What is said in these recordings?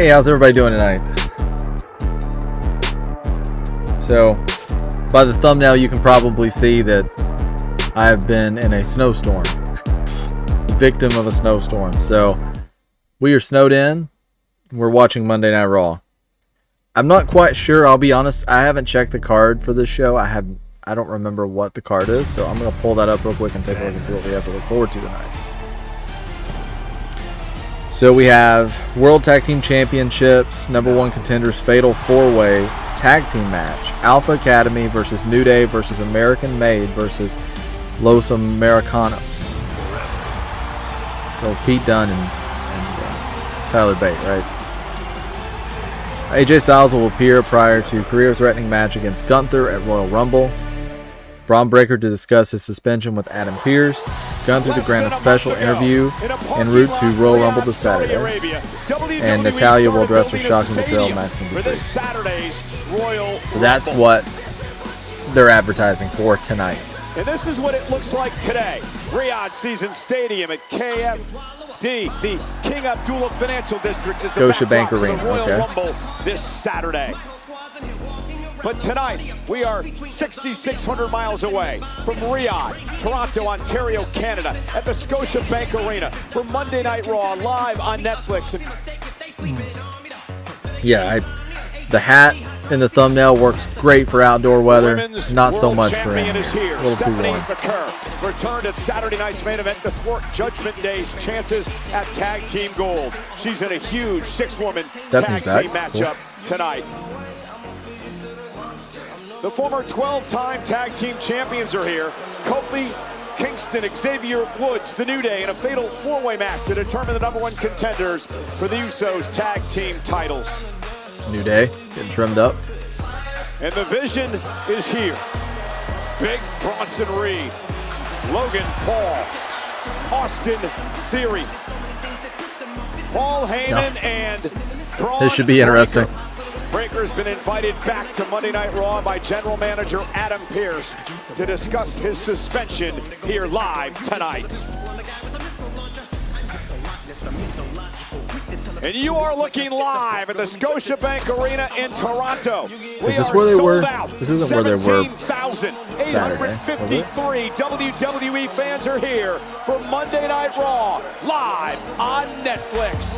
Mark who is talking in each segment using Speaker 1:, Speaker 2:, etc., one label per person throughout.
Speaker 1: Hey, how's everybody doing tonight? So, by the thumbnail, you can probably see that I have been in a snowstorm. Victim of a snowstorm. So, we are snowed in. We're watching Monday Night Raw. I'm not quite sure, I'll be honest. I haven't checked the card for this show. I don't remember what the card is, so I'm going to pull that up real quick and take a look and see what we have to look forward to tonight. So we have World Tag Team Championships, #1 contenders, Fatal 4-Way Tag Team match. Alpha Academy versus New Day versus American Made versus Los Americanos. So Pete Dunne and Tyler Bate, right? AJ Styles will appear prior to career-threatening match against Gunther at Royal Rumble. Braun Breaker to discuss his suspension with Adam Pearce. Gunther to grant a special interview en route to Royal Rumble this Saturday. And Natalya will address her shocking betrayal match in Detroit. So that's what they're advertising for tonight.
Speaker 2: And this is what it looks like today. Riyadh Season Stadium at KFD, the King Abdullah Financial District, is
Speaker 1: Scotiabank Arena.
Speaker 2: the Royal
Speaker 1: Okay.
Speaker 2: Rumble this Saturday. But tonight, we are 6,600 miles away from Riyadh, Toronto, Ontario, Canada, at the Scotiabank Arena for Monday Night Raw, live on Netflix.
Speaker 1: Yeah, the hat in the thumbnail works great for outdoor weather. Not so much for him. A little too warm.
Speaker 2: Returned at Saturday night's main event to thwart Judgment Day's chances at Tag Team Gold. She's in a huge 6-woman tag team matchup tonight. The former 12-time tag team champions are here. Kofi Kingston, Xavier Woods, the New Day, in a fatal 4-way match to determine the #1 contenders for the Usos tag team titles.
Speaker 1: New Day getting trimmed up.
Speaker 2: And the vision is here. Big Bronson Reed, Logan Paul, Austin Theory, Paul Heyman, and Braun
Speaker 1: This should be interesting.
Speaker 2: Breaker's been invited back to Monday Night Raw by General Manager Adam Pearce to discuss his suspension here live tonight. And you are looking live at the Scotiabank Arena in Toronto.
Speaker 1: Is this where they were? This isn't where they were.
Speaker 2: 17,853 WWE fans are here for Monday Night Raw, live on Netflix.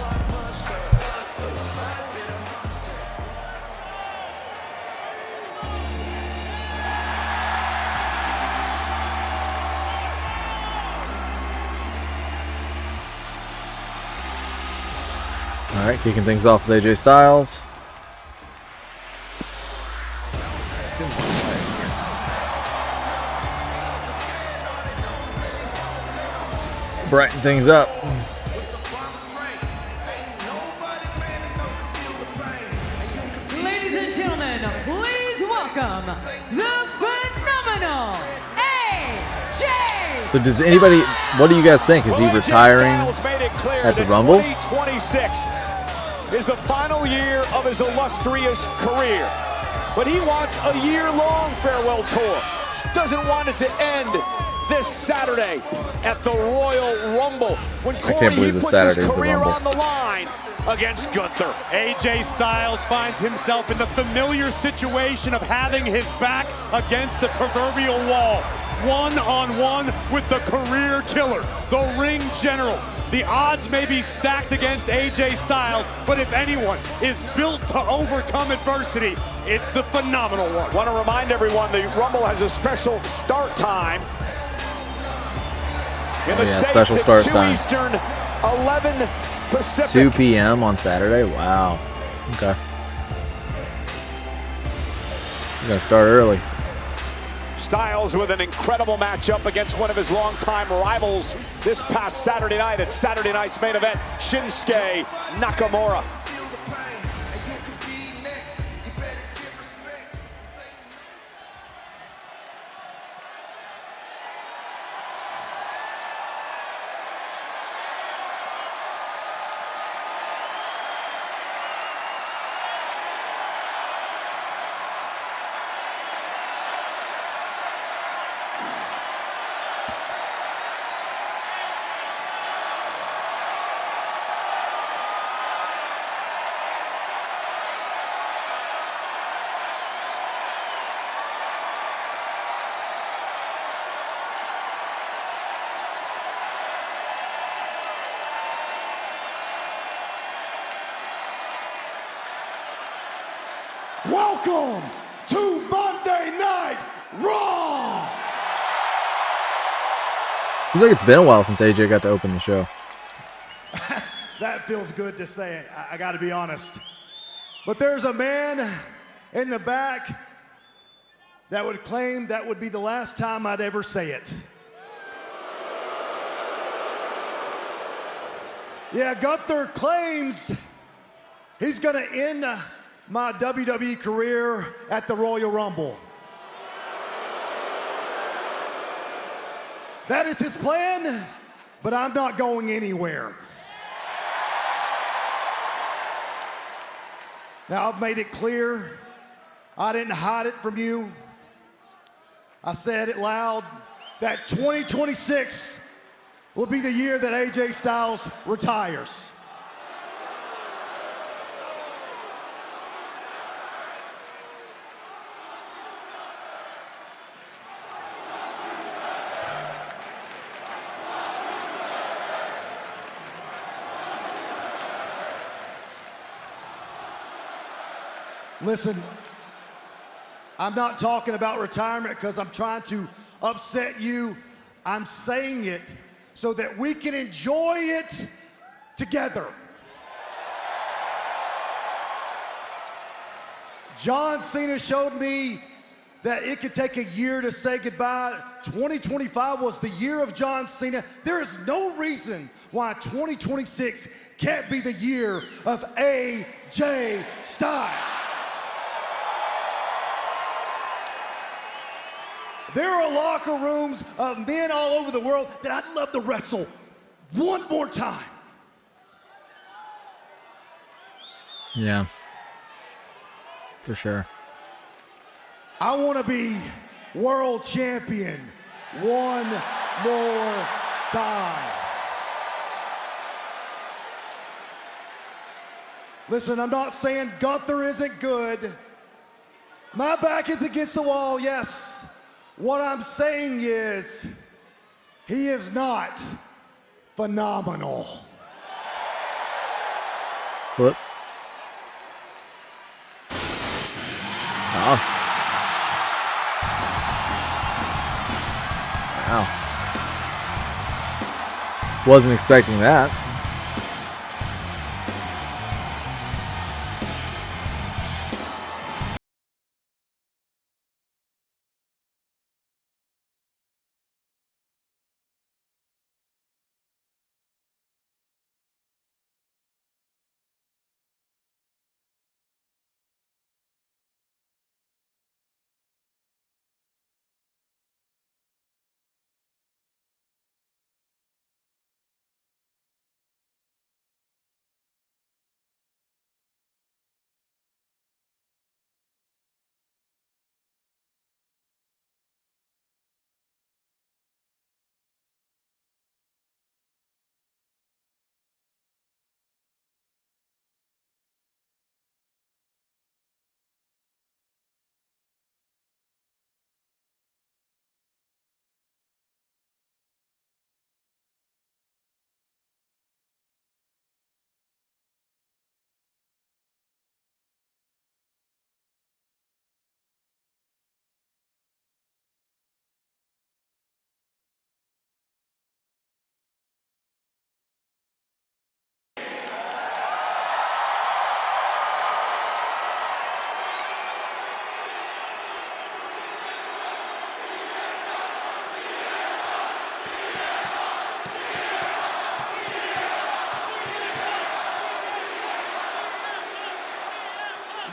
Speaker 1: All right, kicking things off with AJ Styles. Brighten things up.
Speaker 3: Ladies and gentlemen, please welcome the phenomenal AJ.
Speaker 1: So does anybody, what do you guys think? Is he retiring at the Rumble?
Speaker 2: 2026 is the final year of his illustrious career. But he wants a year-long farewell tour. Doesn't want it to end this Saturday at the Royal Rumble, when Corey puts his career on the line against Gunther.
Speaker 4: AJ Styles finds himself in the familiar situation of having his back against the proverbial wall. One-on-one with the career killer, the ring general. The odds may be stacked against AJ Styles, but if anyone is built to overcome adversity, it's the phenomenal one.
Speaker 2: Want to remind everyone, the Rumble has a special start time. In the States,
Speaker 1: special start time.
Speaker 2: Eastern, 11 Pacific.
Speaker 1: 2 p.m. on Saturday. Wow. Okay. We're gonna start early.
Speaker 2: Styles with an incredible matchup against one of his longtime rivals this past Saturday night at Saturday night's main event, Shinsuke Nakamura.
Speaker 5: welcome to Monday Night Raw.
Speaker 1: Seems like it's been a while since AJ got to open the show.
Speaker 5: That feels good to say, I gotta be honest. But there's a man in the back that would claim that would be the last time I'd ever say it. Yeah, Gunther claims he's gonna end my WWE career at the Royal Rumble. That is his plan, but I'm not going anywhere. Now, I've made it clear, I didn't hide it from you. I said it loud, that 2026 will be the year that AJ Styles retires. Listen, I'm not talking about retirement because I'm trying to upset you. I'm saying it so that we can enjoy it together. John Cena showed me that it could take a year to say goodbye. 2025 was the year of John Cena. There is no reason why 2026 can't be the year of AJ Styles. There are locker rooms of men all over the world that I'd love to wrestle one more time.
Speaker 1: Yeah, for sure.
Speaker 5: I want to be world champion one more time. Listen, I'm not saying Gunther isn't good. My back is against the wall, yes. What I'm saying is, he is not phenomenal.
Speaker 1: What? Wow. Wow. Wasn't expecting that.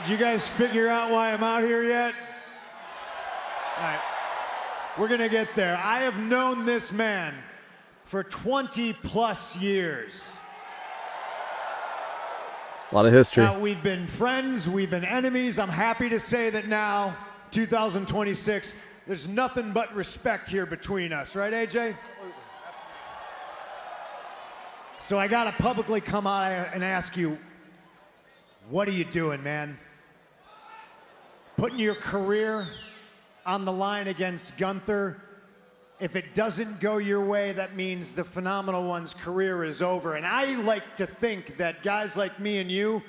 Speaker 6: Did you guys figure out why I'm out here yet? All right, we're gonna get there. I have known this man for 20 plus years.
Speaker 1: A lot of history.
Speaker 6: Now, we've been friends, we've been enemies. I'm happy to say that now, 2026, there's nothing but respect here between us, right, AJ? So I gotta publicly come out and ask you, what are you doing, man? Putting your career on the line against Gunther. If it doesn't go your way, that means the Phenomenal One's career is over. And I like to think that guys like me and you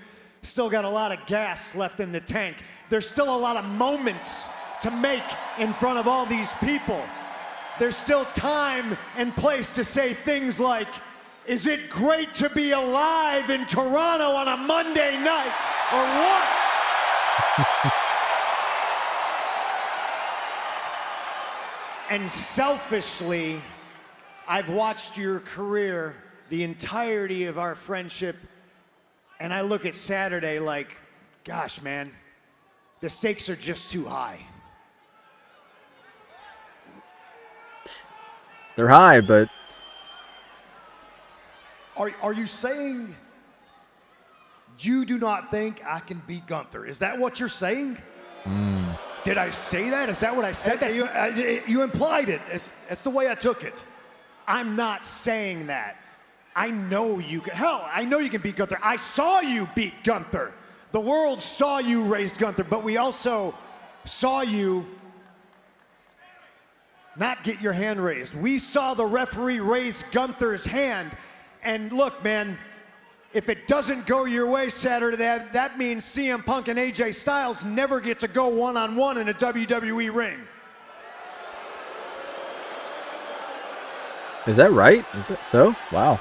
Speaker 6: still got a lot of gas left in the tank. There's still a lot of moments to make in front of all these people. There's still time and place to say things like, is it great to be alive in Toronto on a Monday night, or what? And selfishly, I've watched your career, the entirety of our friendship, and I look at Saturday like, gosh, man, the stakes are just too high.
Speaker 1: They're high, but
Speaker 5: Are you saying you do not think I can beat Gunther? Is that what you're saying?
Speaker 6: Did I say that? Is that what I said?
Speaker 5: You implied it. That's the way I took it.
Speaker 6: I'm not saying that. I know you can. Hell, I know you can beat Gunther. I saw you beat Gunther. The world saw you raise Gunther, but we also saw you not get your hand raised. We saw the referee raise Gunther's hand. And look, man, if it doesn't go your way Saturday, that means CM Punk and AJ Styles never get to go one-on-one in a WWE ring.
Speaker 1: is that right? Is it so? Wow.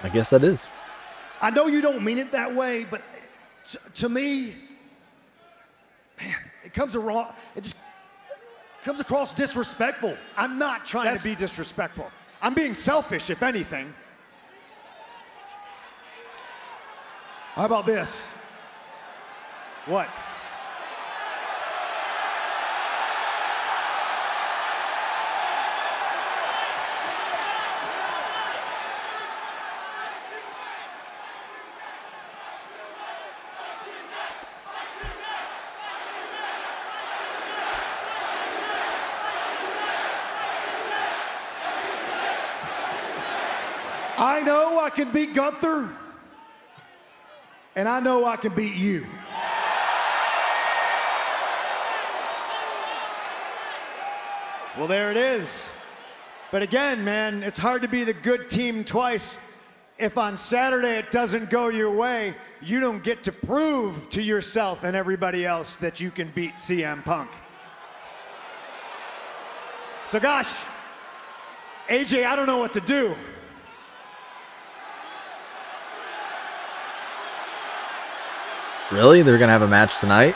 Speaker 1: I guess that is.
Speaker 5: I know you don't mean it that way, but to me, man, it just comes across disrespectful.
Speaker 6: I'm not trying to be disrespectful. I'm being selfish, if anything.
Speaker 5: How about this?
Speaker 6: What?
Speaker 5: I know I can beat Gunther, and I know I can beat you.
Speaker 6: Well, there it is. But again, man, it's hard to be the good team twice. If on Saturday it doesn't go your way, you don't get to prove to yourself and everybody else that you can beat CM Punk. So gosh, AJ, I don't know what to do.
Speaker 1: Really? They're going to have a match tonight?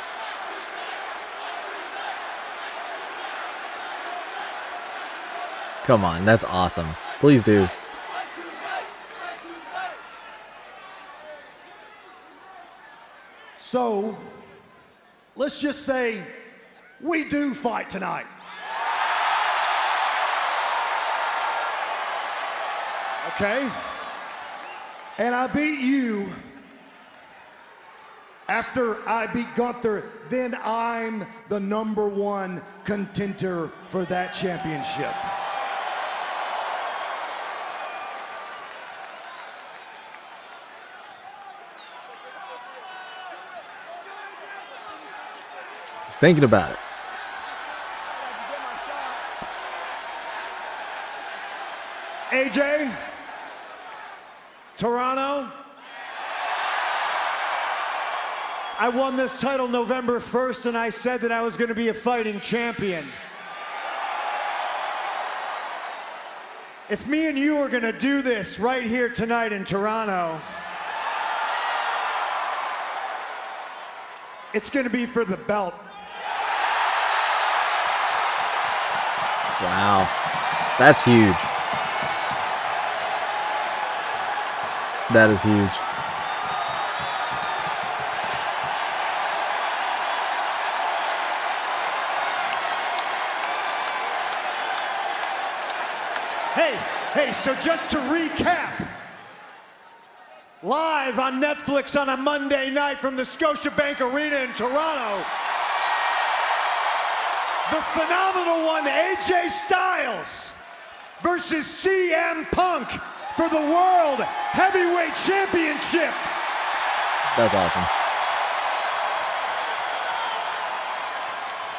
Speaker 1: Come on, that's awesome. Please do.
Speaker 5: So, let's just say we do fight tonight.
Speaker 6: Okay?
Speaker 5: And I beat you. After I beat Gunther, then I'm the #1 contender for that championship.
Speaker 1: He's thinking about it.
Speaker 6: AJ, Toronto, I won this title November 1st, and I said that I was going to be a fighting champion. If me and you are going to do this right here tonight in Toronto, it's going to be for the belt.
Speaker 1: Wow. That's huge. That is huge.
Speaker 6: Hey, so just to recap, live on Netflix on a Monday night from the Scotiabank Arena in Toronto, the phenomenal one, AJ Styles versus CM Punk for the World Heavyweight Championship.
Speaker 1: That's awesome.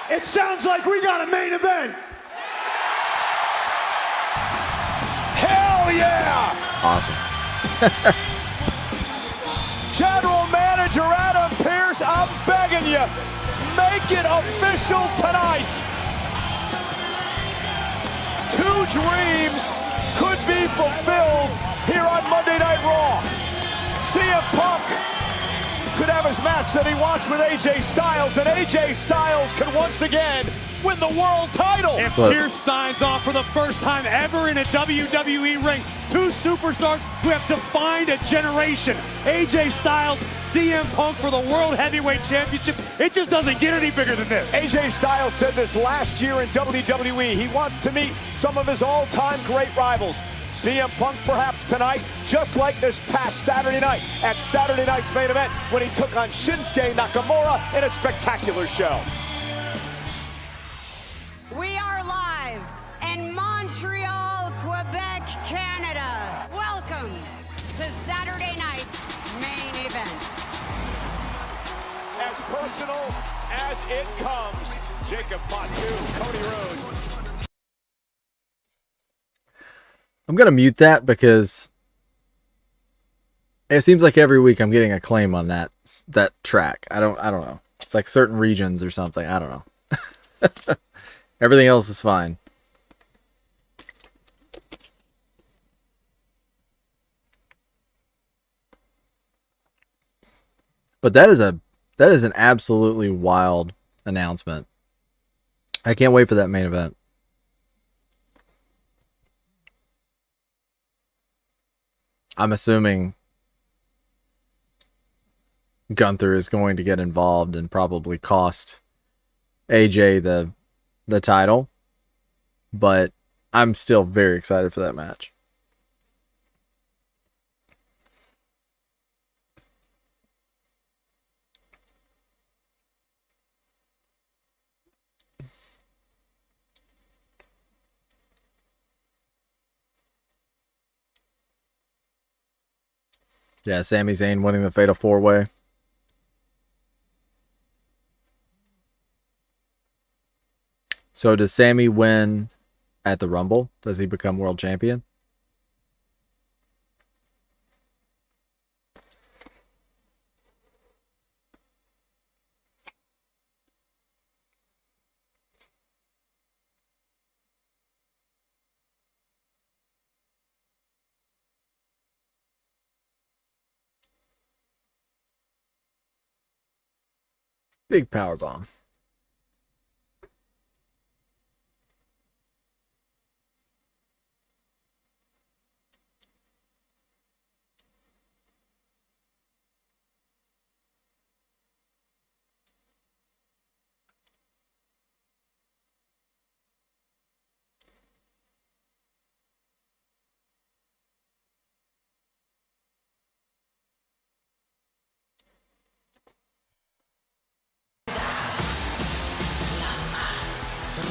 Speaker 6: It sounds like we got a main event.
Speaker 2: yeah!
Speaker 1: Awesome.
Speaker 2: General Manager Adam Pearce, I'm begging you, make it official tonight. Two dreams could be fulfilled here on Monday Night Raw. CM Punk could have his match that he wants with AJ Styles, and AJ Styles can once again win the world title.
Speaker 4: And Pierce signs off for the first time ever in a WWE ring. Two superstars who have defined a generation. AJ Styles, CM Punk for the World Heavyweight Championship. It just doesn't get any bigger than this.
Speaker 2: AJ Styles said this last year in WWE. He wants to meet some of his all-time great rivals. CM Punk perhaps tonight, just like this past Saturday night at Saturday night's main event when he took on Shinsuke Nakamura in a spectacular show.
Speaker 7: We are live in Montreal, Quebec, Canada. Welcome to Saturday night's main event.
Speaker 2: As personal as it comes, Jacob Fatu, Cody Rhodes.
Speaker 1: I'm gonna mute that because it seems like every week I'm getting a claim on that track. I don't know. It's like certain regions or something. I don't know. Everything else is fine. But that is an absolutely wild announcement. I can't wait for that main event. I'm assuming Gunther is going to get involved and probably cost AJ the title, but I'm still very excited for that match. Yeah, Sami Zayn winning the Fatal 4-Way. So does Sami win at the Rumble? Does he become world champion? Big power bomb.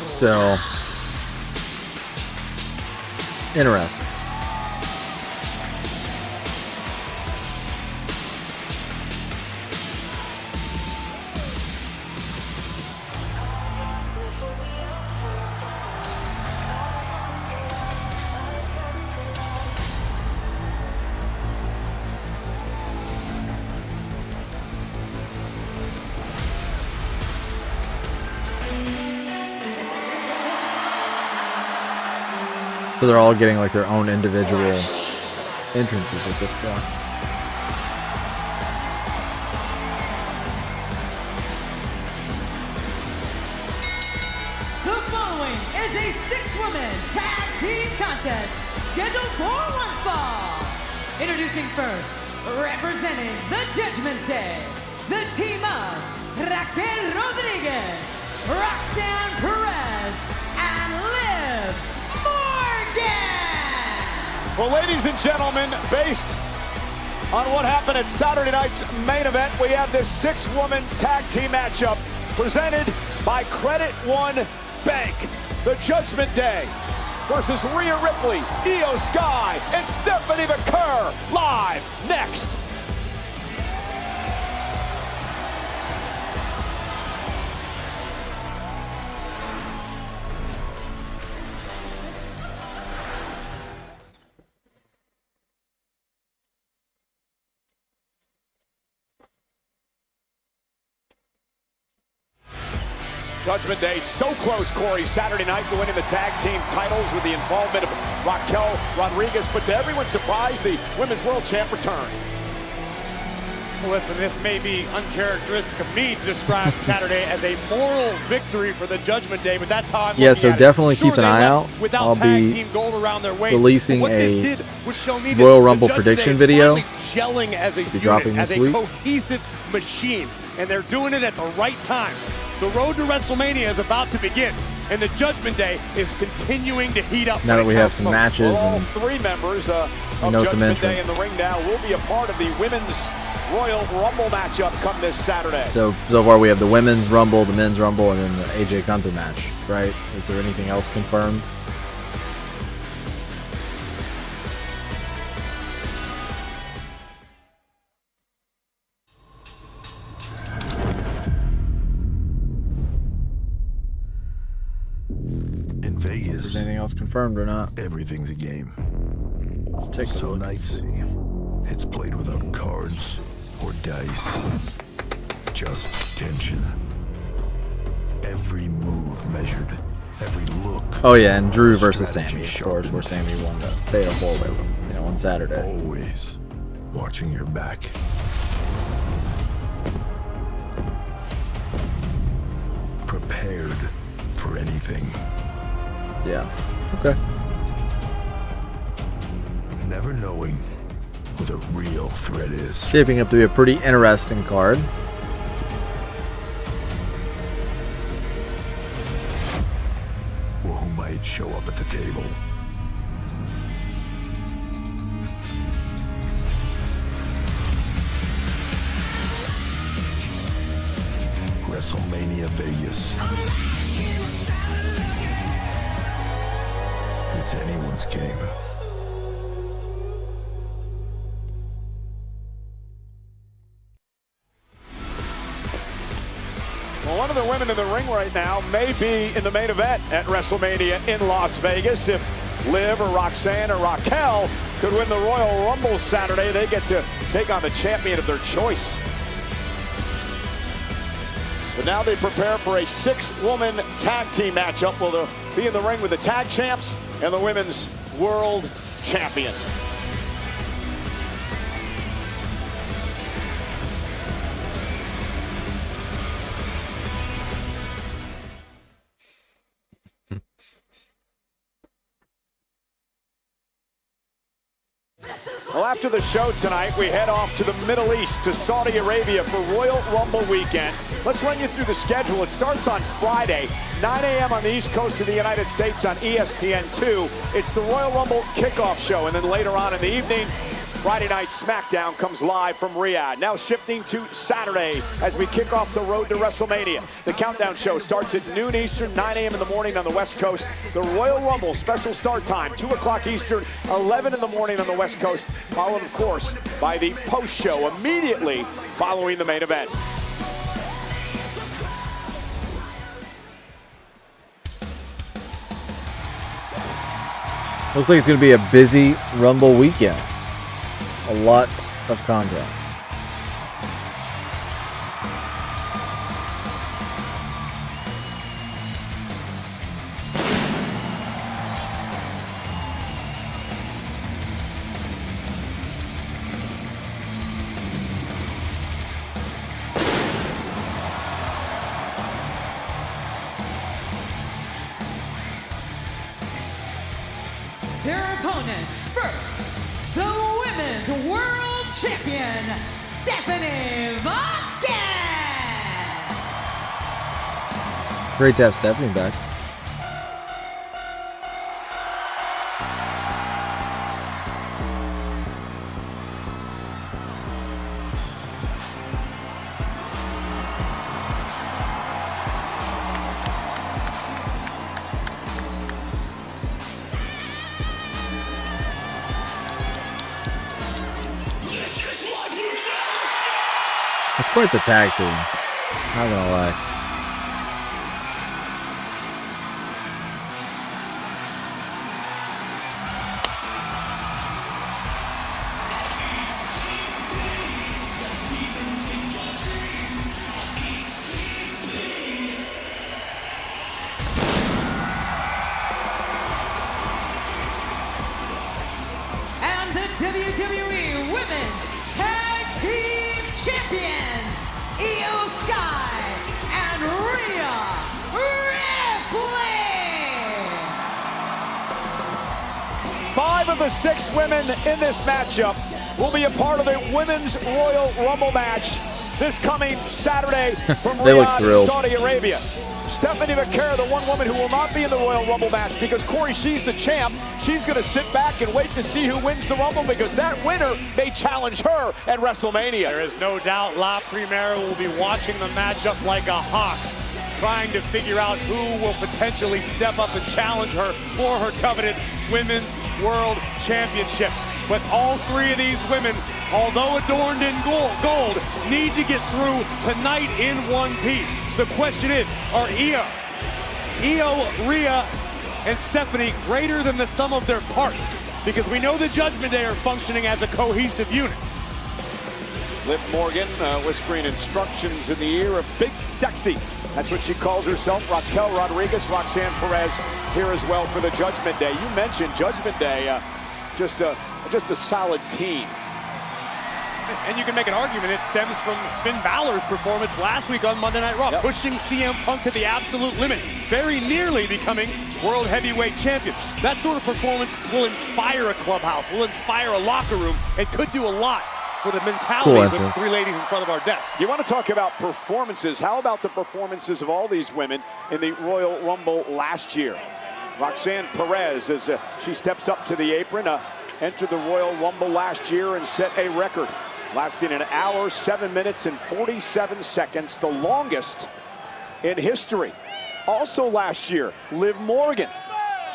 Speaker 1: So, interesting. So they're all getting like their own individual entrances at this point.
Speaker 3: The following is a six-woman tag team contest scheduled for one fall. Introducing first, representing the Judgment Day, the team of Raquel Rodriguez, Roxanne Perez, and Liv Morgan.
Speaker 2: Well, ladies and gentlemen, based on what happened at Saturday night's main event, we have this six-woman tag team matchup presented by Credit One Bank. The Judgment Day versus Rhea Ripley, Io Sky, and Stephanie McCurr. Live next. Judgment Day, so close, Corey, Saturday night to winning the tag team titles with the involvement of Raquel Rodriguez, but to everyone's surprise, the Women's World Champ returned.
Speaker 4: Listen, this may be uncharacteristic of me to describe Saturday as a moral victory for the Judgment Day, but that's how I'm looking
Speaker 1: so
Speaker 4: at it.
Speaker 1: definitely
Speaker 4: Sure,
Speaker 1: keep an
Speaker 4: they
Speaker 1: eye
Speaker 4: went
Speaker 1: out.
Speaker 4: without
Speaker 1: I'll
Speaker 4: tag
Speaker 1: be
Speaker 4: team gold around their waist.
Speaker 1: releasing
Speaker 4: But what this
Speaker 1: a
Speaker 4: did was show me that
Speaker 1: Royal
Speaker 4: the
Speaker 1: Rumble
Speaker 4: Judgment
Speaker 1: prediction
Speaker 4: Day is
Speaker 1: video.
Speaker 4: finally gelling as a unit,
Speaker 1: dropping
Speaker 4: as
Speaker 1: this
Speaker 4: a
Speaker 1: week.
Speaker 4: cohesive machine, and they're doing it at the right time. The road to WrestleMania is about to begin, and the Judgment Day is continuing to heat up.
Speaker 1: Now that we have some matches
Speaker 2: Well, all
Speaker 1: and
Speaker 2: three members of
Speaker 1: some
Speaker 2: Judgment Day in
Speaker 1: entrants.
Speaker 2: the ring now will be a part of the Women's Royal Rumble matchup come this Saturday.
Speaker 1: So far we have the Women's Rumble, the Men's Rumble, and then the AJ Gunther match, right? Is there anything else confirmed?
Speaker 8: In Vegas,
Speaker 1: Is anything else confirmed or not?
Speaker 8: everything's a game.
Speaker 1: Let's take a
Speaker 8: So
Speaker 1: look.
Speaker 8: nice. It's played without cards or dice. Just tension. Every move measured. Every look.
Speaker 1: Oh yeah, and Drew versus
Speaker 8: strategy
Speaker 1: Sammy, of course, where
Speaker 8: sharpened.
Speaker 1: Sammy won the Fatal 4-Way, on Saturday.
Speaker 8: Always watching your back. Prepared for anything.
Speaker 1: Yeah. Okay.
Speaker 8: Never knowing who the real threat is.
Speaker 1: Shaping up to be a pretty interesting card.
Speaker 8: Or who might show up at the table. WrestleMania Vegas. It's anyone's game.
Speaker 2: Well, one of the women in the ring right now may be in the main event at WrestleMania in Las Vegas. If Liv or Roxanne or Raquel could win the Royal Rumble Saturday, they get to take on the champion of their choice. But now they prepare for a 6-woman tag team matchup. Will they be in the ring with the tag champs and the women's world champion? Well, after the show tonight, we head off to the Middle East, to Saudi Arabia for Royal Rumble weekend. Let's run you through the schedule. It starts on Friday, 9 a.m. on the East Coast of the United States on ESPN2. It's the Royal Rumble kickoff show, and then later on in the evening, Friday Night SmackDown comes live from Riyadh. Now shifting to Saturday as we kick off the road to WrestleMania. The countdown show starts at noon Eastern, 9 a.m. in the morning on the West Coast. The Royal Rumble special start time, 2 o'clock Eastern, 11 in the morning on the West Coast, followed, of course, by the post show immediately following the main event.
Speaker 1: Looks like it's going to be a busy Rumble weekend. A lot of content.
Speaker 3: Their opponent first, the Women's World Champion, Stephanie Vodka!
Speaker 1: Great to have Stephanie back. It's quite the tag team. Not gonna lie.
Speaker 3: WWE Women's Tag Team Champions, Io Sky and Rhea Ripley.
Speaker 2: 5 of the 6 women in this matchup will be a part of the Women's Royal Rumble match this coming Saturday from
Speaker 1: They look
Speaker 2: Riyadh,
Speaker 1: thrilled.
Speaker 2: Saudi Arabia. Stephanie McCare, the one woman who will not be in the Royal Rumble match because Corey, she's the champ. She's going to sit back and wait to see who wins the Rumble because that winner may challenge her at WrestleMania.
Speaker 4: There is no doubt La Primera will be watching the matchup like a hawk, trying to figure out who will potentially step up and challenge her for her coveted Women's World Championship. But all 3 of these women, although adorned in gold, need to get through tonight in one piece. The question is, are Io, Rhea, and Stephanie greater than the sum of their parts? Because we know the Judgment Day are functioning as a cohesive unit.
Speaker 2: Liv Morgan whispering instructions in the ear of Big Sexy. That's what she calls herself. Raquel Rodriguez, Roxanne Perez here as well for the Judgment Day. You mentioned Judgment Day, just a solid team.
Speaker 4: And you can make an argument it stems from Finn Balor's performance last week on Monday Night Raw, pushing CM Punk to the absolute limit, very nearly becoming World Heavyweight Champion. That sort of performance will inspire a clubhouse, will inspire a locker room, and could do a lot for the mentalities of the 3 ladies in front of our desk.
Speaker 2: You want to talk about performances? How about the performances of all these women in the Royal Rumble last year? Roxanne Perez, as she steps up to the apron, entered the Royal Rumble last year and set a record, lasting 1 hour, 7 minutes, and 47 seconds, the longest in history. Also last year, Liv Morgan.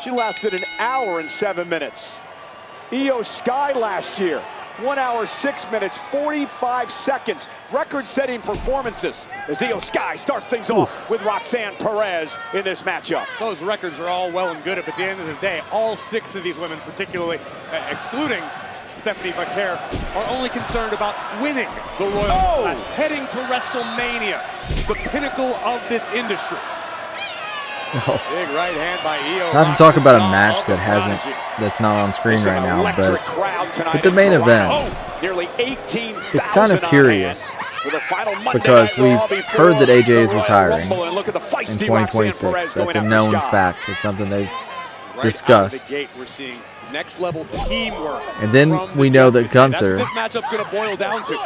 Speaker 2: She lasted 1 hour and 7 minutes. Io Sky last year, 1 hour, 6 minutes, 45 seconds. Record-setting performances as Io Sky starts things off with Roxanne Perez in this matchup.
Speaker 4: Those records are all well and good, but at the end of the day, all 6 of these women, particularly excluding Stephanie McCare, are only concerned about winning the Royal Rumble match, heading to WrestleMania, the pinnacle of this industry. Big right hand by Io.
Speaker 1: Not to talk about a match that's not on screen right now, but the main event,
Speaker 2: nearly 18,000
Speaker 1: it's kind of curious because we've heard that AJ is retiring in 2026. That's a known fact. It's something they've discussed.
Speaker 4: We're seeing next level teamwork.
Speaker 1: And then we know that Gunther
Speaker 4: this matchup's going to boil down to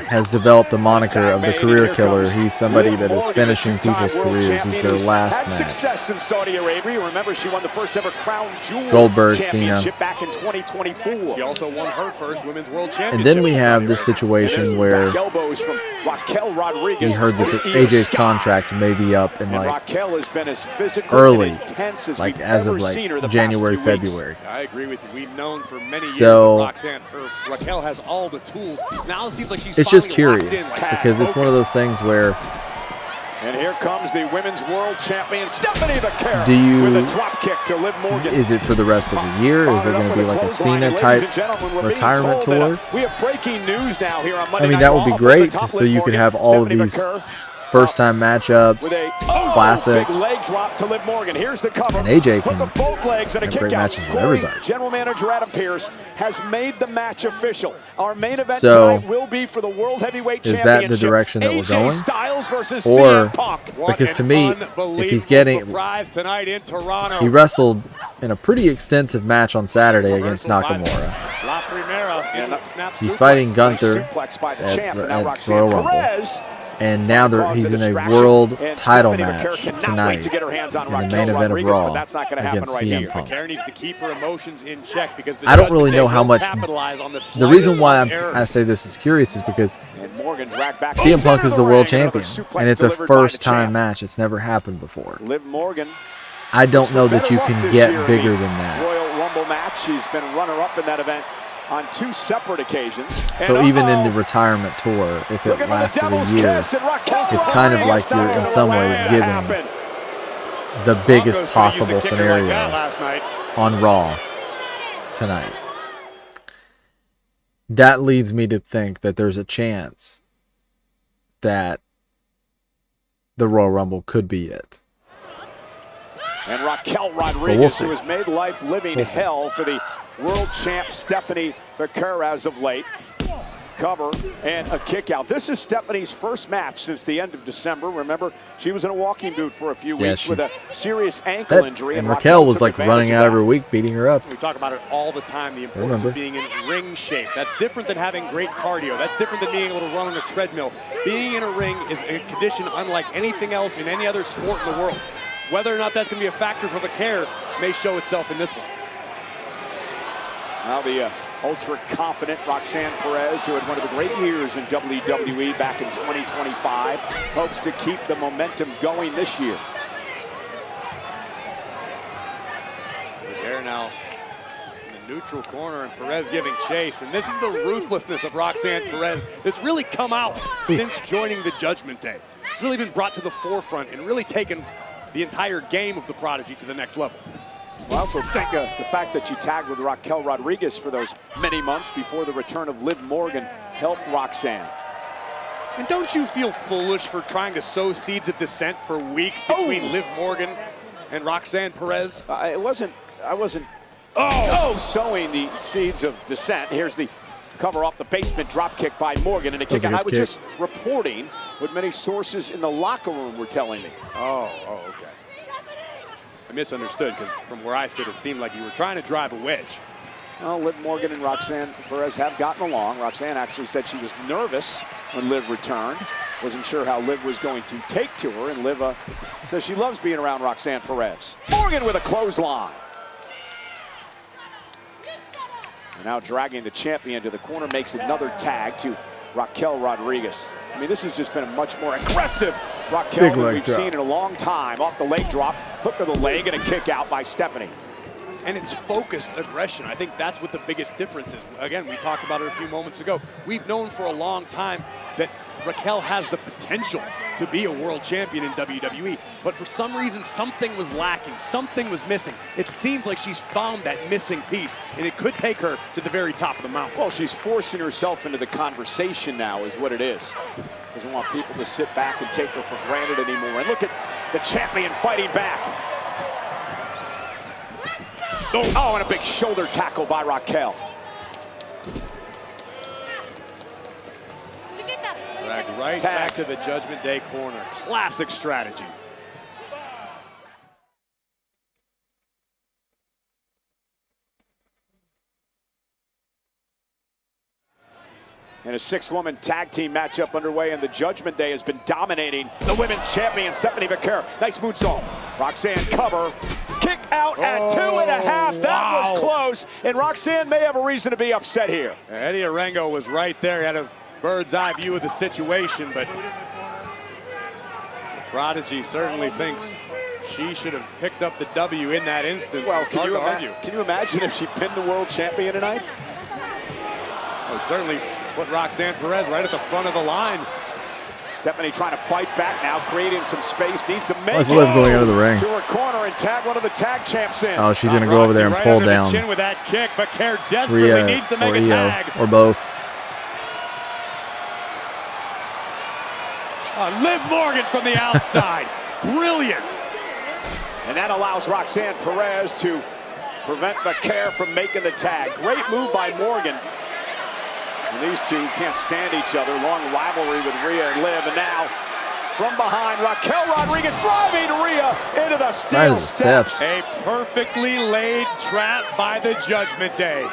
Speaker 1: has developed a moniker of the career killer. He's somebody that is finishing people's careers. He's their last
Speaker 2: had
Speaker 1: man.
Speaker 2: Success in Saudi Arabia. Remember, she won the first ever Crown Jewel
Speaker 1: Goldberg,
Speaker 2: championship
Speaker 1: Cena.
Speaker 2: back in 2024.
Speaker 4: She also won her first Women's World Championship.
Speaker 1: And then we have this situation where
Speaker 2: elbows from Raquel Rodriguez.
Speaker 1: we heard that AJ's contract may be up in like
Speaker 2: Raquel has been as physical
Speaker 1: early,
Speaker 2: and intense as
Speaker 1: like
Speaker 2: we've
Speaker 1: as
Speaker 2: ever
Speaker 1: of like
Speaker 2: seen her the
Speaker 1: January,
Speaker 2: past few weeks.
Speaker 1: February.
Speaker 4: I agree with you. We've known for many years
Speaker 1: So
Speaker 4: that Raquel has all the tools. Now it seems like she's
Speaker 1: it's just
Speaker 4: finally locked
Speaker 1: curious
Speaker 4: in,
Speaker 1: because it's one of those things where
Speaker 2: and here comes the Women's World Champion Stephanie McCare
Speaker 1: with
Speaker 2: a drop kick to Liv Morgan.
Speaker 1: is it for the rest of the year? Is it going to be like a Cena type retirement tour?
Speaker 2: We have breaking news now here on Monday
Speaker 1: I mean,
Speaker 2: Night
Speaker 1: that would be
Speaker 2: Raw.
Speaker 1: great
Speaker 2: Top
Speaker 1: so
Speaker 2: Liv
Speaker 1: you could
Speaker 2: Morgan,
Speaker 1: have all of
Speaker 2: Stephanie
Speaker 1: these
Speaker 2: McCare
Speaker 1: first-time matchups,
Speaker 2: with a
Speaker 1: classics,
Speaker 2: big leg drop to Liv Morgan. Here's the cover.
Speaker 1: and AJ
Speaker 2: Hook
Speaker 1: can
Speaker 2: of both legs and a
Speaker 1: have
Speaker 2: kick
Speaker 1: great
Speaker 2: out.
Speaker 1: matches with
Speaker 2: Corey,
Speaker 1: everybody.
Speaker 2: General Manager Adam Pearce has made the match official. Our main event
Speaker 1: So,
Speaker 2: tonight will be for the World Heavyweight
Speaker 1: is
Speaker 2: Championship.
Speaker 1: that the direction that we're
Speaker 2: AJ
Speaker 1: going?
Speaker 2: Styles versus
Speaker 1: Or
Speaker 2: CM Punk.
Speaker 1: because to me, if he's getting,
Speaker 4: surprise tonight in Toronto.
Speaker 1: he wrestled in a pretty extensive match on Saturday against Nakamura.
Speaker 4: La Primera snap
Speaker 1: He's
Speaker 4: suplex.
Speaker 1: fighting Gunther
Speaker 2: Suplex by the
Speaker 1: at,
Speaker 2: champ, and now
Speaker 1: at
Speaker 2: Roxanne
Speaker 1: Royal Rumble.
Speaker 2: Perez
Speaker 1: And now he's in a world title match tonight in the main event of Raw against CM Punk.
Speaker 4: McCare needs to keep her emotions in check because the
Speaker 1: I don't really know how much.
Speaker 4: capitalize on the
Speaker 1: The reason why
Speaker 4: error.
Speaker 1: I say this is curious is because
Speaker 2: Morgan dragged back
Speaker 1: CM Punk is the world
Speaker 2: Another
Speaker 1: champion,
Speaker 2: suplex
Speaker 1: and it's a
Speaker 2: delivered by the
Speaker 1: first-time
Speaker 2: champ.
Speaker 1: match. It's never happened before.
Speaker 2: Liv Morgan.
Speaker 1: I don't know that you
Speaker 2: Better luck
Speaker 1: can
Speaker 2: this
Speaker 1: get
Speaker 2: year in
Speaker 1: bigger
Speaker 2: the
Speaker 1: than that.
Speaker 2: Royal Rumble match. She's been runner-up in that event on 2 separate occasions.
Speaker 1: So
Speaker 2: And
Speaker 1: even in the retirement tour, if it
Speaker 2: looking for the
Speaker 1: lasted
Speaker 2: devil's
Speaker 1: a year,
Speaker 2: kiss, and Raquel
Speaker 1: it's kind of like you're in some ways giving the biggest
Speaker 4: Broncos
Speaker 1: possible
Speaker 4: could've used a kicker like
Speaker 1: scenario
Speaker 4: that last night.
Speaker 1: on Raw tonight. That leads me to think that there's a chance that the Royal Rumble could be it.
Speaker 2: And Raquel Rodriguez,
Speaker 1: we'll see.
Speaker 2: who has made life living hell for the world champ Stephanie Becerra as of late. Cover and a kick out. This is Stephanie's first match since the end of December. Remember, she was in a walking boot for a few weeks with a serious ankle injury.
Speaker 1: And Raquel was like running out every week, beating her up.
Speaker 4: We talk about it all the time, the importance of being in ring shape. That's different than having great cardio. That's different than being able to run on a treadmill. Being in a ring is a condition unlike anything else in any other sport in the world. Whether or not that's going to be a factor for Becerra may show itself in this one.
Speaker 2: Now the ultra-confident Roxanne Perez, who had one of the great years in WWE back in 2025, hopes to keep the momentum going this year.
Speaker 4: There now in the neutral corner, and Perez giving chase. And this is the ruthlessness of Roxanne Perez that's really come out since joining the Judgment Day. It's really been brought to the forefront and really taken the entire game of the Prodigy to the next level.
Speaker 2: I also think the fact that you tagged with Raquel Rodriguez for those many months before the return of Liv Morgan helped Roxanne.
Speaker 4: And don't you feel foolish for trying to sow seeds of dissent for weeks between Liv Morgan and Roxanne Perez?
Speaker 2: I wasn't sowing the seeds of dissent. Here's the cover off the basement drop kick by Morgan and a kick out. I was just reporting what many sources in the locker room were telling me.
Speaker 4: Oh, okay. I misunderstood, because from where I stood, it seemed like you were trying to drive a wedge.
Speaker 2: Well, Liv Morgan and Roxanne Perez have gotten along. Roxanne actually said she was nervous when Liv returned. Wasn't sure how Liv was going to take to her, and Liv says she loves being around Roxanne Perez. Morgan with a clothesline. And now dragging the champion to the corner, makes another tag to Raquel Rodriguez. I mean, this has just been a much more aggressive Raquel than we've seen in a long time. Off the leg drop, hook to the leg, and a kick out by Stephanie.
Speaker 4: And it's focused aggression. I think that's what the biggest difference is. Again, we talked about it a few moments ago. We've known for a long time that Raquel has the potential to be a world champion in WWE, but for some reason, something was lacking, something was missing. It seems like she's found that missing piece, and it could take her to the very top of the mountain.
Speaker 2: Well, she's forcing herself into the conversation now is what it is. Doesn't want people to sit back and take her for granted anymore. And look at the champion fighting back. Oh, and a big shoulder tackle by Raquel.
Speaker 4: Dragged right back to the Judgment Day corner. Classic strategy.
Speaker 2: And a six-woman tag team matchup underway, and the Judgment Day has been dominating the women's champion, Stephanie Becerra. Nice moonsault. Roxanne cover. Kick out at 2.5. That was close, and Roxanne may have a reason to be upset here.
Speaker 4: Eddie Arango was right there. He had a bird's eye view of the situation, but Prodigy certainly thinks she should have picked up the W in that instance.
Speaker 2: Well,
Speaker 4: it's hard to argue.
Speaker 2: Can you imagine if she pinned the world champion tonight?
Speaker 4: Oh, certainly put Roxanne Perez right at the front of the line.
Speaker 2: Stephanie trying to fight back now, creating some space. Needs to make
Speaker 1: Liv going out of the ring
Speaker 2: to her corner and tag one of the tag champs in.
Speaker 1: Oh, she's going to go over there and pull down
Speaker 4: the chin with that kick, but Becerra desperately needs to make a tag.
Speaker 1: Or both.
Speaker 4: Liv Morgan from the outside. Brilliant.
Speaker 2: And that allows Roxanne Perez to prevent Becerra from making the tag. Great move by Morgan. And these two can't stand each other. Long rivalry with Rhea and Liv. And now, from behind, Raquel Rodriguez driving Rhea into the steel steps.
Speaker 4: A perfectly laid trap by the Judgment Day.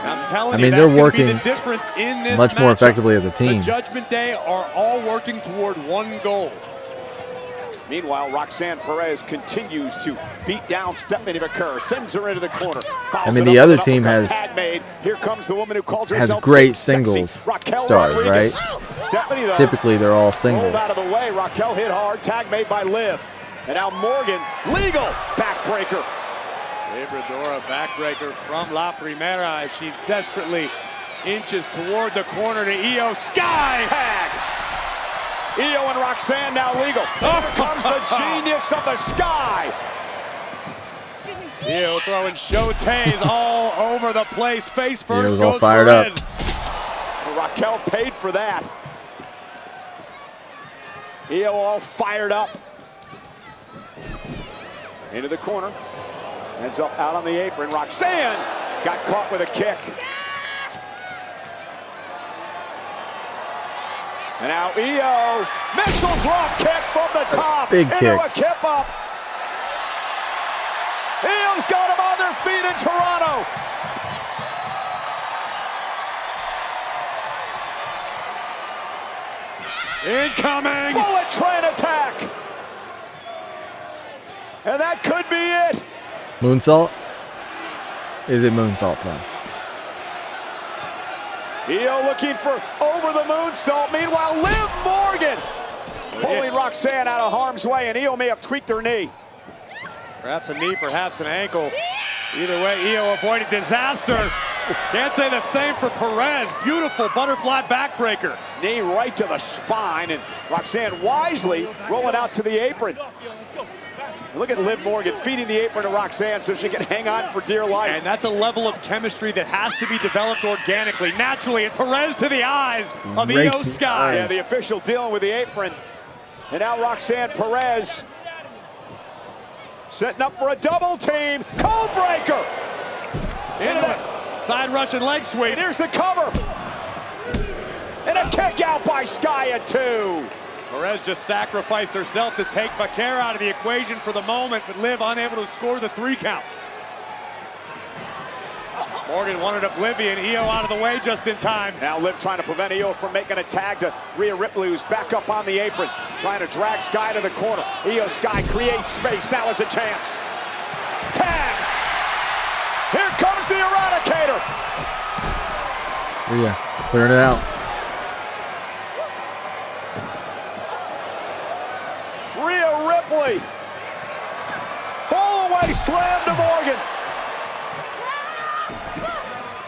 Speaker 4: I'm telling you,
Speaker 1: they're working
Speaker 4: the difference in this
Speaker 1: much more effectively as a team.
Speaker 4: The Judgment Day are all working toward one goal.
Speaker 2: Meanwhile, Roxanne Perez continues to beat down Stephanie Becerra, sends her into the corner.
Speaker 1: The other team has
Speaker 2: Here comes the woman who calls
Speaker 1: herself great singles stars,
Speaker 2: Rodriguez.
Speaker 1: right?
Speaker 2: Stephanie, though,
Speaker 1: typically they're all singles.
Speaker 2: Out of the way, Raquel hit hard, tag made by Liv. And now Morgan, legal backbreaker.
Speaker 4: Libradora backbreaker from La Primera as she desperately inches toward the corner to Io Sky.
Speaker 2: Tag. Io and Roxanne now legal. Here comes the genius of the Sky.
Speaker 4: Io throwing shotes all over the place. Face first.
Speaker 1: Io's all fired up.
Speaker 2: Well, Raquel paid for that. Io all fired up. Into the corner. Ends up out on the apron. Roxanne got caught with a kick. And now Io, missile drop kick from the top.
Speaker 1: Big
Speaker 2: into
Speaker 1: kick.
Speaker 2: a kip up. Io's got them on their feet in Toronto.
Speaker 4: Incoming!
Speaker 2: Bullet train attack. And that could be it.
Speaker 1: Moonsault? Is it moonsault time?
Speaker 2: Io looking for over the moonsault. Meanwhile, Liv Morgan pulling Roxanne out of harm's way, and Io may have tweaked her knee.
Speaker 4: Perhaps a knee, perhaps an ankle. Either way, Io avoiding disaster. Can't say the same for Perez. Beautiful butterfly backbreaker.
Speaker 2: Knee right to the spine, and Roxanne wisely rolling out to the apron. Look at Liv Morgan feeding the apron to Roxanne so she can hang on for dear life.
Speaker 4: And that's a level of chemistry that has to be developed organically, naturally. And Perez to the eyes of
Speaker 1: Right
Speaker 4: Io Sky.
Speaker 2: Yeah, the official dealing with the apron. And now Roxanne Perez setting up for a double team. Cold breaker.
Speaker 4: Into the side Russian leg sweep.
Speaker 2: And here's the cover. And a kick out by Sky at 2.
Speaker 4: Perez just sacrificed herself to take Vaquer out of the equation for the moment, but Liv unable to score the 3 count. Morgan wanted oblivion. Io out of the way just in time.
Speaker 2: Now Liv trying to prevent Io from making a tag to Rhea Ripley, who's back up on the apron, trying to drag Sky to the corner. Io Sky creates space. Now is a chance. Tag. Here comes the Eradicator.
Speaker 1: Rhea clearing it out.
Speaker 2: Rhea Ripley. Fall away slam to Morgan.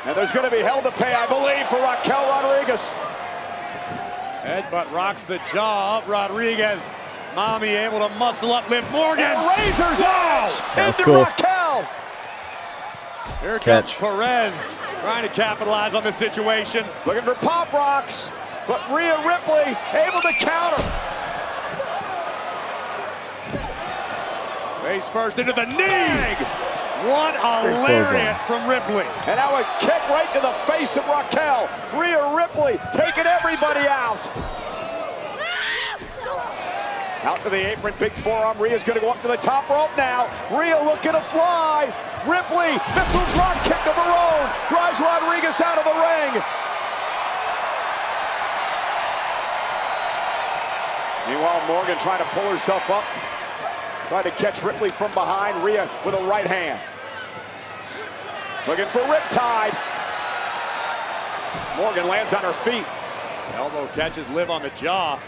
Speaker 2: And there's going to be hell to pay, I believe, for Raquel Rodriguez.
Speaker 4: Headbutt rocks the jaw of Rodriguez. Mommy able to muscle up Liv Morgan.
Speaker 2: And razor's edge
Speaker 1: That's
Speaker 2: into
Speaker 1: cool.
Speaker 2: Raquel.
Speaker 4: Here
Speaker 1: Catch.
Speaker 4: comes Perez trying to capitalize on the situation.
Speaker 2: Looking for pop rocks, but Rhea Ripley able to counter.
Speaker 4: Face first into the knee. What a lariat from Ripley.
Speaker 2: And now a kick right to the face of Raquel. Rhea Ripley taking everybody out. Out to the apron, big forearm. Rhea's going to go up to the top rope now. Rhea looking to fly. Ripley, missile drop kick of her own. Drives Rodriguez out of the ring. Meanwhile, Morgan trying to pull herself up. Trying to catch Ripley from behind. Rhea with a right hand. Looking for riptide. Morgan lands on her feet.
Speaker 4: Elbow catches Liv on the jaw.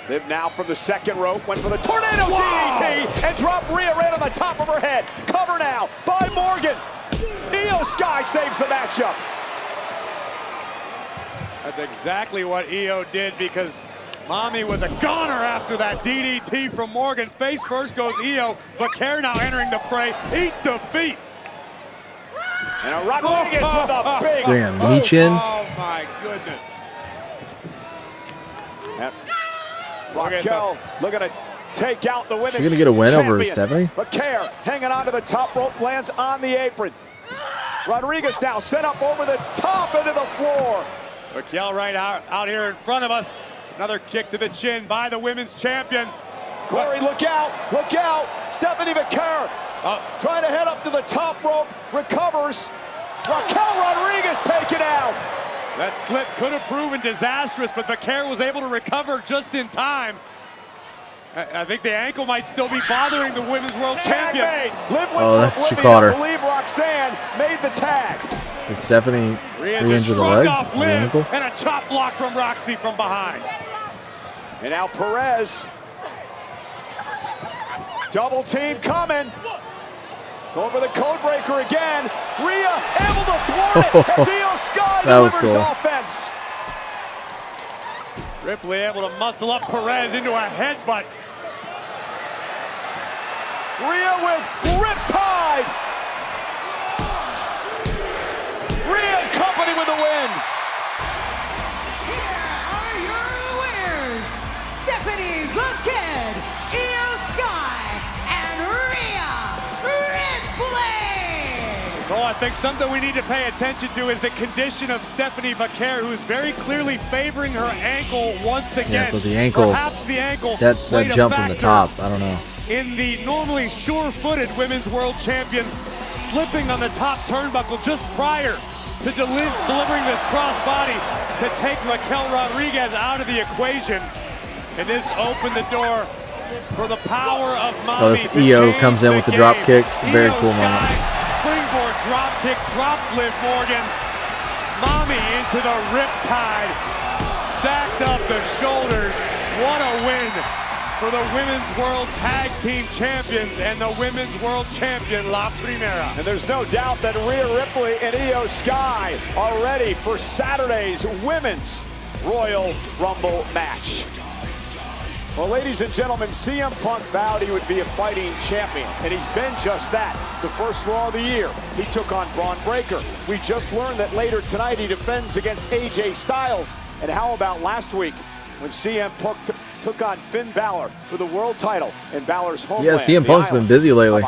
Speaker 2: Liv now from the second rope, went for the tornado DDT and dropped Rhea right on the top of her head. Cover now by Morgan. Io Sky saves the matchup.
Speaker 4: That's exactly what Io did, because Mommy was a goner after that DDT from Morgan. Face first goes Io. Vaquer now entering the fray. Eat defeat.
Speaker 2: And a Rodriguez with a big
Speaker 1: Damn,
Speaker 2: boot.
Speaker 1: knee chin.
Speaker 4: Oh my goodness.
Speaker 2: And Raquel looking to take out the women's
Speaker 1: She gonna get a win over
Speaker 2: champion.
Speaker 1: Stephanie?
Speaker 2: Vaquer hanging onto the top rope, lands on the apron. Rodriguez now sent up over the top into the floor.
Speaker 4: Raquel right out here in front of us. Another kick to the chin by the women's champion.
Speaker 2: Corey, look out, look out. Stephanie Vaquer trying to head up to the top rope, recovers. Raquel Rodriguez taken out.
Speaker 4: That slip could have proven disastrous, but Vaquer was able to recover just in time. I think the ankle might still be bothering the Women's World
Speaker 2: Tag
Speaker 4: Champion.
Speaker 2: made. Liv went
Speaker 1: Oh,
Speaker 2: for
Speaker 1: she
Speaker 2: oblivion.
Speaker 1: caught her.
Speaker 2: I believe Roxanne made the tag.
Speaker 1: Did Stephanie
Speaker 4: Rhea just
Speaker 1: re-injure the
Speaker 4: shrugged
Speaker 1: leg?
Speaker 4: off
Speaker 1: The
Speaker 4: Liv,
Speaker 1: ankle?
Speaker 4: and a chop block from Roxy from behind.
Speaker 2: And now Perez. Double team coming. Going for the code breaker again. Rhea able to thwart it as Io Sky
Speaker 1: That was
Speaker 2: delivers
Speaker 1: cool.
Speaker 2: offense.
Speaker 4: Ripley able to muscle up Perez into a headbutt.
Speaker 2: Rhea with riptide. Rhea and company with the win.
Speaker 3: Here are your winners, Stephanie Buckhead
Speaker 4: I think something we need to pay attention to is the condition of Stephanie Vaquer, who's very clearly favoring her ankle once again.
Speaker 1: Yeah, so the ankle,
Speaker 4: perhaps the ankle,
Speaker 1: that jump from the top, I don't know.
Speaker 4: In the normally sure-footed women's world champion, slipping on the top turnbuckle just prior to delivering this crossbody to take Raquel Rodriguez out of the equation. And this opened the door for the power of Mommy.
Speaker 1: Oh, this EO comes in with the drop kick. Very cool moment.
Speaker 4: Springboard drop kick, drops Liv Morgan. Mommy into the riptide. Stacked up the shoulders. What a win for the Women's World Tag Team Champions and the Women's World Champion, La Primera.
Speaker 2: And there's no doubt that Rhea Ripley and Io Sky are ready for Saturday's Women's Royal Rumble match. Well, ladies and gentlemen, CM Punk vowed he would be a fighting champion, and he's been just that. The first Raw of the year, he took on Braun Breaker. We just learned that later tonight he defends against AJ Styles. And how about last week when CM Punk took on Finn Balor for the world title in Balor's homeland?
Speaker 1: Yeah, CM Punk's been busy lately.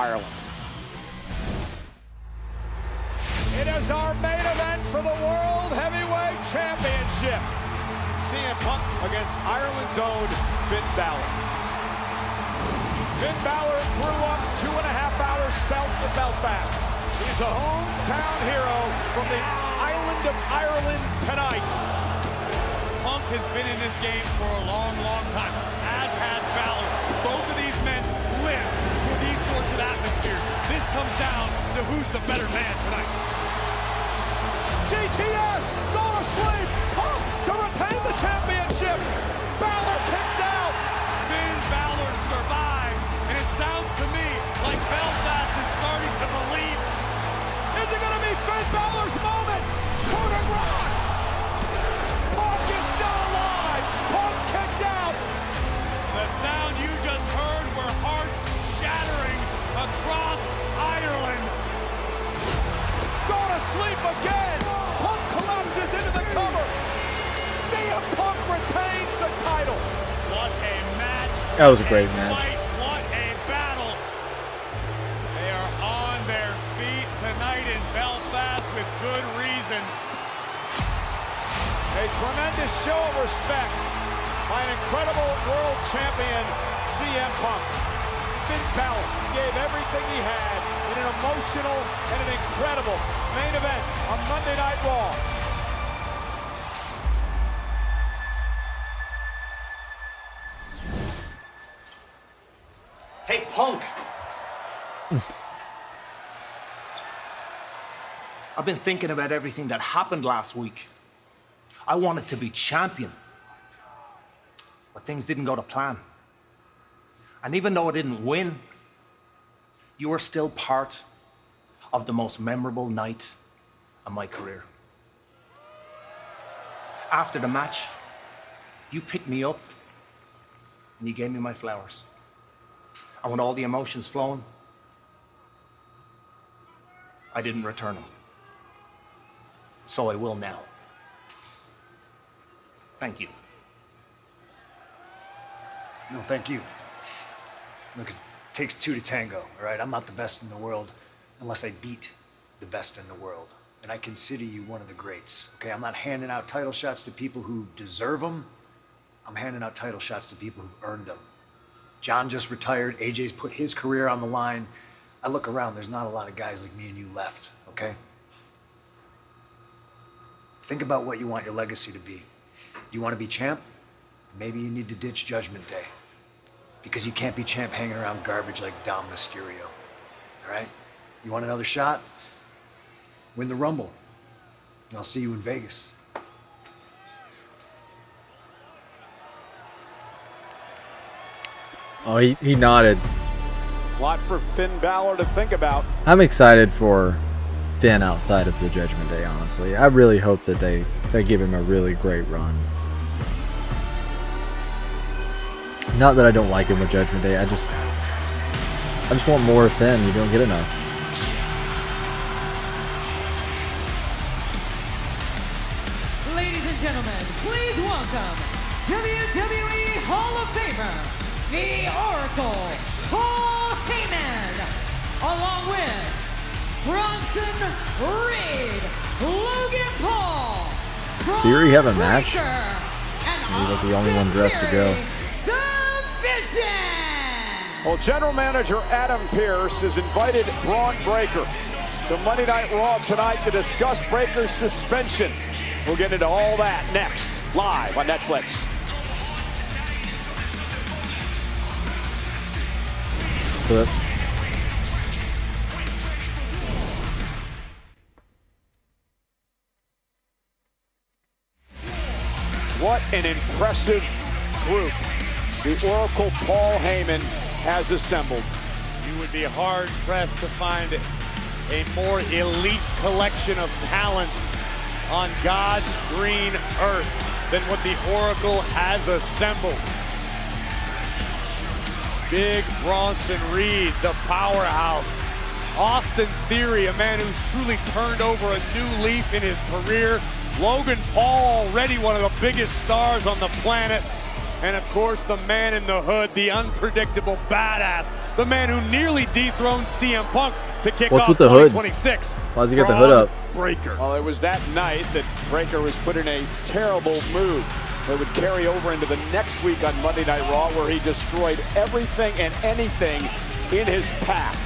Speaker 2: It is our main event for the World Heavyweight Championship. CM Punk against Ireland's own Finn Balor. Finn Balor grew up 2.5 hours south of Belfast. He's a hometown hero from the island of Ireland tonight.
Speaker 4: Punk has been in this game for a long, long time, as has Balor. Both of these men live for these sorts of atmospheres. This comes down to who's the better man tonight.
Speaker 2: GTS, go to sleep. Punk to retain the championship. Balor kicks out.
Speaker 4: Finn Balor survives, and it sounds to me like Belfast is starting to believe.
Speaker 2: Is it going to be Finn Balor's moment? Coup de grace. Punk is still alive. Punk kicked out.
Speaker 4: The sound you just heard were hearts shattering across Ireland.
Speaker 2: Go to sleep again. Punk collapses into the cover. CM Punk retains the title.
Speaker 4: What a match.
Speaker 1: That was a great match.
Speaker 4: What a battle. They are on their feet tonight in Belfast with good reason.
Speaker 2: A tremendous show of respect by an incredible world champion, CM Punk. Finn Balor gave everything he had in an emotional and an incredible main event on Monday Night Raw.
Speaker 9: Hey, Punk! I've been thinking about everything that happened last week. I wanted to be champion, but things didn't go to plan. And even though I didn't win, you were still part of the most memorable night of my career. After the match, you picked me up and you gave me my flowers. And with all the emotions flowing, I didn't return them. So I will now. Thank you.
Speaker 6: No, thank you. Look, it takes two to tango, all right? I'm not the best in the world unless I beat the best in the world. And I consider you one of the greats, okay? I'm not handing out title shots to people who deserve them. I'm handing out title shots to people who've earned them. John just retired. AJ's put his career on the line. I look around, there's not a lot of guys like me and you left, okay? Think about what you want your legacy to be. You want to be champ? Maybe you need to ditch Judgment Day. Because you can't be champ hanging around garbage like Dom Mysterio. All right? You want another shot? Win the Rumble. And I'll see you in Vegas.
Speaker 1: Oh, he nodded.
Speaker 2: A lot for Finn Balor to think about.
Speaker 1: I'm excited for Finn outside of the Judgment Day, honestly. I really hope that they give him a really great run. Not that I don't like him with Judgment Day. I just want more of Finn. You don't get enough.
Speaker 3: Ladies and gentlemen, please welcome WWE Hall of Famer, the Oracle, Paul Heyman, along with Bronson Reed, Logan Paul.
Speaker 1: Does Theory have a match?
Speaker 3: Breakker, and
Speaker 1: He's like the only one dressed to go.
Speaker 3: The Vision.
Speaker 2: Well, General Manager Adam Pearce has invited Braun Breakker to Monday Night Raw tonight to discuss Breakker's suspension. We'll get into all that next, live on Netflix.
Speaker 1: Clip.
Speaker 2: What an impressive group the Oracle Paul Heyman has assembled.
Speaker 4: You would be hard-pressed to find a more elite collection of talent on God's green earth than what the Oracle has assembled. Big Bronson Reed, the powerhouse. Austin Theory, a man who's truly turned over a new leaf in his career. Logan Paul, already one of the biggest stars on the planet. And of course, the man in the hood, the unpredictable badass, the man who nearly dethroned CM Punk to kick
Speaker 1: What's
Speaker 4: off
Speaker 1: with the hood?
Speaker 4: 2026.
Speaker 1: Why does he get the hood up?
Speaker 4: Breakker.
Speaker 2: Well, it was that night that Breakker was put in a terrible mood that would carry over into the next week on Monday Night Raw, where he destroyed everything and anything in his path.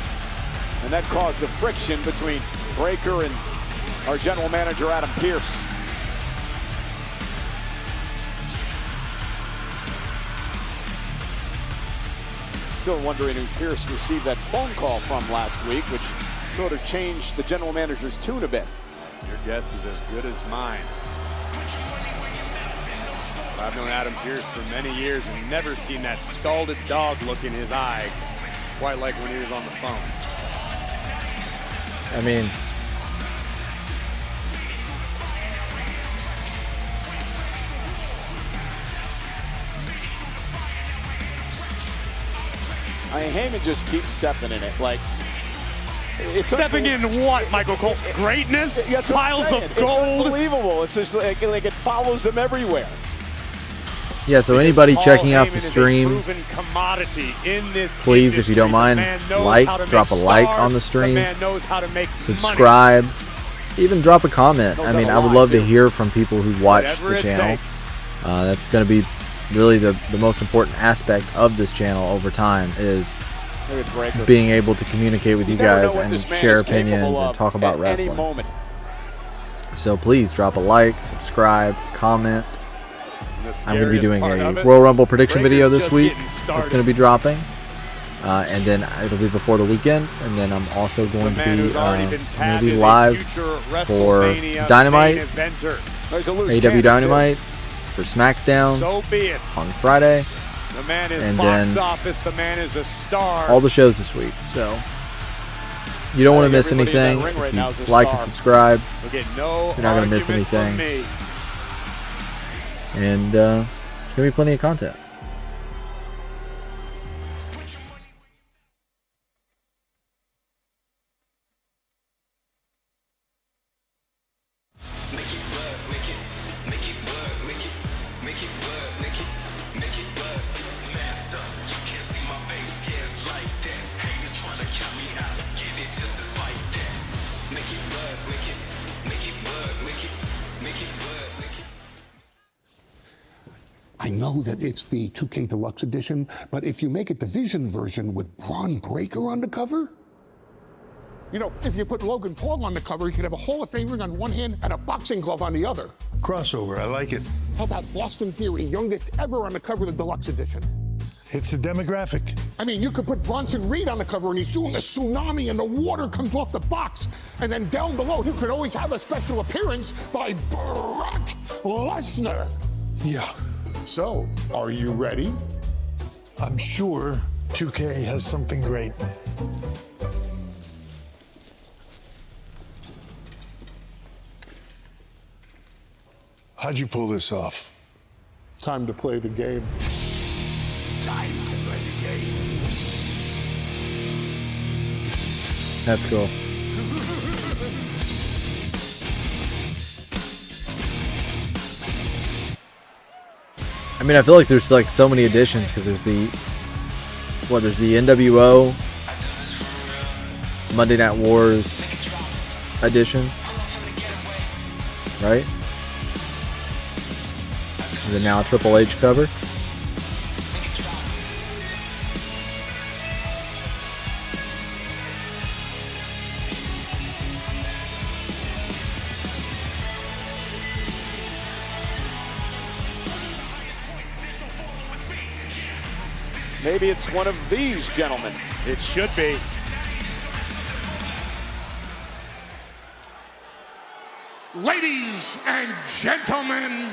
Speaker 2: And that caused the friction between Breakker and our general manager, Adam Pearce. Still wondering who Pearce received that phone call from last week, which sort of changed the general manager's tune a bit.
Speaker 4: Your guess is as good as mine. I've known Adam Pearce for many years and never seen that scalded dog look in his eye quite like when he was on the phone.
Speaker 1: I mean,
Speaker 2: Heyman just keeps stepping in it. Like, it's
Speaker 4: stepping in what, Michael Cole? Greatness?
Speaker 2: Yeah, that's what I'm
Speaker 4: Piles
Speaker 2: saying.
Speaker 4: of gold?
Speaker 2: It's unbelievable. It's just like it follows him everywhere.
Speaker 1: yeah, so anybody checking out the stream,
Speaker 4: Please,
Speaker 1: if you don't mind, drop a like on the stream, subscribe, even drop a comment. I mean, I would love to hear from people who watch the channel. That's going to be really the most important aspect of this channel over time, is being able to communicate with you guys and share opinions and talk about wrestling. So please drop a like, subscribe, comment. I'm going to be doing a Royal Rumble prediction video this week. It's going to be dropping. And then it'll be before the weekend. And then I'm also going to be live for Dynamite, AEW Dynamite, for SmackDown on Friday.
Speaker 4: The man is
Speaker 1: and
Speaker 4: box
Speaker 1: then
Speaker 4: office, the man is a star.
Speaker 1: all the shows this week. So you don't want to miss anything. If you like and subscribe, you're not going to miss anything. And there's going to be plenty of content.
Speaker 10: I know that it's the 2K Deluxe Edition, but if you make it the Vision version with Braun Breakker on the cover, you know, if you put Logan Paul on the cover, you could have a Hall of Fame ring on one hand and a boxing glove on the other.
Speaker 8: Crossover, I like it.
Speaker 10: How about Austin Theory, youngest ever on the cover of the Deluxe Edition?
Speaker 8: It's a demographic.
Speaker 10: I mean, you could put Bronson Reed on the cover and he's doing a tsunami and the water comes off the box. And then down below, you could always have a special appearance by Brock Lesnar.
Speaker 8: Yeah.
Speaker 10: So, are you ready?
Speaker 8: I'm sure 2K has something great. How'd you pull this off?
Speaker 10: Time to play the game. Time to play the game.
Speaker 1: That's cool. I mean, I feel like there's like so many additions because there's the NWO, Monday Night Wars, edition, right? Is it now a Triple H cover?
Speaker 2: Maybe it's one of these gentlemen.
Speaker 4: It should be.
Speaker 10: Ladies and gentlemen,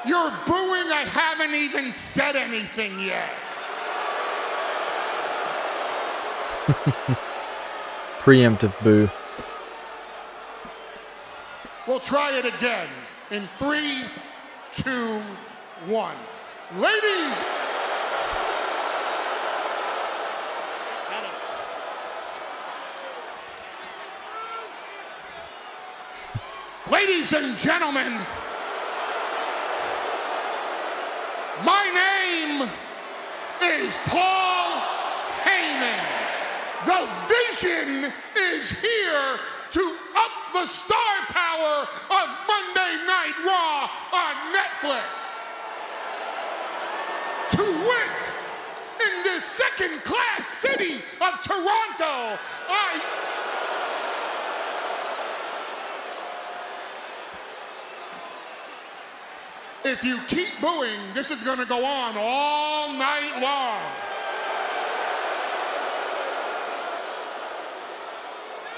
Speaker 10: you're booing. I haven't even said anything yet.
Speaker 1: Preemptive boo.
Speaker 10: We'll try it again in 3, 2, 1. Ladies. Ladies and gentlemen, my name is Paul Heyman. The Vision is here to up the star power of Monday Night Raw on Netflix. To win in this second-class city of Toronto, if you keep booing, this is going to go on all night long.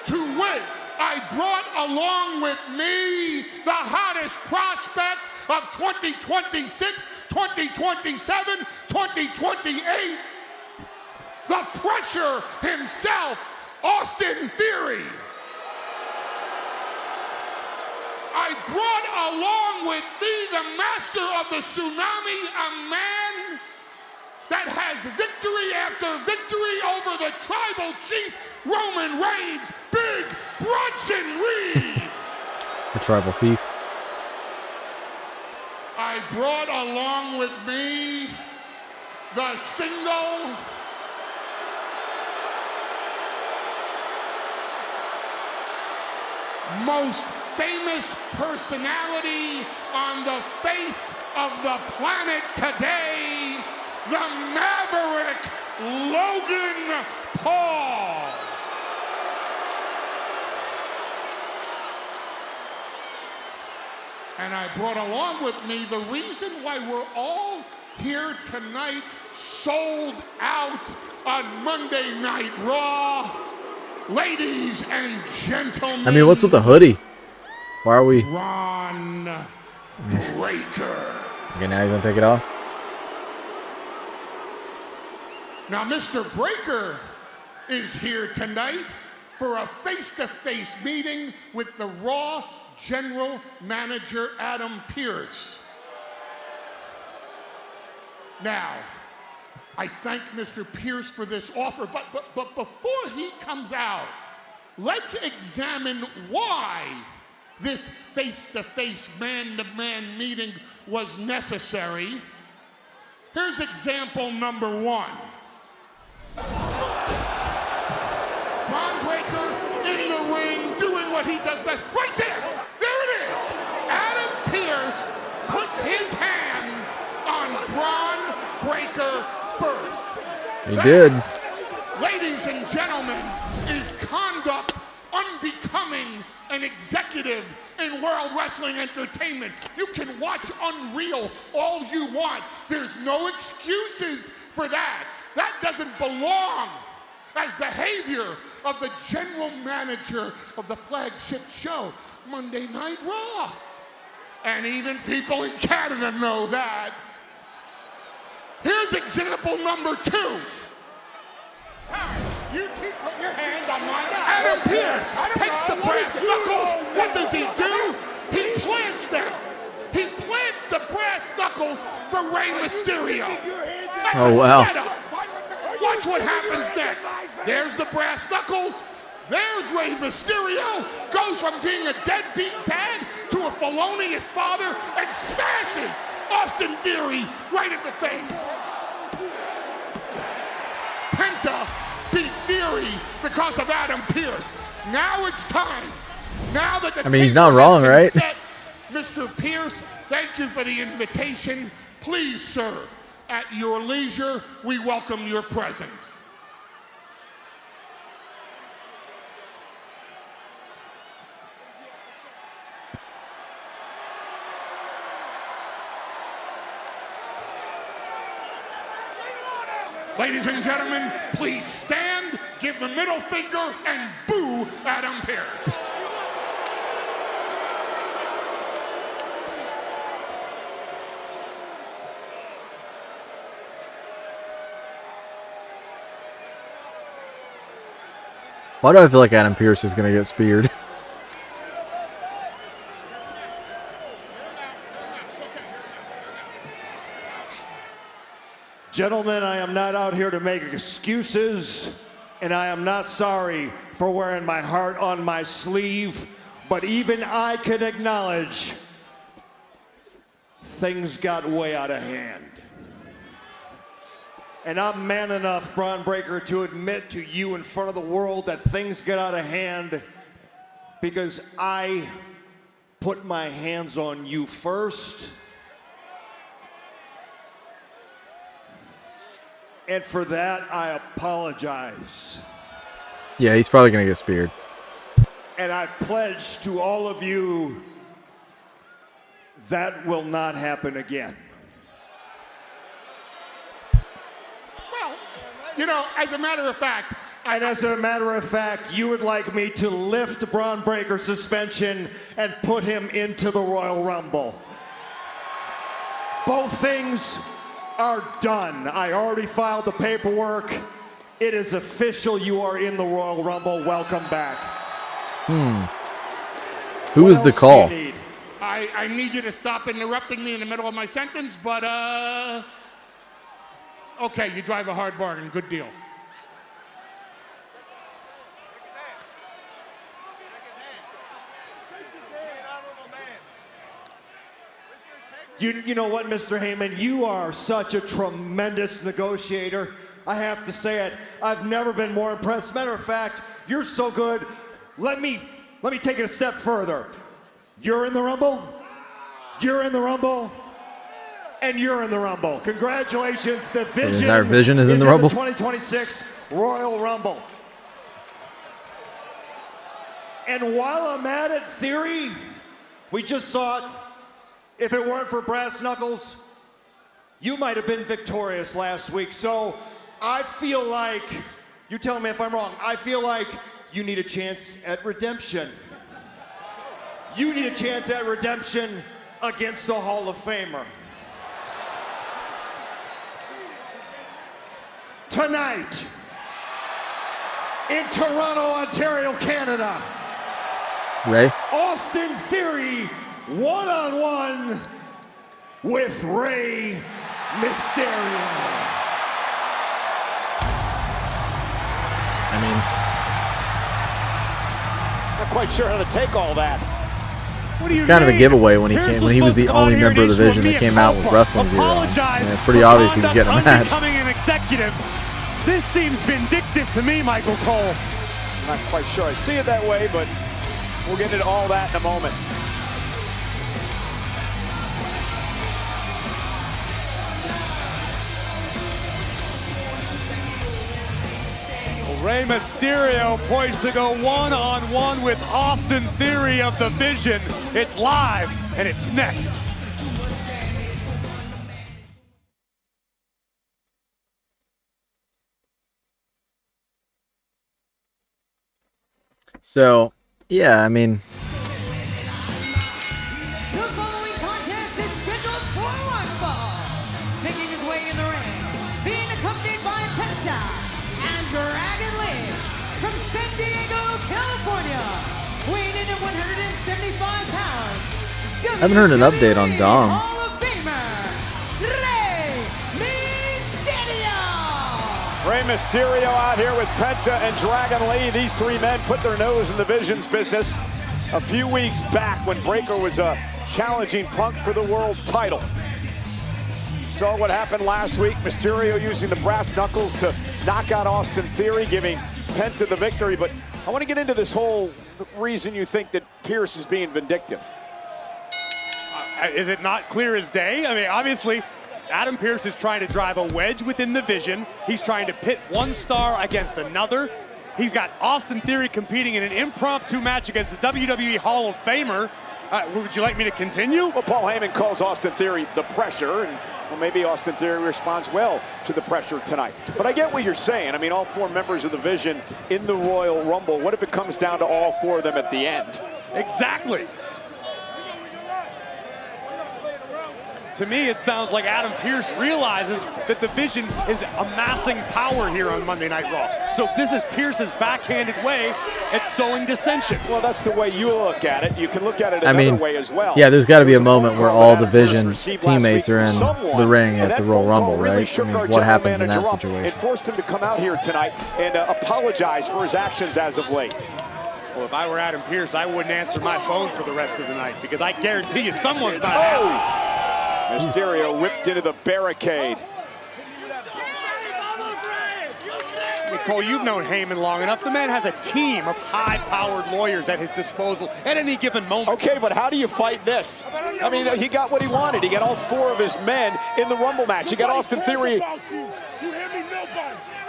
Speaker 10: To win, I brought along with me the hottest prospect of 2026, 2027, 2028, the Pressure himself, Austin Theory. I brought along with me the master of the tsunami, a man that has victory after victory over the tribal chief, Roman Reigns, Big Bronson Reed.
Speaker 1: The tribal thief.
Speaker 10: I brought along with me the single most famous personality on the face of the planet today, the Maverick Logan Paul. And I brought along with me the reason why we're all here tonight, sold out on Monday Night Raw. Ladies and gentlemen.
Speaker 1: I mean, what's with the hoodie? Why are we?
Speaker 10: Ron Breaker.
Speaker 1: Okay, now he's gonna take it off.
Speaker 10: Now, Mr. Breaker is here tonight for a face-to-face meeting with the Raw General Manager, Adam Pearce. Now, I thank Mr. Pearce for this offer, but before he comes out, let's examine why this face-to-face, man-to-man meeting was necessary. Here's example number 1. Ron Breaker in the ring doing what he does best. Right there! There it is! Adam Pearce put his hands on Ron Breaker first.
Speaker 1: He did.
Speaker 10: Ladies and gentlemen, is conduct unbecoming an executive in World Wrestling Entertainment? You can watch Unreal all you want. There's no excuses for that. That doesn't belong as behavior of the general manager of the flagship show, Monday Night Raw. And even people in Canada know that. Here's example number 2. You keep putting your hand on my back. Adam Pearce takes the brass knuckles. What does he do? He plants them. He plants the brass knuckles for Rey Mysterio. That's
Speaker 1: Oh, wow.
Speaker 10: a setup. Watch what happens next. There's the brass knuckles. There's Rey Mysterio. Goes from being a deadbeat dad to a felonious father and smashes Austin Theory right in the face. Penta beat Theory because of Adam Pearce. Now it's time. Now that the
Speaker 1: I mean, he's not
Speaker 10: table
Speaker 1: wrong,
Speaker 10: has been
Speaker 1: right?
Speaker 10: set, Mr. Pearce, thank you for the invitation. Please, sir, at your leisure, we welcome your presence. Ladies and gentlemen, please stand, give the middle finger, and boo Adam Pearce.
Speaker 1: Why do I feel like Adam Pearce is going to get speared?
Speaker 6: Gentlemen, I am not out here to make excuses, and I am not sorry for wearing my heart on my sleeve, but even I can acknowledge things got way out of hand. And I'm man enough, Braun Breaker, to admit to you in front of the world that things get out of hand because I put my hands on you first. And for that, I apologize.
Speaker 1: Yeah, he's probably going to get speared.
Speaker 6: And I pledge to all of you that will not happen again.
Speaker 10: Well, you know, as a matter of fact,
Speaker 6: you would like me to lift Braun Breaker's suspension and put him into the Royal Rumble. Both things are done. I already filed the paperwork. It is official. You are in the Royal Rumble. Welcome back.
Speaker 1: Who is the call?
Speaker 10: I need you to stop interrupting me in the middle of my sentence, but okay, you drive a hard bargain. Good deal.
Speaker 6: You know what, Mr. Heyman? You are such a tremendous negotiator. I have to say it. I've never been more impressed. Matter of fact, you're so good. Let me take it a step further. You're in the Rumble. You're in the Rumble. And you're in the Rumble. Congratulations. The Vision,
Speaker 1: our Vision is in the Rumble.
Speaker 6: 2026 Royal Rumble. And while I'm at it, Theory, we just saw it. If it weren't for brass knuckles, you might have been victorious last week. So I feel like, you tell me if I'm wrong, I feel like you need a chance at redemption. You need a chance at redemption against the Hall of Famer. Tonight, in Toronto, Ontario, Canada,
Speaker 1: Ray?
Speaker 6: Austin Theory, one-on-one with Rey Mysterio.
Speaker 1: I mean,
Speaker 2: Not quite sure how to take all that.
Speaker 1: it's kind of a giveaway when he was the only member of the Division that came out with wrestling gear on. I mean, it's pretty obvious he was getting a match.
Speaker 4: Becoming an executive. This seems vindictive to me, Michael Cole.
Speaker 2: Not quite sure I see it that way, but we'll get into all that in a moment.
Speaker 4: Rey Mysterio poised to go one-on-one with Austin Theory of the Vision. It's live, and it's next.
Speaker 1: So, yeah, I mean,
Speaker 3: The following contest is scheduled for one fall. Making his way in the ring, being accompanied by Penta and Dragon Lee from San Diego, California, weighing in at 175 pounds.
Speaker 1: I haven't heard an update on Dom.
Speaker 3: Hall of Famer, Rey Mysterio.
Speaker 2: Rey Mysterio out here with Penta and Dragon Lee. These three men put their nose in the Vision's business a few weeks back when Breakker was challenging Punk for the world title. saw what happened last week. Mysterio using the brass knuckles to knock out Austin Theory, giving Penta the victory. But I want to get into this whole reason you think that Pierce is being vindictive.
Speaker 4: Is it not clear as day? I mean, obviously, Adam Pearce is trying to drive a wedge within the Vision. He's trying to pit one star against another. He's got Austin Theory competing in an impromptu match against the WWE Hall of Famer. Would you like me to continue?
Speaker 2: Well, Paul Heyman calls Austin Theory the pressure, and well, maybe Austin Theory responds well to the pressure tonight. But I get what you're saying. I mean, all 4 members of the Vision in the Royal Rumble. What if it comes down to all 4 of them at the end?
Speaker 4: Exactly. To me, it sounds like Adam Pearce realizes that the Vision is amassing power here on Monday Night Raw. So this is Pearce's backhanded way at sowing dissension.
Speaker 2: Well, that's the way you look at it. You can look at it another way as well.
Speaker 1: Yeah, there's got to be a moment where all the Vision teammates are in the ring at the Royal Rumble, right? I mean, what happens in that situation?
Speaker 2: It forced him to come out here tonight and apologize for his actions as of late.
Speaker 4: Well, if I were Adam Pearce, I wouldn't answer my phone for the rest of the night, because I guarantee you someone's not happy.
Speaker 2: Mysterio whipped into the barricade.
Speaker 4: Cole, you've known Heyman long enough. The man has a team of high-powered lawyers at his disposal at any given moment.
Speaker 2: Okay, but how do you fight this? I mean, he got what he wanted. He got all 4 of his men in the Rumble match. He got Austin Theory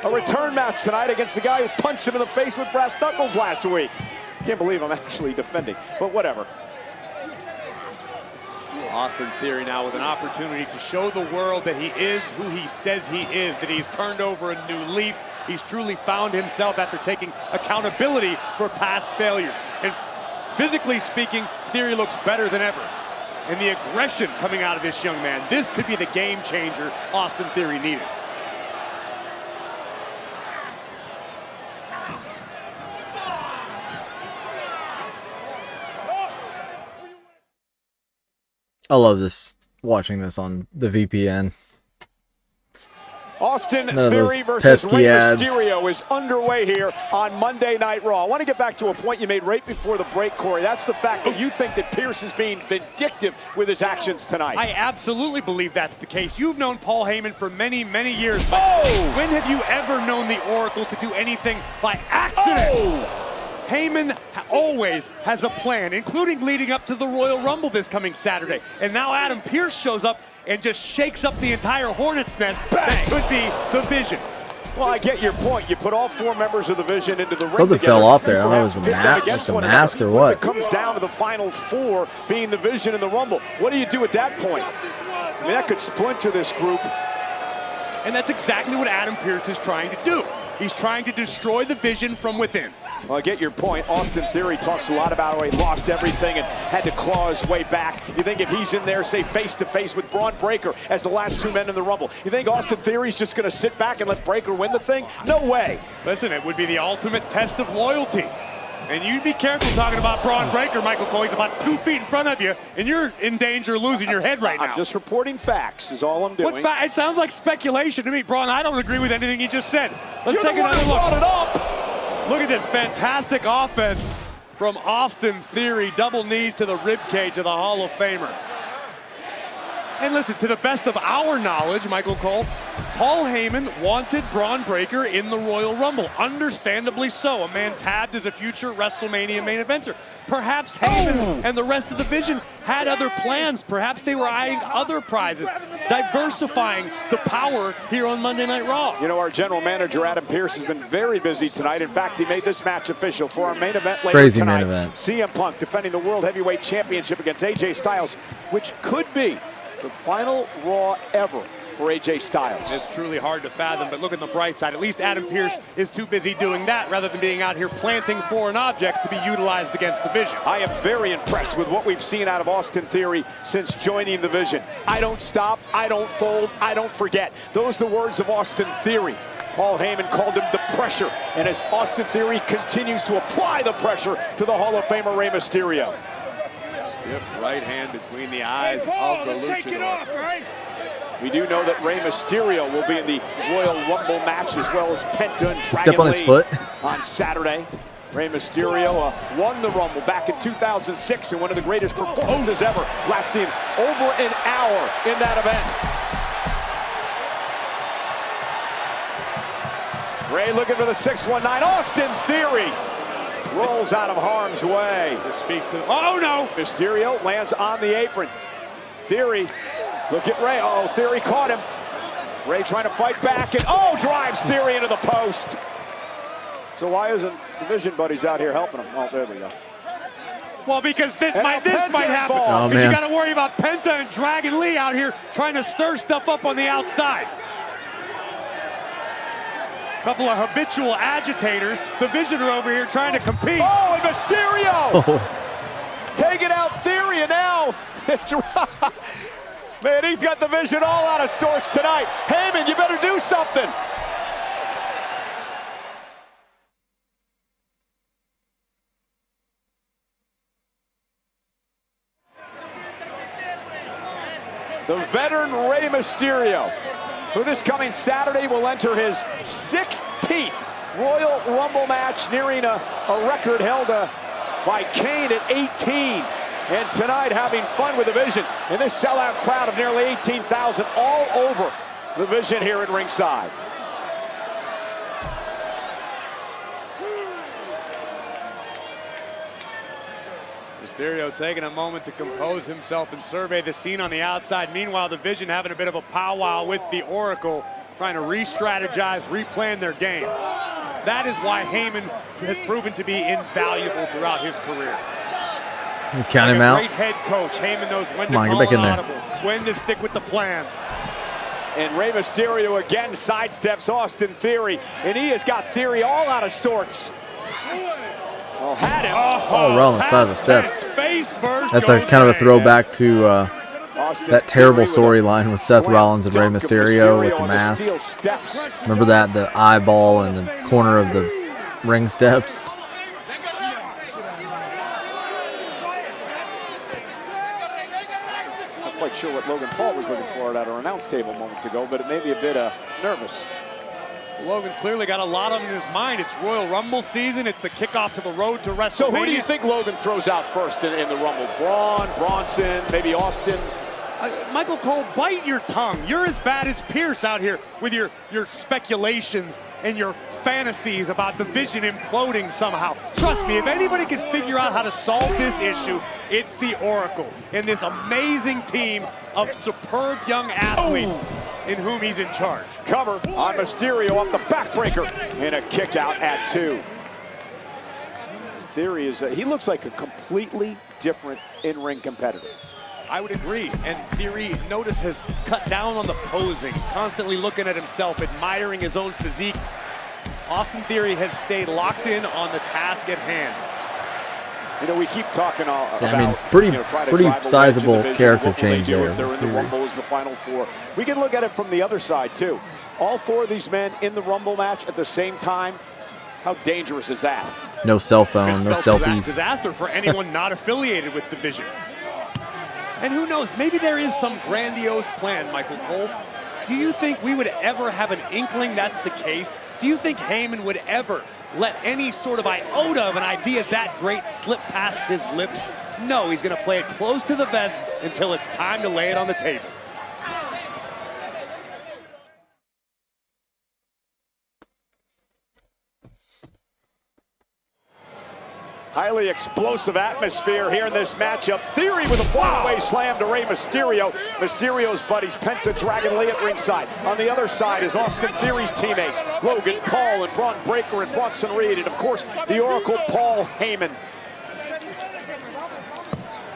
Speaker 2: a return match tonight against the guy who punched him in the face with brass knuckles last week. Can't believe I'm actually defending, but whatever.
Speaker 4: Austin Theory now with an opportunity to show the world that he is who he says he is, that he's turned over a new leaf. He's truly found himself after taking accountability for past failures. And physically speaking, Theory looks better than ever. And the aggression coming out of this young man, this could be the game changer Austin Theory needed.
Speaker 1: I love this, watching this on the VPN.
Speaker 2: Austin Theory versus Rey Mysterio is underway here on Monday Night Raw. I want to get back to a point you made right before the break, Corey. That's the fact that you think that Pearce is being vindictive with his actions tonight.
Speaker 4: I absolutely believe that's the case. You've known Paul Heyman for many, many years. But when have you ever known the Oracle to do anything by accident? Heyman always has a plan, including leading up to the Royal Rumble this coming Saturday. And now Adam Pearce shows up and just shakes up the entire Hornet's Nest. Bang! That could be the Vision.
Speaker 2: Well, I get your point. You put all 4 members of the Vision into the ring
Speaker 1: Something
Speaker 2: together.
Speaker 1: Fell off there. I don't know if it was a mask or what.
Speaker 2: It comes down to the final 4 being the Vision in the Rumble. What do you do at that point? I mean, that could splinter this group.
Speaker 4: And that's exactly what Adam Pearce is trying to do. He's trying to destroy the Vision from within.
Speaker 2: Well, I get your point. Austin Theory talks a lot about how he lost everything and had to claw his way back. You think if he's in there, say, face-to-face with Braun Breaker as the last 2 men in the Rumble, you think Austin Theory's just going to sit back and let Breaker win the thing? No way.
Speaker 4: Listen, it would be the ultimate test of loyalty. And you'd be careful talking about Braun Breaker, Michael Cole. He's about 2 feet in front of you, and you're in danger of losing your head right now.
Speaker 2: I'm just reporting facts is all I'm doing.
Speaker 4: It sounds like speculation to me. Braun, I don't agree with anything you just said. Let's
Speaker 2: take another look. Brought it up.
Speaker 4: Look at this fantastic offense from Austin Theory. Double knees to the rib cage of the Hall of Famer. And listen, to the best of our knowledge, Michael Cole, Paul Heyman wanted Braun Breaker in the Royal Rumble. Understandably so. A man tabbed as a future WrestleMania main eventer. Perhaps Heyman and the rest of the Vision had other plans. Perhaps they were eyeing other prizes, diversifying the power here on Monday Night Raw.
Speaker 2: You know, our general manager, Adam Pearce, has been very busy tonight. In fact, he made this match official for our main event later tonight.
Speaker 1: Main event.
Speaker 2: CM Punk defending the World Heavyweight Championship against AJ Styles, which could be the final Raw ever for AJ Styles.
Speaker 4: It's truly hard to fathom, but look at the bright side. At least Adam Pearce is too busy doing that rather than being out here planting foreign objects to be utilized against the Vision.
Speaker 2: I am very impressed with what we've seen out of Austin Theory since joining the Vision. I don't stop, I don't fold, I don't forget. Those are the words of Austin Theory. Paul Heyman called him the pressure, and as Austin Theory continues to apply the pressure to the Hall of Famer Rey Mysterio.
Speaker 4: Stiff right hand between the eyes of the luchador.
Speaker 2: We do know that Rey Mysterio will be in the Royal Rumble match as well as Penta and Dragon
Speaker 1: Step on his foot
Speaker 2: on Saturday. Rey Mysterio won the Rumble back in 2006 in one of the greatest performances ever, lasting over an hour in that event. Ray looking for the 619. Austin Theory rolls out of harm's way.
Speaker 4: This speaks to, oh no!
Speaker 2: Mysterio lands on the apron. Theory, look at Ray. Oh, Theory caught him. Ray trying to fight back and drives Theory into the post. So why isn't Division Buddies out here helping him? Oh, there we go.
Speaker 4: Well, because this might happen.
Speaker 1: Oh,
Speaker 4: Because you
Speaker 1: man.
Speaker 4: got to worry about Penta and Dragon Lee out here trying to stir stuff up on the outside. Couple of habitual agitators. The Vision are over here trying to compete.
Speaker 2: Oh, and Mysterio! Taking out Theory, and now man, he's got the Vision all out of sorts tonight. Heyman, you better do something. The veteran Rey Mysterio, who this coming Saturday will enter his 16th Royal Rumble match, nearing a record held by Kane at 18. And tonight having fun with the Vision and this sellout crowd of nearly 18,000 all over the Vision here at ringside.
Speaker 4: Mysterio taking a moment to compose himself and survey the scene on the outside. Meanwhile, the Vision having a bit of a powwow with the Oracle, trying to re-strategize, replan their game. That is why Heyman has proven to be invaluable throughout his career.
Speaker 1: You count him out.
Speaker 4: Great head coach. Heyman knows when to
Speaker 1: Come on,
Speaker 4: call
Speaker 1: get back in
Speaker 4: an
Speaker 1: there.
Speaker 4: audible, when to stick with the plan.
Speaker 2: And Rey Mysterio again sidesteps Austin Theory, and he has got Theory all out of sorts. Well, had him.
Speaker 1: Oh, right on the side of the steps.
Speaker 4: Face first.
Speaker 1: That's a kind of a throwback to that terrible storyline with Seth Rollins and Rey Mysterio with the mask. Remember that? The eyeball in the corner of the ring steps.
Speaker 2: Not quite sure what Logan Paul was looking for at our announce table moments ago, but it may be a bit nervous.
Speaker 4: Logan's clearly got a lot on in his mind. It's Royal Rumble season. It's the kickoff to the road to WrestleMania.
Speaker 2: So who do you think Logan throws out first in the Rumble? Braun, Bronson, maybe Austin?
Speaker 4: Michael Cole, bite your tongue. You're as bad as Pierce out here with your speculations and your fantasies about the Vision imploding somehow. Trust me, if anybody can figure out how to solve this issue, it's the Oracle and this amazing team of superb young athletes in whom he's in charge.
Speaker 2: Cover on Mysterio off the backbreaker and a kick out at 2. Theory is he looks like a completely different in-ring competitor.
Speaker 4: I would agree, and Theory, notice, has cut down on the posing, constantly looking at himself, admiring his own physique. Austin Theory has stayed locked in on the task at hand.
Speaker 2: You know, we keep talking about,
Speaker 1: I mean, pretty sizable character change there.
Speaker 2: If they're in the Rumble as the Final Four. We can look at it from the other side, too. All 4 of these men in the Rumble match at the same time. How dangerous is that?
Speaker 1: No cell phone, no selfies.
Speaker 4: Disaster for anyone not affiliated with the Vision. And who knows, maybe there is some grandiose plan, Michael Cole. Do you think we would ever have an inkling that's the case? Do you think Heyman would ever let any sort of iota of an idea that great slip past his lips? No, he's going to play it close to the vest until it's time to lay it on the table.
Speaker 2: Highly explosive atmosphere here in this matchup. Theory with a flyaway slam to Rey Mysterio. Mysterio's buddies, Penta, Dragon Lee at ringside. On the other side is Austin Theory's teammates, Logan Paul and Braun Breaker and Bronson Reed. And of course, the Oracle, Paul Heyman.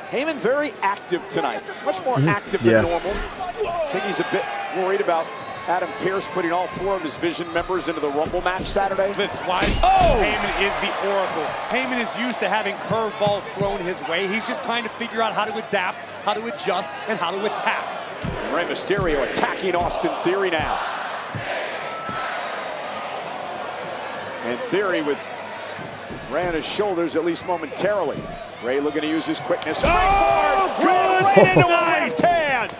Speaker 2: Heyman very active tonight. Much more active than normal. I think he's a bit worried about Adam Pearce putting all 4 of his Vision members into the Rumble match Saturday.
Speaker 4: That's why Heyman is the Oracle. Heyman is used to having curveballs thrown his way. He's just trying to figure out how to adapt, how to adjust, and how to attack.
Speaker 2: And Rey Mysterio attacking Austin Theory now. And Theory with Rey on his shoulders, at least momentarily. Rey looking to use his quickness.
Speaker 4: Good
Speaker 2: right into a left hand.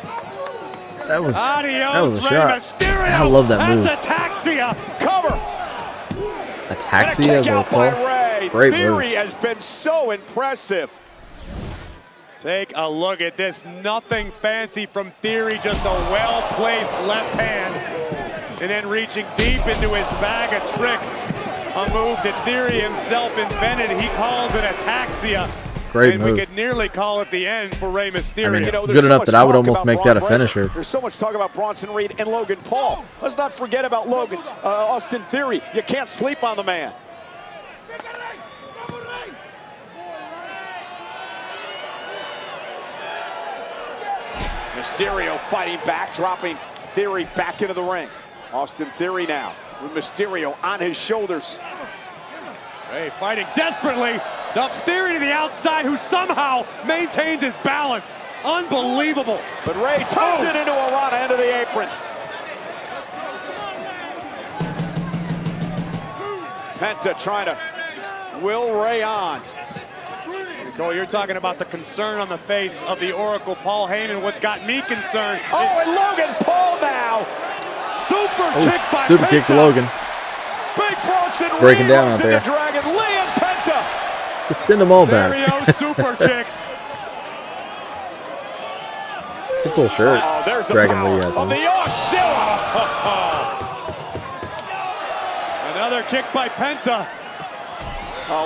Speaker 1: That was
Speaker 4: Adios,
Speaker 1: a shot.
Speaker 4: Mysterio.
Speaker 1: I love that move.
Speaker 4: That's ataxia.
Speaker 2: Cover.
Speaker 1: Ataxia is what it's called. Great
Speaker 2: Theory
Speaker 1: move.
Speaker 2: has been so impressive.
Speaker 4: Take a look at this. Nothing fancy from Theory, just a well-placed left hand. and then reaching deep into his bag of tricks. A move that Theory himself invented. He calls it ataxia.
Speaker 1: Great
Speaker 4: and
Speaker 1: move.
Speaker 4: we could nearly call it the end for Rey Mysterio.
Speaker 1: I mean,
Speaker 2: You know,
Speaker 1: good enough that I would almost make that a
Speaker 2: Braun
Speaker 1: finisher.
Speaker 2: Breakker. There's so much talk about Bronson Reed and Logan Paul. Let's not forget about Austin Theory. You can't sleep on the man. Mysterio fighting back, dropping Theory back into the ring. Austin Theory now with Mysterio on his shoulders.
Speaker 4: Rey fighting desperately. Dumps Theory to the outside, who somehow maintains his balance. Unbelievable.
Speaker 2: But Rey turns it into a Rana into the apron. Penta trying to will Rey on.
Speaker 4: Cole, you're talking about the concern on the face of the Oracle, Paul Heyman. What's got me concerned?
Speaker 2: Oh, and Logan Paul now.
Speaker 4: Super kick by
Speaker 1: Super
Speaker 4: Penta.
Speaker 1: kick to Logan.
Speaker 2: Big Bronson
Speaker 1: breaking
Speaker 2: Reed
Speaker 1: down
Speaker 2: runs
Speaker 1: out there.
Speaker 2: into Dragon Lee and Penta.
Speaker 1: Just send them all back.
Speaker 4: Mysterio super kicks.
Speaker 1: It's a cool shirt.
Speaker 2: Oh, there's the
Speaker 1: Dragon
Speaker 2: power
Speaker 1: Lee has
Speaker 2: of
Speaker 1: on.
Speaker 2: the Oscilla.
Speaker 4: Another kick by Penta.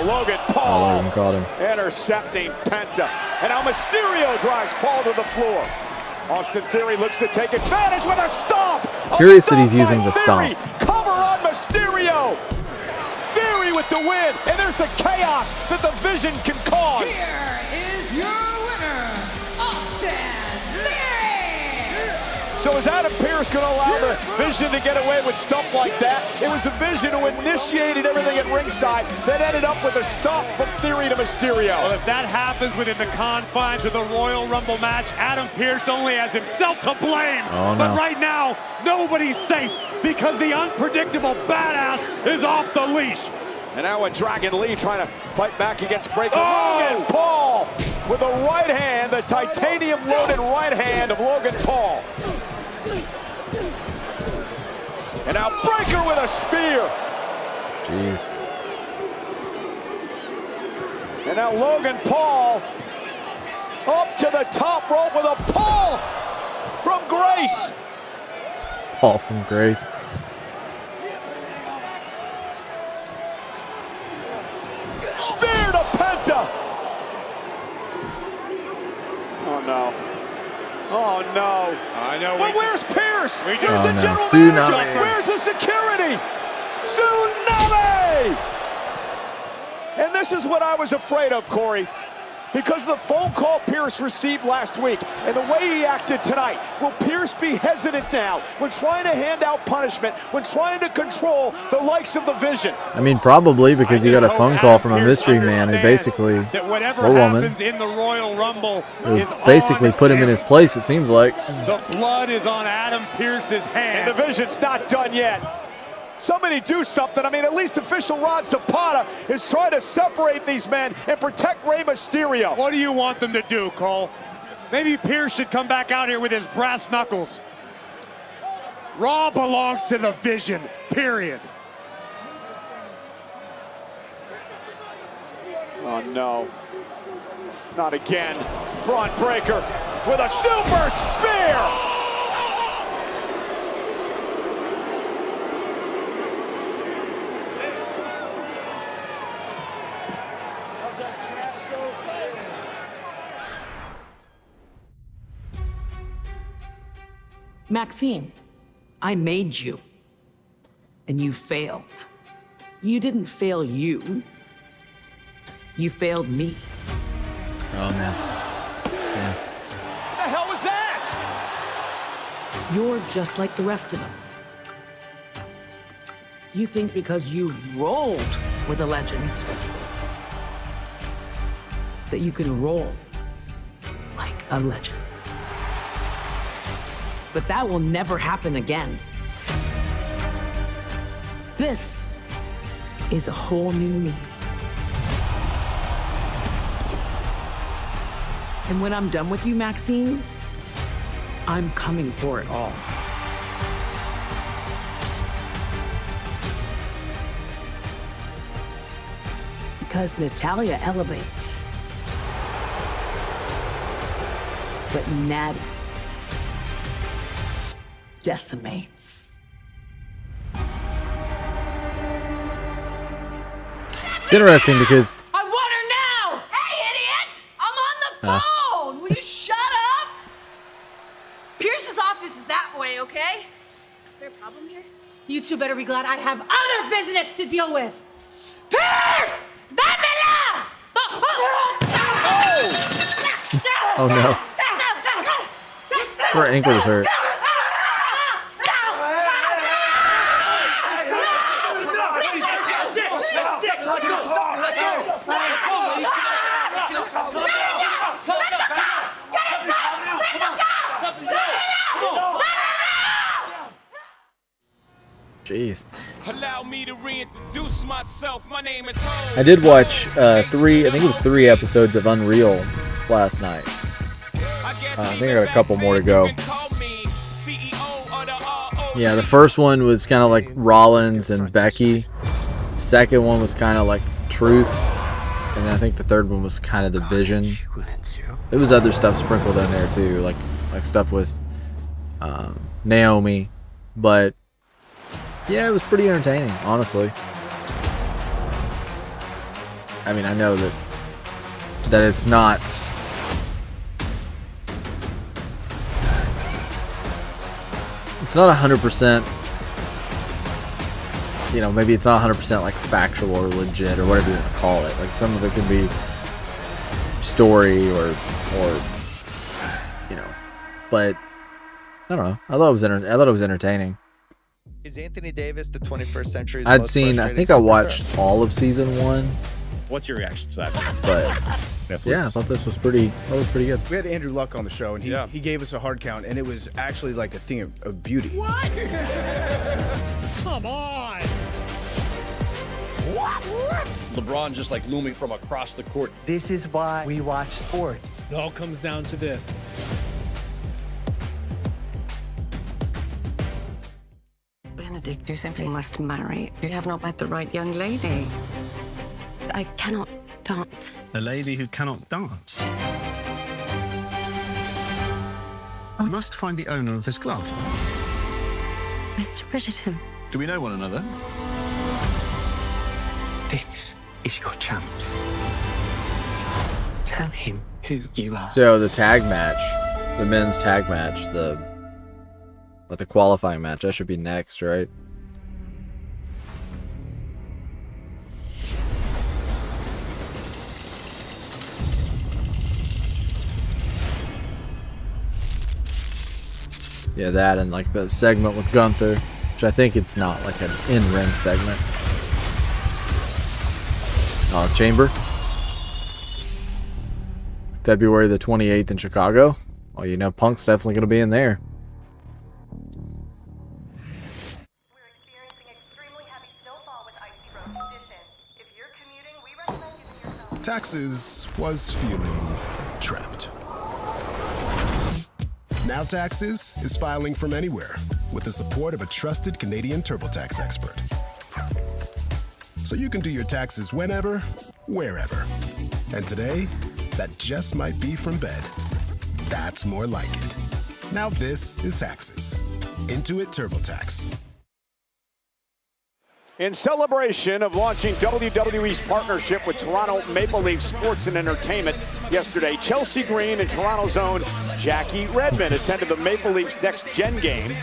Speaker 2: Logan
Speaker 1: Oh,
Speaker 2: Paul
Speaker 1: Logan caught him.
Speaker 2: intercepting Penta. And now Mysterio drives Paul to the floor. Austin Theory looks to take advantage with a stomp.
Speaker 1: Curious that he's using the stomp.
Speaker 2: Cover on Mysterio. Theory with the win. And there's the chaos that the Vision can cause.
Speaker 3: Here is your winner, Austin Theory!
Speaker 2: So is Adam Pearce going to allow the Vision to get away with stuff like that? It was the Vision who initiated everything at ringside that ended up with a stomp from Theory to Mysterio.
Speaker 4: Well, if that happens within the confines of the Royal Rumble match, Adam Pearce only has himself to blame.
Speaker 1: Oh, no.
Speaker 4: But right now, nobody's safe because the unpredictable badass is off the leash.
Speaker 2: And now with Dragon Lee trying to fight back against Breakker.
Speaker 4: Oh!
Speaker 2: Logan Paul with a right hand, the titanium-loaded right hand of Logan Paul. And now Breakker with a spear.
Speaker 1: Jeez.
Speaker 2: And now Logan Paul up to the top rope with a Paul from Grace.
Speaker 1: All from Grace.
Speaker 2: Spear to Penta. Oh no. Oh no.
Speaker 4: I know.
Speaker 2: But where's Pearce?
Speaker 4: We just-
Speaker 2: Where's the
Speaker 1: Oh, no.
Speaker 2: general
Speaker 1: Tsunami.
Speaker 2: manager? Where's the security? Tsunami! And this is what I was afraid of, Corey. Because of the phone call Pearce received last week and the way he acted tonight, will Pearce be hesitant now when trying to hand out punishment, when trying to control the likes of the Vision?
Speaker 1: I mean, probably because he got a phone call from a mystery man who basically,
Speaker 4: that whatever
Speaker 1: or woman,
Speaker 4: happens in the Royal Rumble
Speaker 1: who
Speaker 4: is
Speaker 1: basically
Speaker 4: on
Speaker 1: put him in his place, it seems like.
Speaker 4: The blood is on Adam Pearce's hands.
Speaker 2: And the Vision's not done yet. Somebody do something. I mean, at least official Rod Zapata is trying to separate these men and protect Rey Mysterio.
Speaker 4: What do you want them to do, Cole? Maybe Pearce should come back out here with his brass knuckles. Raw belongs to the Vision, period.
Speaker 2: Oh, no. Not again. Braun Breakker with a super spear.
Speaker 11: Maxine, I made you, and you failed. You didn't fail you. You failed me.
Speaker 1: Oh, man. Yeah.
Speaker 2: What the hell was that?
Speaker 11: You're just like the rest of them. You think because you've rolled with a legend that you can roll like a legend. But that will never happen again. This is a whole new me. And when I'm done with you, Maxine, I'm coming for it all. Because Natalya elevates, but Natty decimates.
Speaker 1: It's interesting because
Speaker 11: I want her now! Hey, idiot! I'm on the phone! Will you shut up? Pierce's office is that way, okay? Is there a problem here? You two better be glad I have other business to deal with. Pierce! Dámela!
Speaker 1: oh no, her ankle is hurt. Jeez.
Speaker 12: Allow me to reintroduce myself. My name is
Speaker 1: I did watch I think it was 3 episodes of Unreal last night. I think I got a couple more to go. Yeah, the first one was kind of like Rollins and Becky. Second one was kind of like Truth. And then I think the third one was kind of the Vision. There was other stuff sprinkled in there too, like stuff with Naomi. But yeah, it was pretty entertaining, honestly. I mean, I know that it's not it's not 100%, you know, maybe it's not 100% like factual or legit or whatever you want to call it. Like some of it can be story or you know, but I don't know. I thought it was entertaining.
Speaker 13: Is Anthony Davis the 21st century's
Speaker 1: I
Speaker 13: most
Speaker 1: think
Speaker 13: frustrating
Speaker 1: I
Speaker 13: superstar?
Speaker 1: watched all of season 1.
Speaker 14: What's your reaction to that?
Speaker 1: But
Speaker 14: Netflix.
Speaker 1: yeah, I thought this was pretty good.
Speaker 15: We had Andrew Luck on the show, and he gave us a hard count, and it was actually like a thing of beauty.
Speaker 14: What? Come on. LeBron just like looming from across the court.
Speaker 16: This is why we watch sports.
Speaker 14: It all comes down to this.
Speaker 17: Benedict, you simply must marry. You have not met the right young lady. I cannot dance.
Speaker 18: A lady who cannot dance. I must find the owner of this glove.
Speaker 17: Mr. Bridgerton.
Speaker 18: Do we know one another? This is your chance. Tell him who you are.
Speaker 1: So the tag match, the men's tag match, the qualifying match, that should be next, right? Yeah, that and like the segment with Gunther, which I think it's not like an in-ring segment. Chamber. February the 28th in Chicago. Well, you know, Punk's definitely going to be in there.
Speaker 19: Taxes was feeling trapped. Now Taxes is filing from anywhere with the support of a trusted Canadian TurboTax expert. So you can do your taxes whenever, wherever. And today, that just might be from bed. That's more like it. Now this is Taxes. Intuit TurboTax.
Speaker 2: In celebration of launching WWE's partnership with Toronto Maple Leaf Sports and Entertainment yesterday, Chelsea Green and Toronto's own Jackie Redmond attended the Maple Leafs Next Gen game.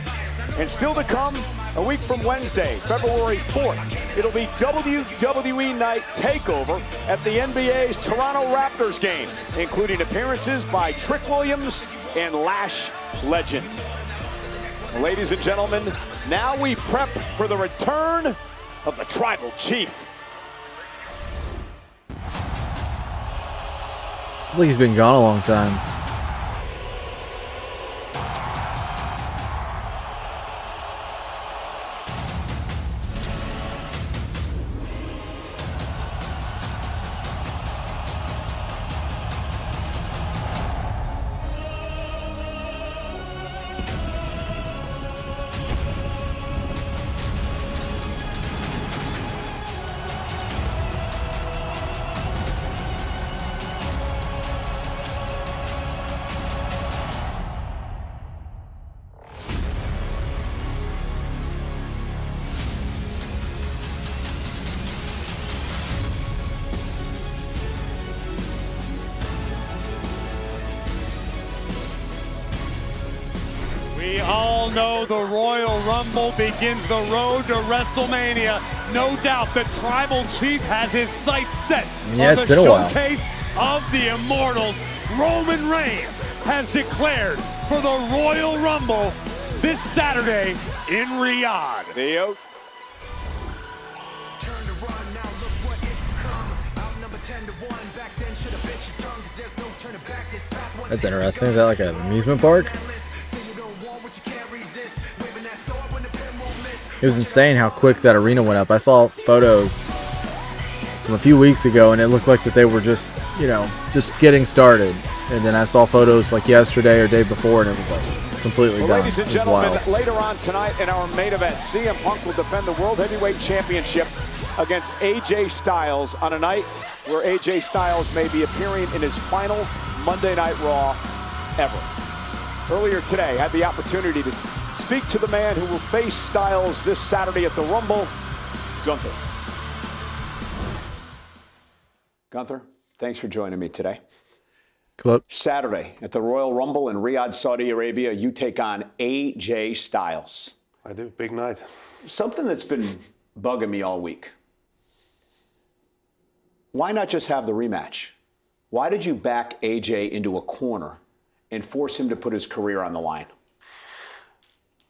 Speaker 2: And still to come, a week from Wednesday, February 4th, it'll be WWE Night Takeover at the NBA's Toronto Raptors game, including appearances by Trick Williams and Lash Legend. Ladies and gentlemen, now we prep for the return of the Tribal Chief.
Speaker 1: Looks like he's been gone a long time.
Speaker 4: know the Royal Rumble begins the road to WrestleMania. No doubt the Tribal Chief has his sights set on the showcase of the Immortals. Roman Reigns has declared for the Royal Rumble this Saturday in Riyadh.
Speaker 2: Theo.
Speaker 1: That's interesting. Is that like an amusement park? It was insane how quick that arena went up. I saw photos from a few weeks ago, and it looked like that they were just, you know, just getting started. And then I saw photos like yesterday or day before, and it was like completely done.
Speaker 2: Ladies and gentlemen, later on tonight in our main event, CM Punk will defend the World Heavyweight Championship against AJ Styles on a night where AJ Styles may be appearing in his final Monday Night Raw ever. Earlier today, I had the opportunity to speak to the man who will face Styles this Saturday at the Rumble, Gunther. Gunther, thanks for joining me today.
Speaker 1: Clip.
Speaker 2: Saturday at the Royal Rumble in Riyadh, Saudi Arabia, you take on AJ Styles.
Speaker 20: I do, big night.
Speaker 2: Something that's been bugging me all week. Why not just have the rematch? Why did you back AJ into a corner and force him to put his career on the line?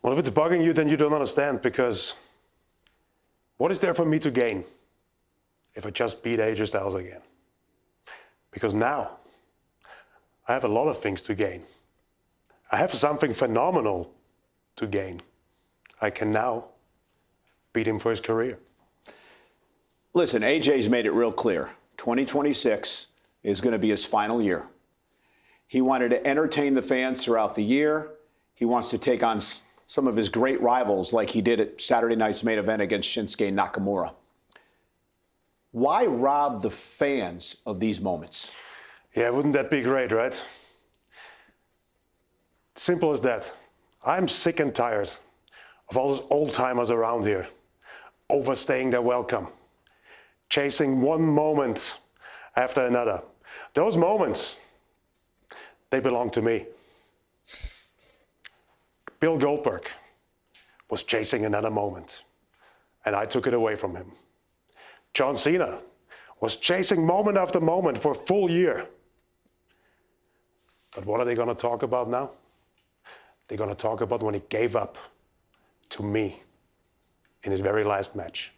Speaker 20: Well, if it's bugging you, then you don't understand, because what is there for me to gain if I just beat AJ Styles again? Because now I have a lot of things to gain. I have something phenomenal to gain. I can now beat him for his career.
Speaker 2: Listen, AJ's made it real clear. 2026 is going to be his final year. He wanted to entertain the fans throughout the year. He wants to take on some of his great rivals like he did at Saturday night's main event against Shinsuke Nakamura. Why rob the fans of these moments?
Speaker 20: Yeah, wouldn't that be great, right? Simple as that. I'm sick and tired of all those old-timers around here overstaying their welcome, chasing one moment after another. Those moments, they belong to me. Bill Goldberg was chasing another moment, and I took it away from him. John Cena was chasing moment after moment for a full year. But what are they going to talk about now? They're going to talk about when he gave up to me in his very last match.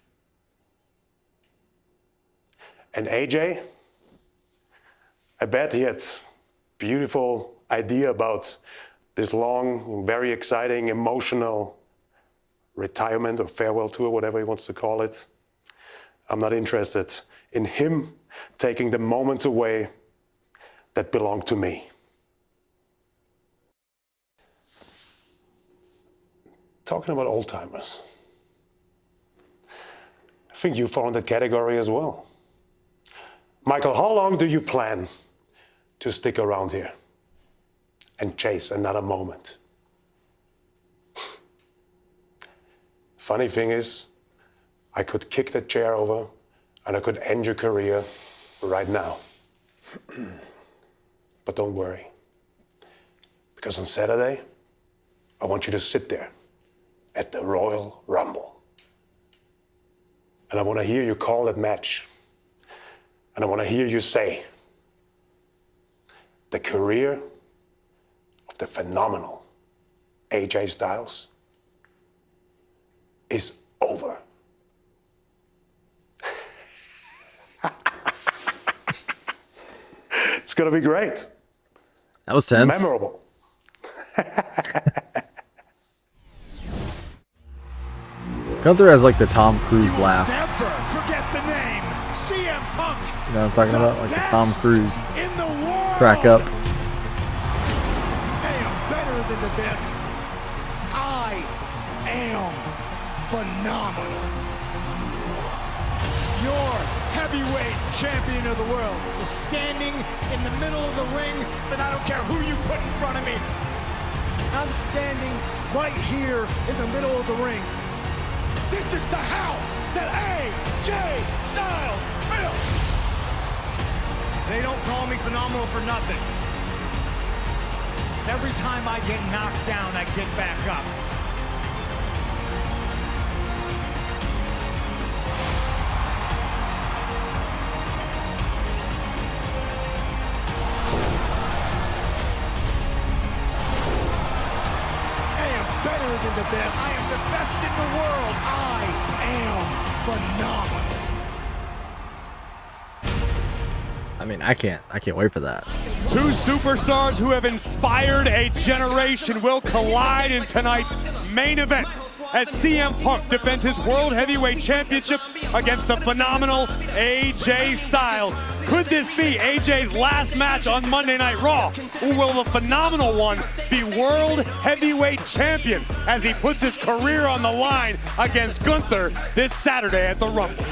Speaker 20: And AJ, I bet he had beautiful idea about this long, very exciting, emotional retirement or farewell tour, whatever he wants to call it. I'm not interested in him taking the moments away that belong to me. Talking about old-timers, I think you fall in that category as well. Michael, how long do you plan to stick around here and chase another moment? Funny thing is, I could kick that chair over and I could end your career right now. But don't worry, because on Saturday, I want you to sit there at the Royal Rumble. And I want to hear you call that match. And I want to hear you say, the career of the phenomenal AJ Styles is over. It's going to be great.
Speaker 1: That was tense.
Speaker 20: Memorable.
Speaker 1: Gunther has like the Tom Cruise laugh.
Speaker 5: Never forget the name, CM Punk.
Speaker 1: You know what I'm talking about? Like the Tom Cruise crack up.
Speaker 5: I am better than the best. I am phenomenal. Your heavyweight champion of the world is standing in the middle of the ring, and I don't care who you put in front of me. I'm standing right here in the middle of the ring. This is the house that AJ Styles built. They don't call me phenomenal for nothing.
Speaker 6: Every time I get knocked down, I get back up.
Speaker 5: this. I am the best in the world. I am phenomenal.
Speaker 1: I mean, I can't wait for that.
Speaker 4: Two superstars who have inspired a generation will collide in tonight's main event as CM Punk defends his World Heavyweight Championship against the phenomenal AJ Styles. Could this be AJ's last match on Monday Night Raw? Or will the phenomenal one be World Heavyweight Champion as he puts his career on the line against Gunther this Saturday at the Rumble?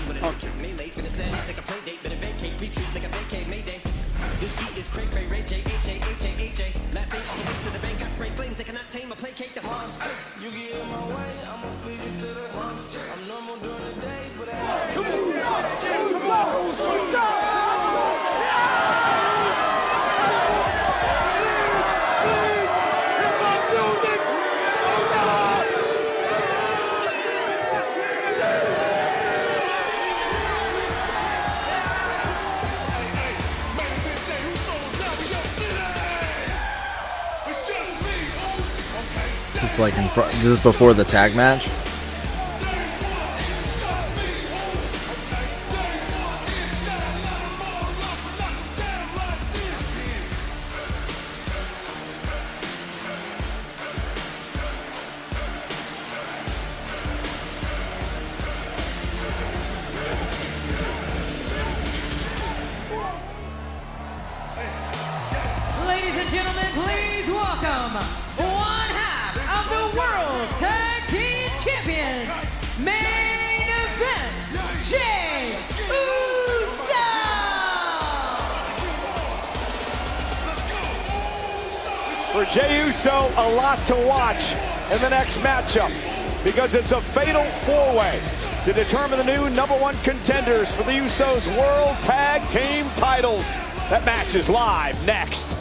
Speaker 1: It's like in front. This is before the tag match.
Speaker 3: Ladies and gentlemen, please welcome one half of the World Tag Team Champions, main event, Jey Uso!
Speaker 2: For Jey Uso, a lot to watch in the next matchup because it's a fatal four-way to determine the new #1 contenders for the Usos World Tag Team titles. That match is live next.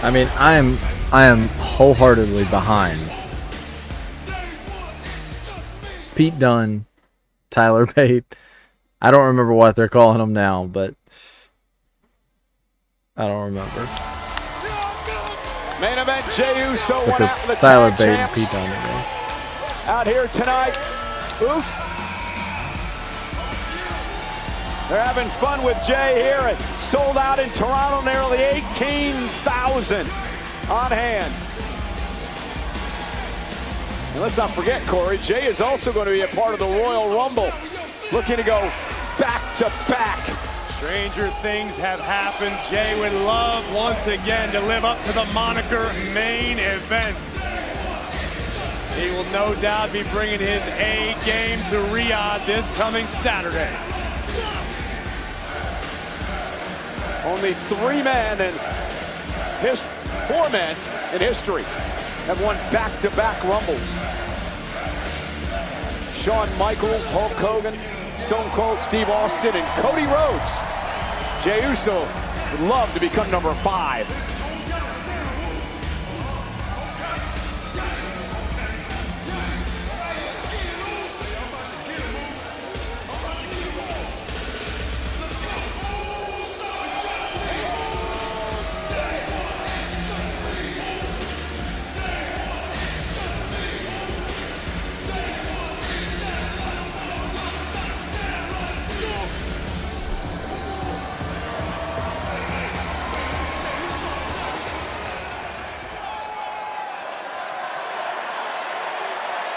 Speaker 1: I mean, I am wholeheartedly behind Pete Dunne, Tyler Bate. I don't remember what they're calling him now, but I don't remember.
Speaker 2: Main event, Jey Uso,
Speaker 1: Like
Speaker 2: one out of the
Speaker 1: Tyler
Speaker 2: tag
Speaker 1: Bate and
Speaker 2: champs.
Speaker 1: Pete Dunne again.
Speaker 2: Out here tonight. Oops. They're having fun with Jey here. It sold out in Toronto, nearly 18,000 on hand. And let's not forget, Corey, Jey is also going to be a part of the Royal Rumble, looking to go back to back.
Speaker 4: Stranger things have happened. Jey would love once again to live up to the moniker main event. He will no doubt be bringing his A game to Riyadh this coming Saturday.
Speaker 2: Only 4 men in history have won back-to-back Rumbles. Shawn Michaels, Hulk Hogan, Stone Cold Steve Austin, and Cody Rhodes. Jey Uso would love to become number 5.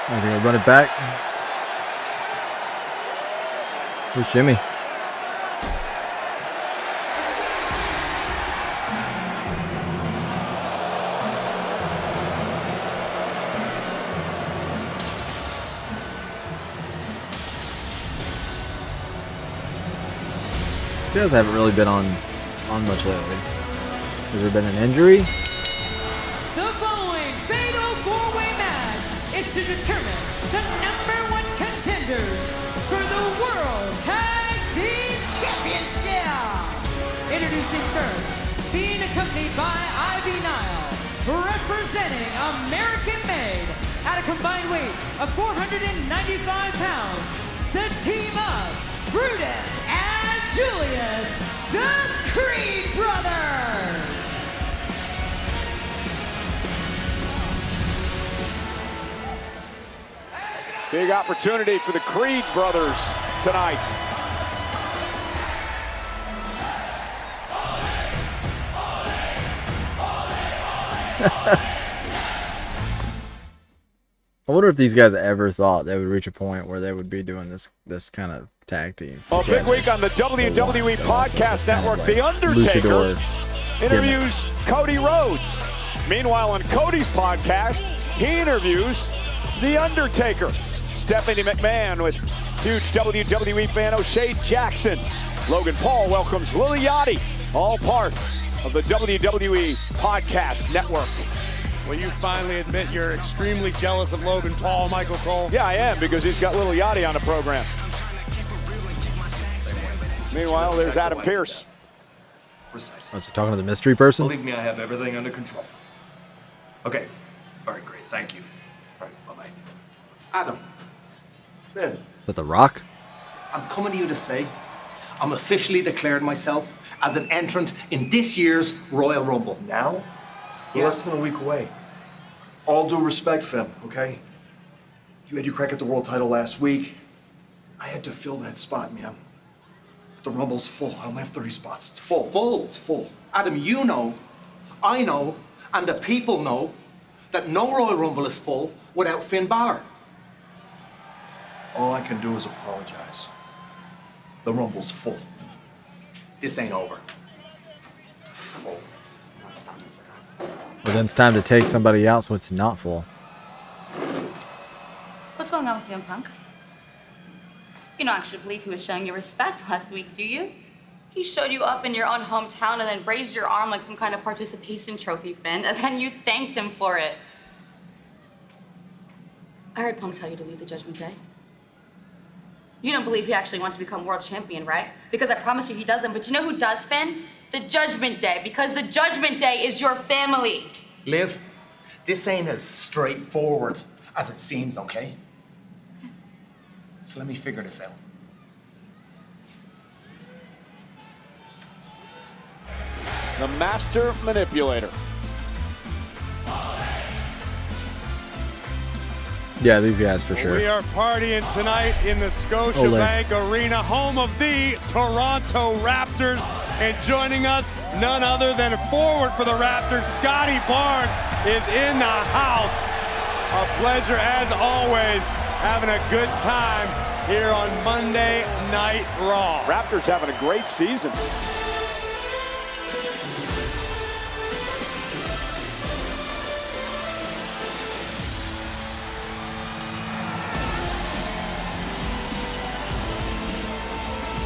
Speaker 1: I think I'll run it back. Where's Jimmy? These guys haven't really been on much lately. Has there been an injury?
Speaker 3: The following fatal four-way match is to determine the #1 contenders for the World Tag Team Championship. Introducing first, being accompanied by Ivy Nile, representing American Made at a combined weight of 495 pounds, the team of Brutus and Julius the Creed Brothers.
Speaker 2: Big opportunity for the Creed brothers tonight.
Speaker 1: I wonder if these guys ever thought they would reach a point where they would be doing this kind of tag team.
Speaker 2: A big week on the WWE Podcast Network. The Undertaker interviews Cody Rhodes. Meanwhile, on Cody's podcast, he interviews The Undertaker. Stephanie McMahon with huge WWE fan O'Shea Jackson. Logan Paul welcomes Lil Yachty, all part of the WWE Podcast Network.
Speaker 4: Will you finally admit you're extremely jealous of Logan Paul, Michael Cole?
Speaker 2: Yeah, I am, because he's got Lil Yachty on the program. Meanwhile, there's Adam Pearce.
Speaker 1: What's he talking to the mystery person?
Speaker 21: Believe me, I have everything under control. Okay. All right, great. Thank you. All right, bye-bye.
Speaker 9: Adam.
Speaker 21: Finn.
Speaker 1: With the Rock?
Speaker 9: I'm coming to you to say I'm officially declared myself as an entrant in this year's Royal Rumble.
Speaker 21: Now? We're less than a week away. All due respect, Finn, okay? You had your crack at the world title last week. I had to fill that spot, man. The Rumble's full. I only have 30 spots. It's full.
Speaker 9: Full?
Speaker 21: It's full.
Speaker 9: Adam, you know, I know, and the people know that no Royal Rumble is full without Finn Balor.
Speaker 21: All I can do is apologize. The Rumble's full.
Speaker 9: This ain't over.
Speaker 21: Full. Not stopping for that.
Speaker 1: But then it's time to take somebody out so it's not full.
Speaker 22: What's going on with you and Punk? You don't actually believe he was showing you respect last week, do you? He showed you up in your own hometown and then raised your arm like some kind of participation trophy, Finn, and then you thanked him for it. I heard Punk tell you to leave the Judgment Day. You don't believe he actually wants to become world champion, right? Because I promise you he doesn't, but you know who does, Finn? The Judgment Day, because the Judgment Day is your family.
Speaker 9: Liv, this ain't as straightforward as it seems, okay? So let me figure this out.
Speaker 2: The Master Manipulator.
Speaker 1: Yeah, these guys for sure.
Speaker 4: We are partying tonight in the Scotiabank Arena, home of the Toronto Raptors. And joining us, none other than forward for the Raptors, Scotty Barnes is in the house. A pleasure, as always, having a good time here on Monday Night Raw.
Speaker 2: Raptors having a great season.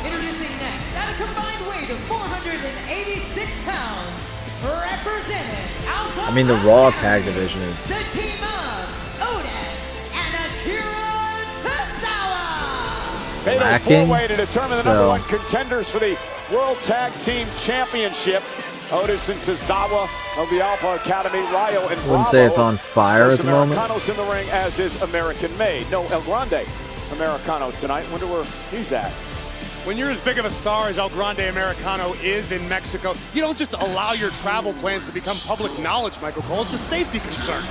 Speaker 3: Introducing next, at a combined weight of 486 pounds, representing Alpha
Speaker 1: I mean, the Raw tag division is...
Speaker 3: the team of Otis and Akira Tozawa.
Speaker 2: Fatal
Speaker 1: lacking,
Speaker 2: four-way to determine the
Speaker 1: so-
Speaker 2: number one contenders for the World Tag Team Championship. Otis and Tozawa of the Alpha Academy, Ryo and Bravo.
Speaker 1: Wouldn't say it's on fire at the moment.
Speaker 2: Americano's in the ring, as is American Made. No, El Grande Americano tonight. Wonder where he's at.
Speaker 4: When you're as big of a star as El Grande Americano is in Mexico, you don't just allow your travel plans to become public knowledge, Michael Cole. It's a safety concern.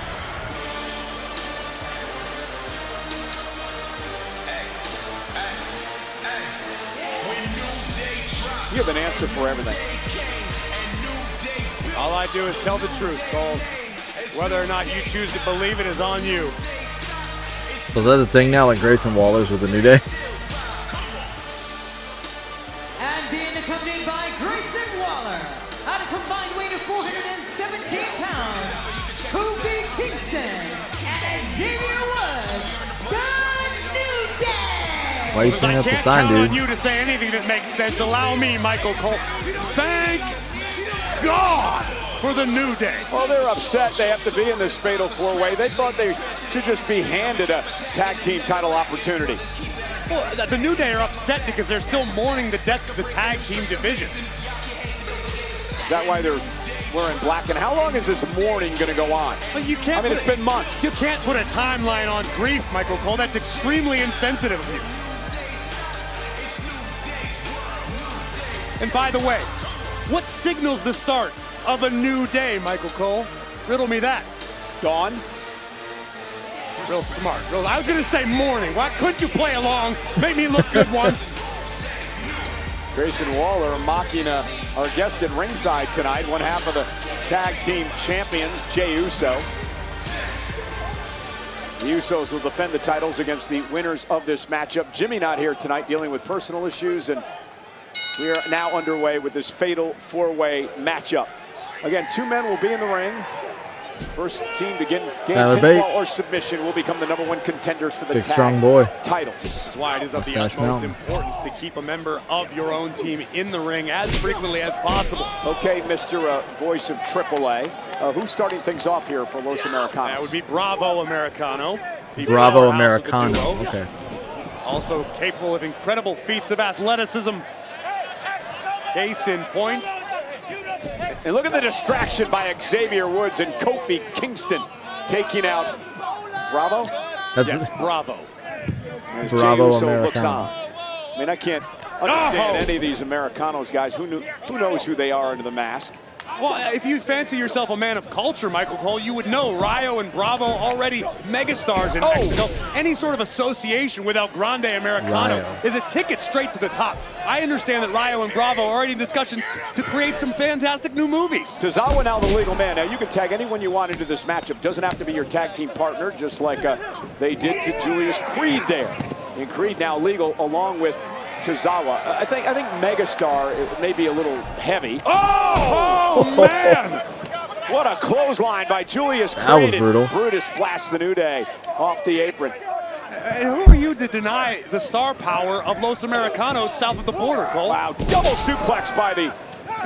Speaker 2: You have an answer for everything.
Speaker 4: All I do is tell the truth, Cole. Whether or not you choose to believe it is on you.
Speaker 1: So is that the thing now, like Grayson Waller's with the New Day?
Speaker 3: And being accompanied by Grayson Waller, at a combined weight of 417 pounds, Kofi Kingston and Xavier Woods, the New Day.
Speaker 1: Why are you putting up the sign,
Speaker 4: I can't count
Speaker 1: dude?
Speaker 4: on you to say anything that makes sense. Allow me, Michael Cole. Thank God for the New Day.
Speaker 2: Well, they're upset they have to be in this fatal four-way. They thought they should just be handed a tag team title opportunity.
Speaker 4: Well, the New Day are upset because they're still mourning the death of the tag team division.
Speaker 2: Is that why they're wearing black? And how long is this mourning going to go on?
Speaker 4: But you can't.
Speaker 2: I mean, it's been months.
Speaker 4: You can't put a timeline on grief, Michael Cole. That's extremely insensitive of you. And by the way, what signals the start of a new day, Michael Cole? Riddle me that.
Speaker 2: Dawn.
Speaker 4: Real smart. I was going to say morning. Why couldn't you play along? Made me look good once.
Speaker 2: Grayson Waller mocking our guest at ringside tonight, one half of the tag team champions, Jey Uso. The Usos will defend the titles against the winners of this matchup. Jimmy not here tonight, dealing with personal issues, and we are now underway with this fatal four-way matchup. Again, two men will be in the ring. First team to gain pinfall or submission will become the #1 contenders for the
Speaker 1: big
Speaker 2: tag
Speaker 1: strong boy
Speaker 2: titles.
Speaker 4: This is why it is of the
Speaker 1: Mustache
Speaker 4: utmost
Speaker 1: Mountain.
Speaker 4: importance to keep a member of your own team in the ring as frequently as possible.
Speaker 2: Okay, Mr. Voice of AAA. Who's starting things off here for Los Americanos?
Speaker 4: That would be Bravo Americano. the
Speaker 1: Bravo
Speaker 4: powerhouse of the
Speaker 1: Americano.
Speaker 4: duo.
Speaker 1: Okay.
Speaker 4: Also capable of incredible feats of athleticism. Case in point.
Speaker 2: And look at the distraction by Xavier Woods and Kofi Kingston taking out Bravo.
Speaker 4: Yes, Bravo.
Speaker 2: As
Speaker 1: Bravo
Speaker 2: Jey Uso
Speaker 1: Americano.
Speaker 2: looks on. I mean, I can't understand any of these Americanos guys. Who knows who they are under the mask?
Speaker 4: Well, if you fancy yourself a man of culture, Michael Cole, you would know Rayo and Bravo already megastars in Mexico. Any sort of association with El Grande Americano
Speaker 1: Rayo.
Speaker 4: is a ticket straight to the top. I understand that Rayo and Bravo are already in discussions to create some fantastic new movies.
Speaker 2: Tozawa now the legal man. Now you can tag anyone you want into this matchup. Doesn't have to be your tag team partner, just like they did to Julius Creed there. And Creed now legal along with Tozawa. I think Megastar may be a little heavy.
Speaker 4: Oh man!
Speaker 2: What a clothesline by Julius Creed.
Speaker 1: That was brutal.
Speaker 2: Brutus blasts the New Day off the apron.
Speaker 4: And who are you to deny the star power of Los Americanos south of the border, Cole?
Speaker 2: Wow, double suplex by the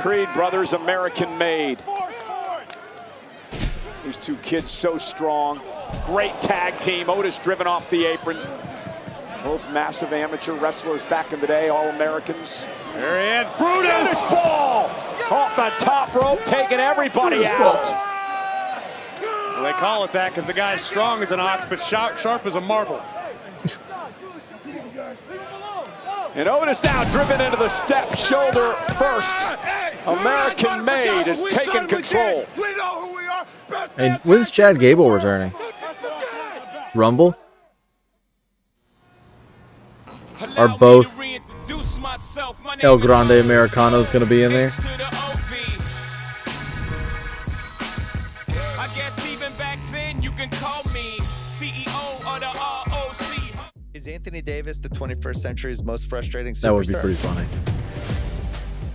Speaker 2: Creed brothers, American made. These two kids so strong. Great tag team. Otis driven off the apron. Both massive amateur wrestlers back in the day, All-Americans.
Speaker 4: There he is, Brutus!
Speaker 2: Brutus ball! Off the top rope, taking everybody
Speaker 4: Brutus
Speaker 2: out.
Speaker 4: Well, they call it that because the guy's strong as an ox, but sharp as a marble.
Speaker 2: And Otis now driven into the step, shoulder first. American made is taking control.
Speaker 1: And when's Chad Gable returning? Rumble? Are both El Grande Americanos going to be in there?
Speaker 12: I guess even back then you can call me CEO of the ROC.
Speaker 13: Is Anthony Davis the 21st century's most frustrating superstar?
Speaker 1: That would be pretty funny.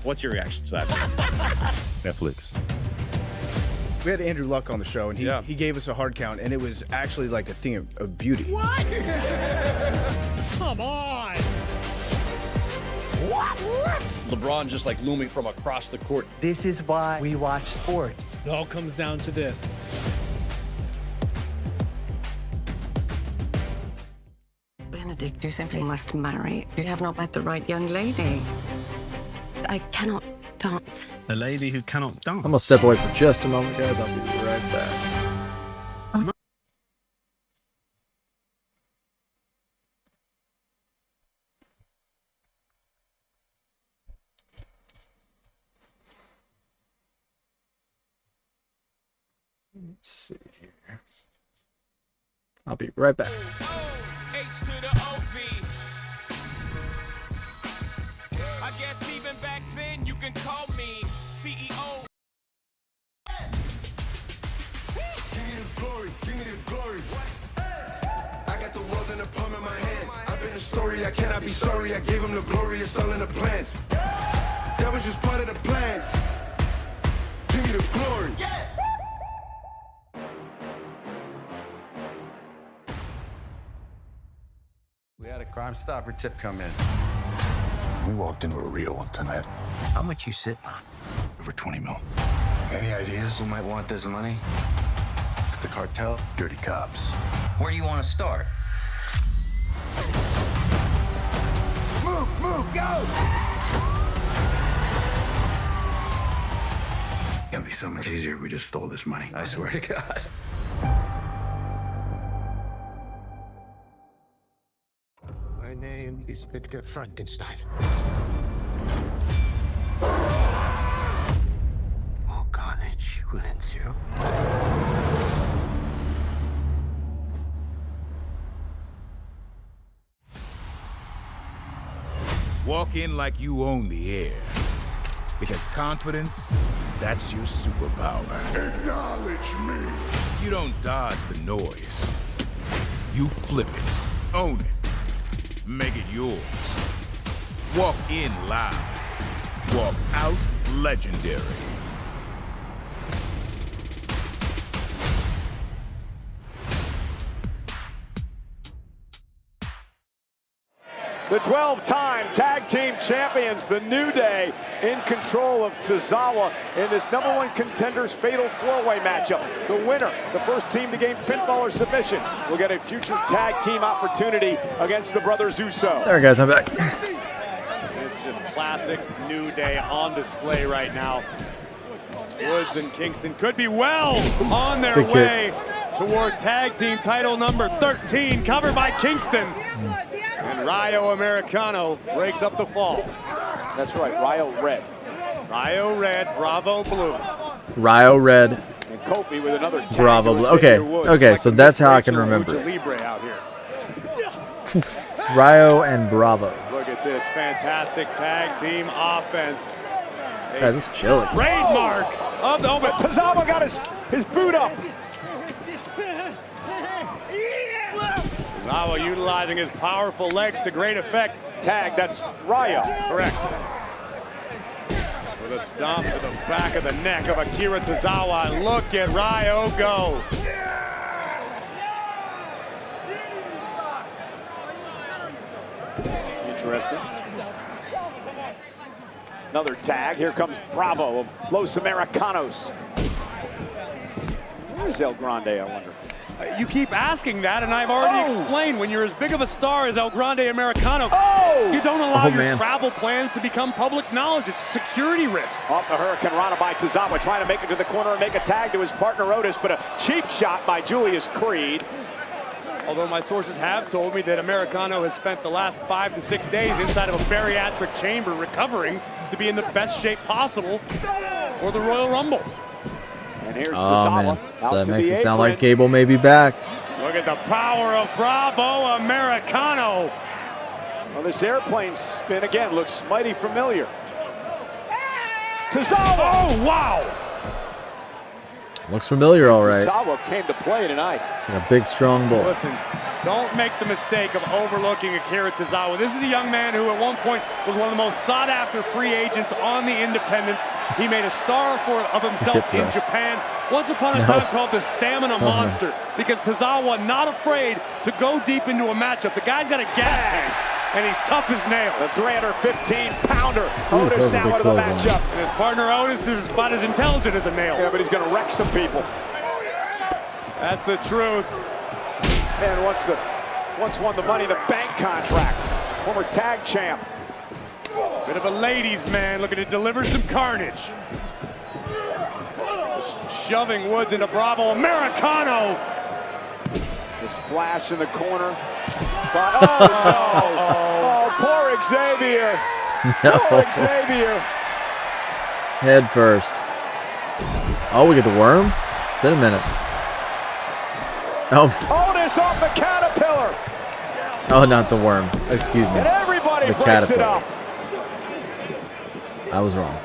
Speaker 14: What's your reaction to that?
Speaker 15: Netflix. We had Andrew Luck on the show, and he gave us a hard count, and it was actually like a thing of beauty.
Speaker 14: What? Come on! LeBron just like looming from across the court.
Speaker 16: This is why we watch sports.
Speaker 14: It all comes down to this.
Speaker 17: Benedict, you simply must marry. You have not met the right young lady. I cannot dance.
Speaker 18: A lady who cannot dance.
Speaker 1: I'm going to step away for just a moment, guys. I'll be right back. Let's see here. I'll be right back.
Speaker 12: H to the OV. I guess even back then you can call me CEO.
Speaker 7: Give me the glory, give me the glory. I got the world in the palm of my hand. I've been a story, I cannot be sorry. I gave him the glory, it's all in the plans. That was just part of the plan. Give me the glory.
Speaker 8: We had a Crime Stopper tip come in.
Speaker 10: We walked into a real one tonight.
Speaker 8: How much you sitting on?
Speaker 10: Over 20 mil.
Speaker 8: Any ideas who might want this money?
Speaker 10: The cartel, dirty cops.
Speaker 8: Where do you want to start?
Speaker 7: Move, go!
Speaker 8: It'd be so much easier if we just stole this money. I swear to God.
Speaker 10: My name is Victor Frankenstein.
Speaker 18: carnage will ensue.
Speaker 11: Walk in like you own the air. Because confidence, that's your superpower.
Speaker 7: Acknowledge me.
Speaker 11: You don't dodge the noise. You flip it. Own it. Make it yours. Walk in loud. Walk out legendary.
Speaker 2: The 12-time tag team champions, the New Day, in control of Tozawa in this #1 contenders fatal four-way matchup. The winner, the first team to gain pinfall or submission, will get a future tag team opportunity against the brothers Uso.
Speaker 1: There, guys, I'm back.
Speaker 4: This is just classic New Day on display right now. Woods and Kingston could be well on their way toward tag team title number 13, covered by Kingston. And Rayo Americano breaks up the fall.
Speaker 2: That's right, Rayo red.
Speaker 4: Rayo red, Bravo blue.
Speaker 1: Rayo red.
Speaker 2: And Kofi with another tag.
Speaker 1: Bravo blue. Okay, okay, so that's how I can remember it.
Speaker 4: Libre out here.
Speaker 1: Rayo and Bravo.
Speaker 4: Look at this fantastic tag team offense.
Speaker 1: Guys, it's chilly.
Speaker 4: Trademark of the but
Speaker 2: Tozawa got his boot up.
Speaker 4: Tozawa utilizing his powerful legs to great effect.
Speaker 2: Tag, that's Rayo.
Speaker 4: Correct. With a stomp to the back of the neck of Akira Tozawa. Look at Rayo go.
Speaker 2: Interesting. Another tag. Here comes Bravo of Los Americanos. Where's El Grande, I wonder?
Speaker 4: You keep asking that, and I've already explained. When you're as big of a star as El Grande Americano, you don't allow your travel plans to become public knowledge. It's a security risk.
Speaker 2: Off the Hurricane Rana by Tozawa, trying to make it to the corner and make a tag to his partner Otis, but a cheap shot by Julius Creed.
Speaker 4: Although my sources have told me that Americano has spent the last 5 to 6 days inside of a bariatric chamber recovering to be in the best shape possible for the Royal Rumble.
Speaker 2: And here's
Speaker 1: Tozawa. Man. So that makes it sound like Cable may be back.
Speaker 4: Look at the power of Bravo Americano.
Speaker 2: Well, this airplane spin again looks mighty familiar. Tozawa!
Speaker 4: Oh, wow!
Speaker 1: Looks familiar, all right.
Speaker 2: Tozawa came to play tonight.
Speaker 1: It's like a big, strong bull.
Speaker 4: Listen, don't make the mistake of overlooking Akira Tozawa. This is a young man who at one point was one of the most sought-after free agents on the independents. He made a star of himself in Japan. Once upon a time called the Stamina Monster, because Tozawa not afraid to go deep into a matchup. The guy's got a gas tank, and he's tough as nails.
Speaker 2: The 315-pounder. Otis now into the matchup.
Speaker 4: And his partner Otis is about as intelligent as a nail.
Speaker 2: Yeah, but he's going to wreck some people.
Speaker 4: That's the truth.
Speaker 2: And once won the Money in the Bank contract. Former tag champ.
Speaker 4: Bit of a ladies' man looking to deliver some carnage. Shoving Woods into Bravo Americano.
Speaker 2: The splash in the corner. Oh, no. Oh, poor Xavier.
Speaker 1: No.
Speaker 2: Poor Xavier.
Speaker 1: Head first. Oh, we get the worm? Been a minute. Oh.
Speaker 2: Otis off the caterpillar.
Speaker 1: Oh, not the worm. Excuse me.
Speaker 2: And everybody breaks
Speaker 1: caterpillar.
Speaker 2: it up.
Speaker 1: I was wrong.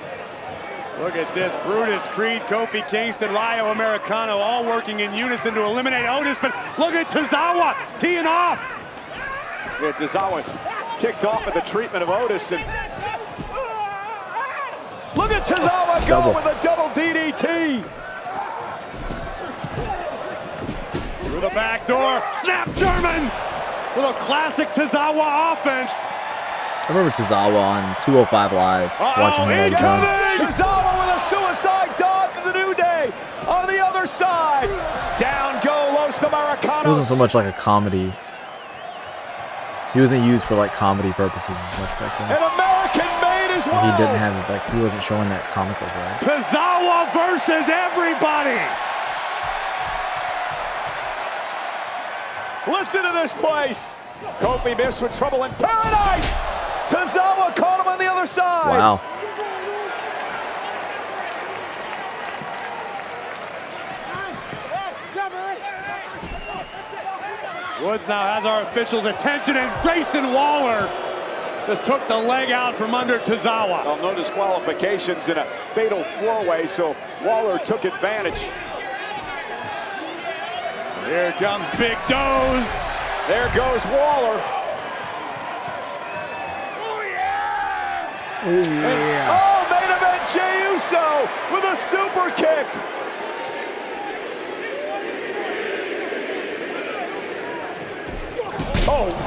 Speaker 4: Look at this. Brutus, Creed, Kofi Kingston, Rayo Americano all working in unison to eliminate Otis, but look at Tozawa teeing off.
Speaker 2: Yeah, Tozawa kicked off at the treatment of Otis, and look at Tozawa go with a double DDT.
Speaker 4: Through the back door, snap German with a classic Tozawa offense.
Speaker 1: I remember Tozawa on 205 Live, watching him all the time.
Speaker 2: Tozawa with a suicide dive to the New Day on the other side. Down go Los Americanos.
Speaker 1: It wasn't so much like a comedy. He wasn't used for like comedy purposes as much back then.
Speaker 2: An American made as well.
Speaker 1: He didn't have it, like he wasn't showing that comical side.
Speaker 4: Tozawa versus everybody.
Speaker 2: Listen to this place. Kofi missed with trouble in paradise. Tozawa caught him on the other side.
Speaker 1: Wow.
Speaker 4: Woods now has our officials' attention, and Grayson Waller just took the leg out from under Tozawa.
Speaker 2: Well, no disqualifications in a fatal four-way, so Waller took advantage.
Speaker 4: Here comes Big Doze.
Speaker 2: There goes Waller.
Speaker 1: Oh, yeah.
Speaker 2: Oh, main event Jey Uso with a super kick.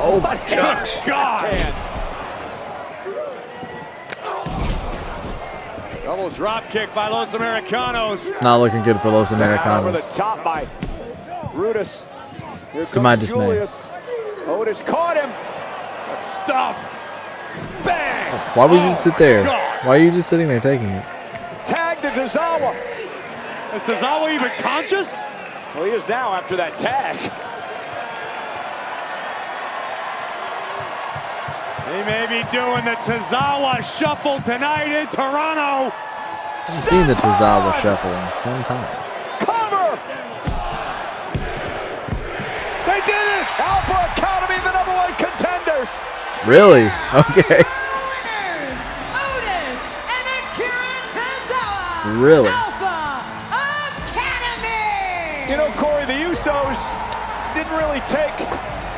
Speaker 1: Oh my gosh.
Speaker 4: God. Double drop kick by Los Americanos.
Speaker 1: It's not looking good for Los Americanos.
Speaker 2: Over the top by Brutus. Here
Speaker 1: To my
Speaker 2: comes
Speaker 1: dismay.
Speaker 2: Julius. Otis caught him.
Speaker 4: Stuffed. Bang!
Speaker 1: Why would you just sit there?
Speaker 4: God.
Speaker 1: Why are you just sitting there taking it?
Speaker 2: Tag to Tozawa.
Speaker 4: Is Tozawa even conscious?
Speaker 2: Well, he is now after that tag.
Speaker 4: He may be doing the Tozawa shuffle tonight in Toronto.
Speaker 1: I haven't seen the Tozawa shuffle in some time.
Speaker 2: Cover! They did it! Alpha Academy, the #1 contenders.
Speaker 1: Really? Okay.
Speaker 3: Otis and Akira Tozawa.
Speaker 1: Really?
Speaker 3: Alpha Academy.
Speaker 2: You know, Corey, the Usos didn't really take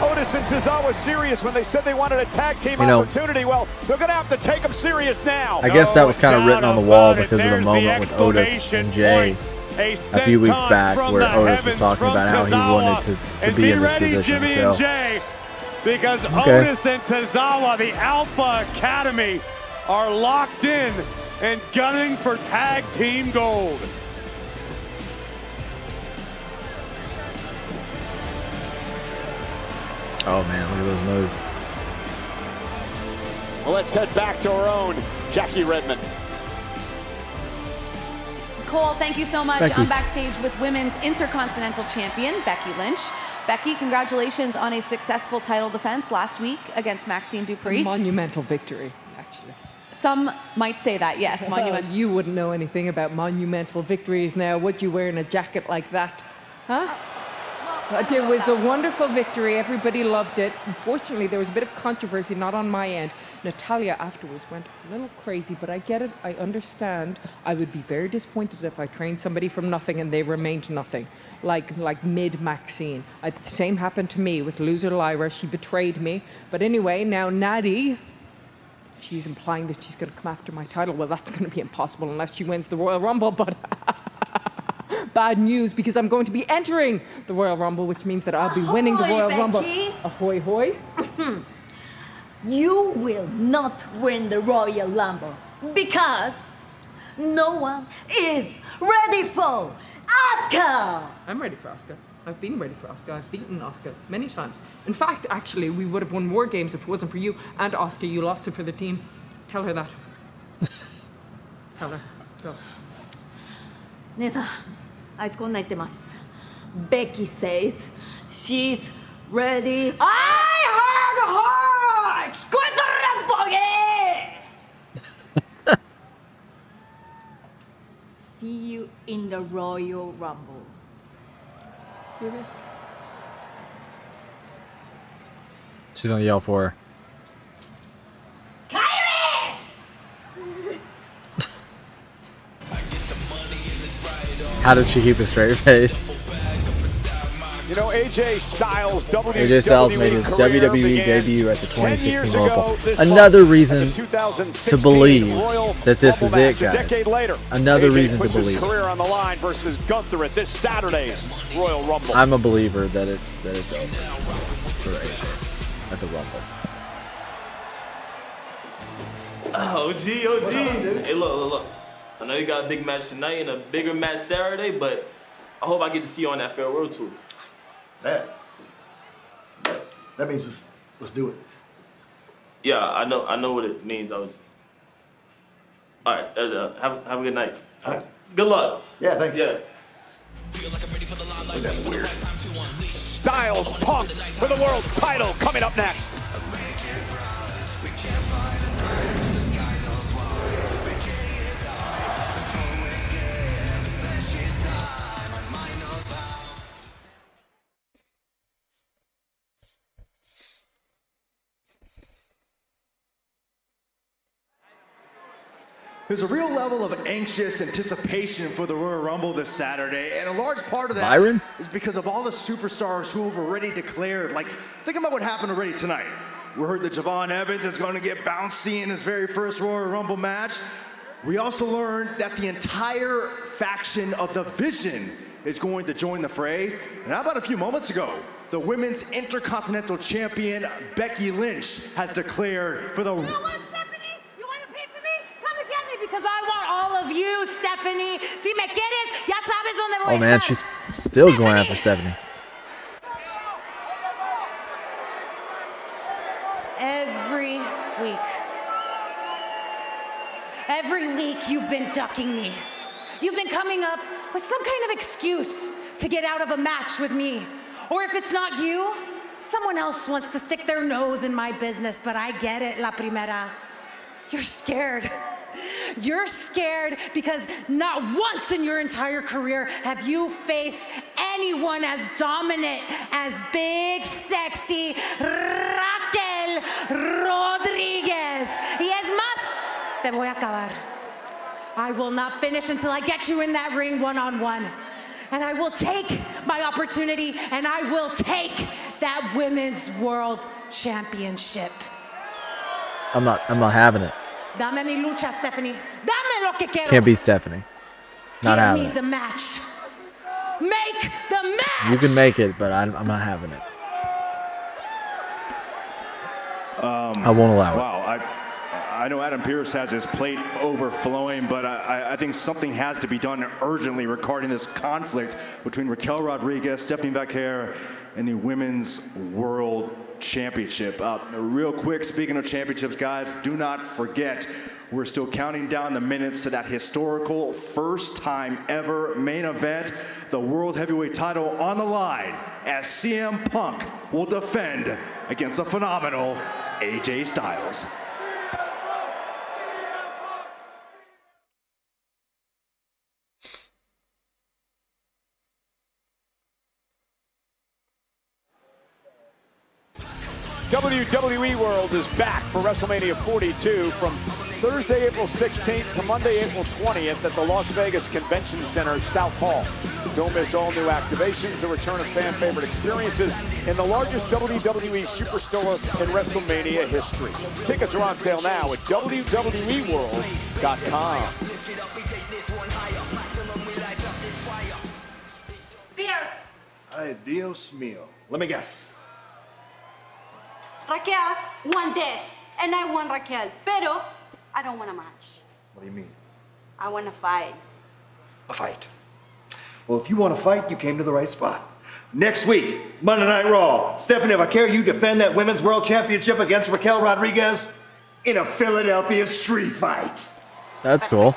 Speaker 2: Otis and Tozawa serious when they said they wanted a tag team opportunity. Well, they're going to have to take them serious now.
Speaker 1: I guess that was kind of written on the wall because of the moment with Otis and Jay a few weeks back where Otis was talking about how he wanted to be in this position. So,
Speaker 4: because Otis and Tozawa, the Alpha Academy, are locked in and gunning for tag team gold.
Speaker 1: oh man, look at those moves.
Speaker 2: Well, let's head back to our own Jackie Redmond.
Speaker 19: Cole, thank you so much.
Speaker 1: Becky.
Speaker 19: I'm backstage with Women's Intercontinental Champion, Becky Lynch. Becky, congratulations on a successful title defense last week against Maxine Dupree.
Speaker 20: A monumental victory, actually.
Speaker 19: Some might say that, yes, monumental.
Speaker 20: You wouldn't know anything about monumental victories now, would you, wearing a jacket like that? Huh? But it was a wonderful victory. Everybody loved it. Unfortunately, there was a bit of controversy, not on my end. Natalia afterwards went a little crazy, but I get it. I understand. I would be very disappointed if I trained somebody from nothing and they remained nothing, like mid-Maxine. The same happened to me with loser Lyra. She betrayed me. But anyway, now Natty, she's implying that she's going to come after my title. Well, that's going to be impossible unless she wins the Royal Rumble, but bad news, because I'm going to be entering the Royal Rumble, which means that I'll be winning the Royal Rumble. Ahoy, hoy.
Speaker 23: You will not win the Royal Rumble because no one is ready for Asuka.
Speaker 20: I'm ready for Asuka. I've been ready for Asuka. I've beaten Asuka many times. In fact, actually, we would have won more games if it wasn't for you and Asuka. You lost it for the team. Tell her that. Tell her. Go.
Speaker 23: 姉さん、あいつこんなん言ってます。Becky says she's ready. I heard her! 聞こえとるやん、ボケー See you in the Royal Rumble.
Speaker 20: See you.
Speaker 1: She's gonna yell for her. How did she keep a straight face?
Speaker 2: You know, AJ Styles,
Speaker 1: AJ Styles made his WWE debut at the 2016 Royal Rumble.
Speaker 2: This
Speaker 1: Another
Speaker 2: month,
Speaker 1: reason
Speaker 2: at the 2016
Speaker 1: to believe
Speaker 2: Royal
Speaker 1: that this is
Speaker 2: Rumble
Speaker 1: it,
Speaker 2: match. A
Speaker 1: guys.
Speaker 2: decade later,
Speaker 1: Another
Speaker 2: AJ
Speaker 1: reason to
Speaker 2: puts his
Speaker 1: believe it.
Speaker 2: career on the line versus Gunther at this Saturday's Royal Rumble.
Speaker 1: I'm a believer that it's over as well for AJ at the Rumble.
Speaker 24: OG. Hey, look. I know you got a big match tonight and a bigger match Saturday, but I hope I get to see you on that farewell tour.
Speaker 21: That means let's do it.
Speaker 24: Yeah, I know what it means. All right, have a good night.
Speaker 21: All right.
Speaker 24: Good luck.
Speaker 21: Yeah, thanks.
Speaker 24: Yeah.
Speaker 21: That's weird.
Speaker 2: Styles Punk for the world title coming up next.
Speaker 5: There's a real level of anxious anticipation for the Royal Rumble this Saturday, and a large part of that
Speaker 1: Byron?
Speaker 5: is because of all the superstars who have already declared. Like, think about what happened already tonight. We heard that Javon Evans is going to get bouncy in his very first Royal Rumble match. We also learned that the entire faction of the Vision is going to join the fray. And how about a few moments ago, the Women's Intercontinental Champion, Becky Lynch, has declared for the...
Speaker 23: You know what, Stephanie? You want a piece of me? Come and get me, because I want all of you, Stephanie. Si me quieres, ya sabes dónde voy.
Speaker 1: Oh man, she's still going after Stephanie.
Speaker 23: Every week you've been ducking me. You've been coming up with some kind of excuse to get out of a match with me. Or if it's not you, someone else wants to stick their nose in my business, but I get it, La Primera. You're scared. You're scared because not once in your entire career have you faced anyone as dominant as big, sexy Raquel Rodriguez. Y es más, te voy a acabar. I will not finish until I get you in that ring one-on-one. And I will take my opportunity, and I will take that Women's World Championship.
Speaker 1: I'm not having it.
Speaker 23: Dame mi lucha, Stephanie. Dame lo que quiero.
Speaker 1: Can't be Stephanie. Not having
Speaker 23: Give me
Speaker 1: it.
Speaker 23: the match. Make the match.
Speaker 1: You can make it, but I'm not having it. I won't allow it.
Speaker 5: Wow, I know Adam Pearce has his plate overflowing, but I think something has to be done urgently regarding this conflict between Raquel Rodriguez, Stephanie Vaquer, and the Women's World Championship. Real quick, speaking of championships, guys, do not forget, we're still counting down the minutes to that historical first time ever main event, the World Heavyweight title on the line, as CM Punk will defend against the phenomenal AJ Styles.
Speaker 2: WWE World is back for WrestleMania 42 from Thursday, April 16th to Monday, April 20th at the Las Vegas Convention Center, South Hall. Don't miss all new activations, the return of fan favorite experiences in the largest WWE superstore in WrestleMania history. Tickets are on sale now at WWEWorld.com.
Speaker 23: Pierce.
Speaker 5: Ay, Dios mío. Let me guess.
Speaker 23: Raquel won this, and I won Raquel. Pero I don't want a match.
Speaker 5: What do you mean?
Speaker 23: I want to fight.
Speaker 5: A fight. Well, if you want to fight, you came to the right spot. Next week, Monday Night Raw, Stephanie Vaquer, you defend that Women's World Championship against Raquel Rodriguez in a Philadelphia street fight.
Speaker 1: That's cool.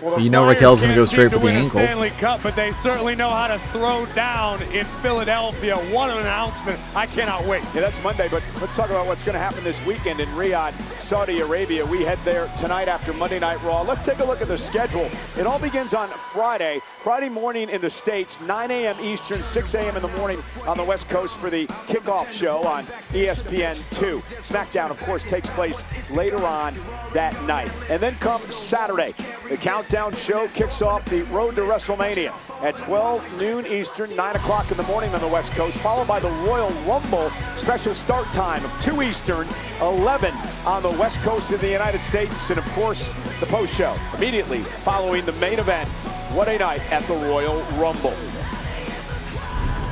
Speaker 4: Well,
Speaker 1: you know Raquel's going to go straight for the ankle.
Speaker 4: Stanley Cup, but they certainly know how to throw down in Philadelphia. What an announcement. I cannot wait.
Speaker 2: Yeah, that's Monday, but let's talk about what's going to happen this weekend in Riyadh, Saudi Arabia. We head there tonight after Monday Night Raw. Let's take a look at the schedule. It all begins on Friday morning in the States, 9 a.m. Eastern, 6 a.m. in the morning on the West Coast for the kickoff show on ESPN2. SmackDown, of course, takes place later on that night. And then comes Saturday. The countdown show kicks off the road to WrestleMania at 12 noon Eastern, 9 o'clock in the morning on the West Coast, followed by the Royal Rumble special start time of 2 Eastern, 11 on the West Coast of the United States, and of course, the post show immediately following the main event. What a night at the Royal Rumble.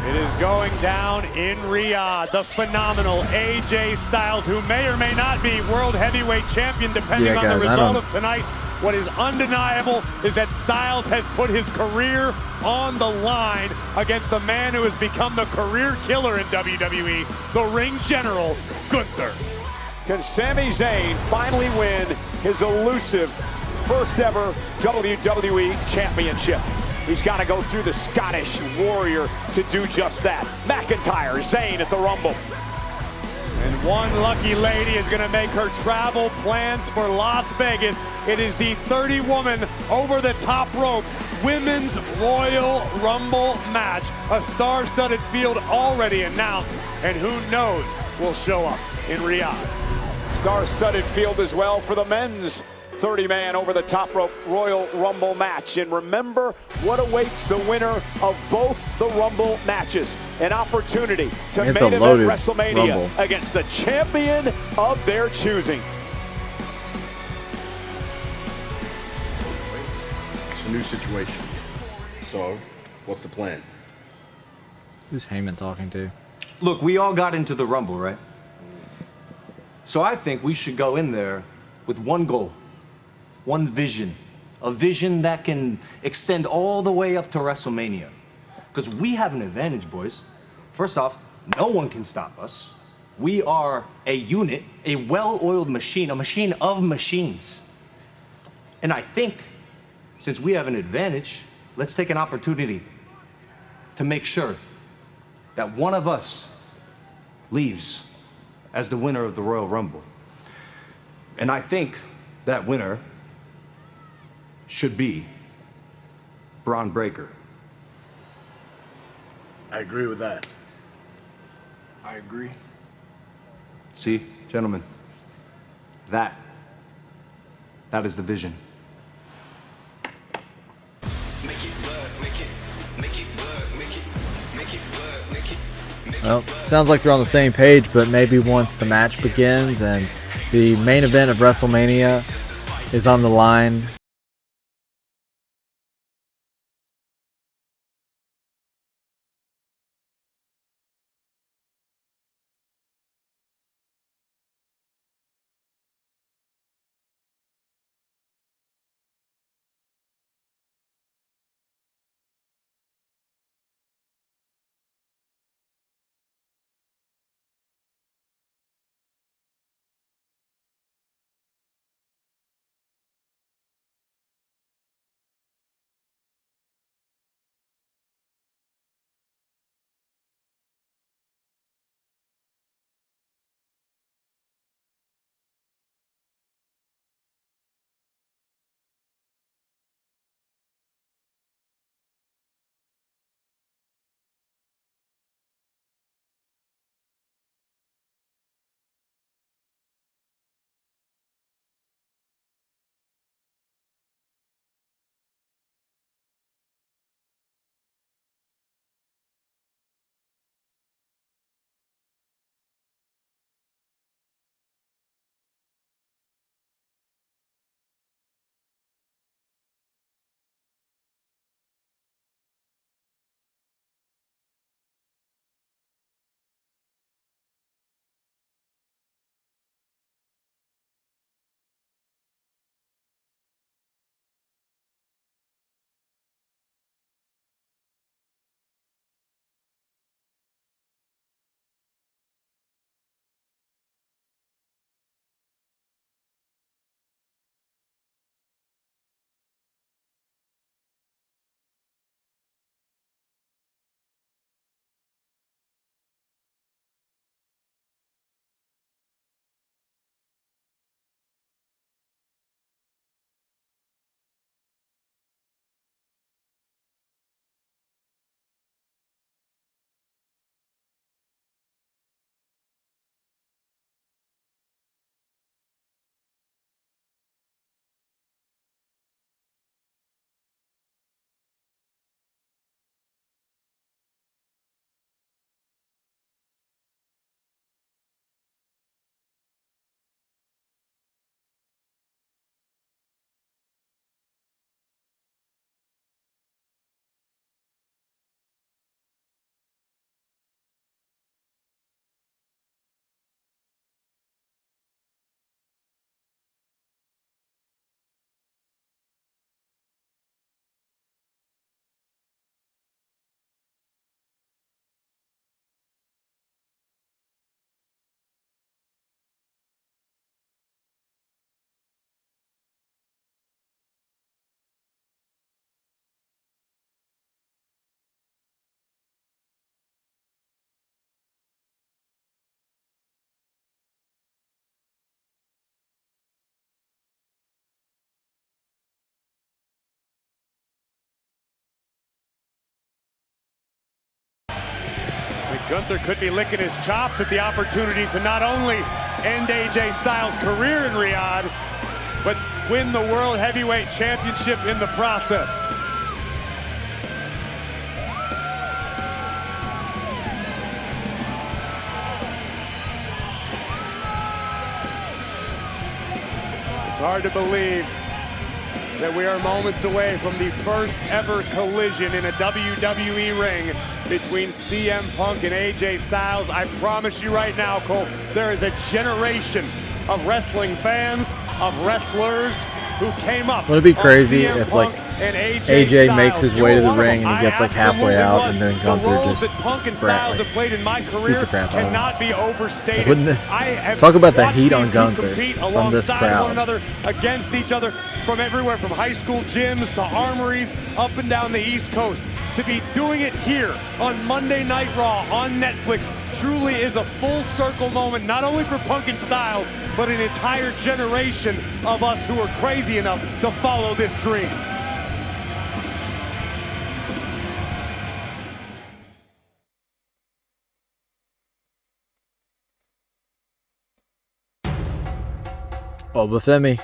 Speaker 4: It is going down in Riyadh. The phenomenal AJ Styles, who may or may not be World Heavyweight Champion, depending on the result of tonight. What is undeniable is that Styles has put his career on the line against the man who has become the career killer in WWE, the ring general, Gunther.
Speaker 2: Can Sami Zayn finally win his elusive first ever WWE Championship? He's got to go through the Scottish Warrior to do just that. McIntyre, Zayn at the Rumble.
Speaker 5: And
Speaker 4: one lucky lady is going to make her travel plans for Las Vegas. It is the 30-woman over the top rope Women's Royal Rumble match. A star-studded field already announced, and who knows will show up in Riyadh.
Speaker 2: Star-studded field as well for the men's 30-man over the top rope Royal Rumble match. And remember what awaits the winner of both the Rumble matches. An opportunity to main event WrestleMania
Speaker 1: Rumble
Speaker 2: against the champion of their choosing.
Speaker 6: It's a new situation. So, what's the plan?
Speaker 1: Who's Heyman talking to?
Speaker 9: Look, we all got into the Rumble, right? So I think we should go in there with one goal, one vision, a vision that can extend all the way up to WrestleMania. Because we have an advantage, boys. First off, no one can stop us. We are a unit, a well-oiled machine, a machine of machines. And I think, since we have an advantage, let's take an opportunity to make sure that one of us leaves as the winner of the Royal Rumble. And I think that winner should be Braun Breaker.
Speaker 6: I agree with that.
Speaker 9: I agree. See, gentlemen, that is the vision.
Speaker 1: Well, sounds like they're on the same page, but maybe once the match begins and the main event of WrestleMania is on the line,
Speaker 4: Gunther could be licking his chops at the opportunity to not only end AJ Styles' career in Riyadh, but win the World Heavyweight Championship in the process. It's hard to believe that we are moments away from the first ever collision in a WWE ring between CM Punk and AJ Styles. I promise you right now, Cole, there is a generation of wrestling fans, of wrestlers who came up.
Speaker 1: Would it be crazy
Speaker 4: CM
Speaker 1: if like
Speaker 4: Punk and
Speaker 1: AJ makes his way to the
Speaker 4: You were
Speaker 1: ring
Speaker 4: one
Speaker 1: and
Speaker 4: of
Speaker 1: he gets
Speaker 4: them.
Speaker 1: like halfway out and then
Speaker 4: The
Speaker 1: Gunther
Speaker 4: roles
Speaker 1: just
Speaker 4: that Punk and Styles have played in my career
Speaker 1: beats the crap out of him?
Speaker 4: cannot be overstated.
Speaker 1: Wouldn't it-
Speaker 4: I have
Speaker 1: talk about the
Speaker 4: watched
Speaker 1: heat
Speaker 4: these
Speaker 1: on
Speaker 4: two
Speaker 1: Gunther
Speaker 4: compete
Speaker 1: from this
Speaker 4: alongside
Speaker 1: crowd.
Speaker 4: one another, against each other, from everywhere from high school gyms to armories up and down the East Coast. To be doing it here on Monday Night Raw on Netflix truly is a full circle moment, not only for Punk and Styles, but an entire generation of us who are crazy enough to follow this dream.
Speaker 1: Obafemi.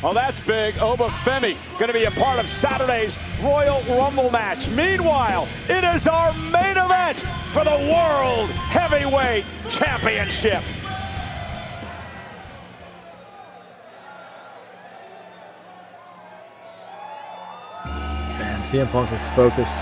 Speaker 2: Well, that's big. Obafemi going to be a part of Saturday's Royal Rumble match. Meanwhile, it is our main event for the World Heavyweight Championship.
Speaker 1: Man, CM Punk is focused.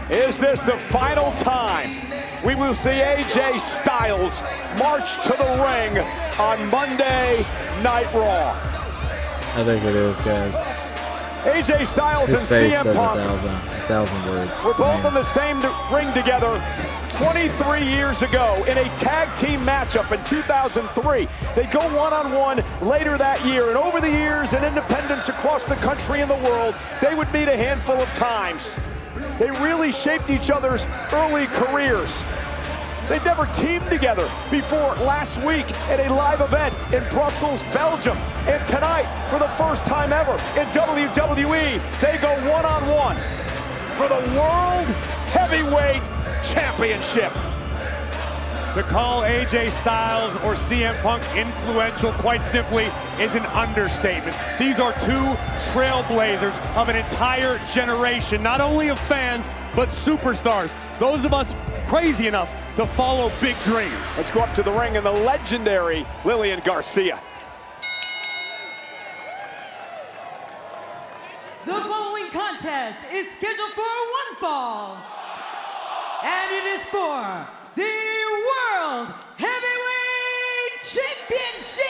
Speaker 2: Is this the final time we will see AJ Styles march to the ring on Monday Night Raw?
Speaker 1: I think it is, guys.
Speaker 2: AJ Styles
Speaker 1: His
Speaker 2: and
Speaker 1: face
Speaker 2: CM
Speaker 1: says
Speaker 2: Punk
Speaker 1: a thousand words.
Speaker 2: were both
Speaker 1: Man.
Speaker 2: in the same ring together 23 years ago in a tag team matchup in 2003. They go one-on-one later that year, and over the years in independence across the country and the world, they would meet a handful of times. They really shaped each other's early careers. They'd never teamed together before last week at a live event in Brussels, Belgium. And tonight, for the first time ever in WWE, they go one-on-one for the World Heavyweight Championship.
Speaker 4: To call AJ Styles or CM Punk influential, quite simply, is an understatement. These are two trailblazers of an entire generation, not only of fans, but superstars. Those of us crazy enough to follow big dreams.
Speaker 2: Let's go up to the ring and the legendary Lillian Garcia.
Speaker 3: The following contest is scheduled for one fall, and it is for the World Heavyweight Championship!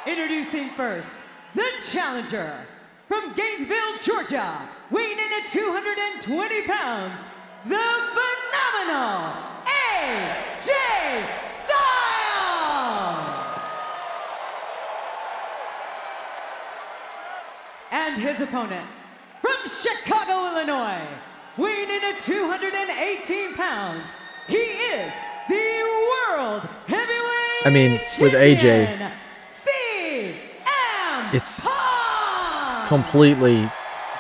Speaker 3: Introducing first, the challenger from Gainesville, Georgia, weighing in at 220 pounds, the phenomenal AJ Styles! And his opponent from Chicago, Illinois, weighing in at 218 pounds, he is the World Heavyweight
Speaker 1: I mean, with AJ,
Speaker 3: Champion, CM
Speaker 1: it's
Speaker 3: Punk!
Speaker 1: completely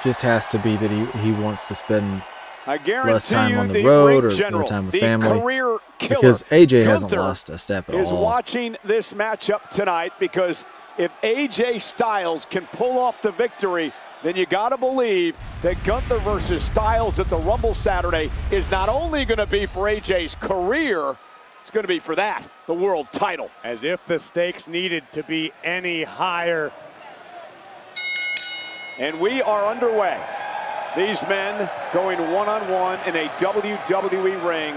Speaker 1: just has to be that he wants to spend
Speaker 2: I guarantee
Speaker 1: less time
Speaker 2: you
Speaker 1: on the
Speaker 2: the
Speaker 1: road
Speaker 2: ring
Speaker 1: or
Speaker 2: general,
Speaker 1: more time with
Speaker 2: the
Speaker 1: family.
Speaker 2: career killer,
Speaker 1: Because AJ hasn't
Speaker 2: Gunther,
Speaker 1: lost a step at
Speaker 2: is
Speaker 1: all.
Speaker 2: watching this matchup tonight, because if AJ Styles can pull off the victory, then you gotta believe that Gunther versus Styles at the Rumble Saturday is not only gonna be for AJ's career, it's gonna be for that, the world title.
Speaker 4: As if the stakes needed to be any higher.
Speaker 2: And we are underway. These men going one-on-one in a WWE ring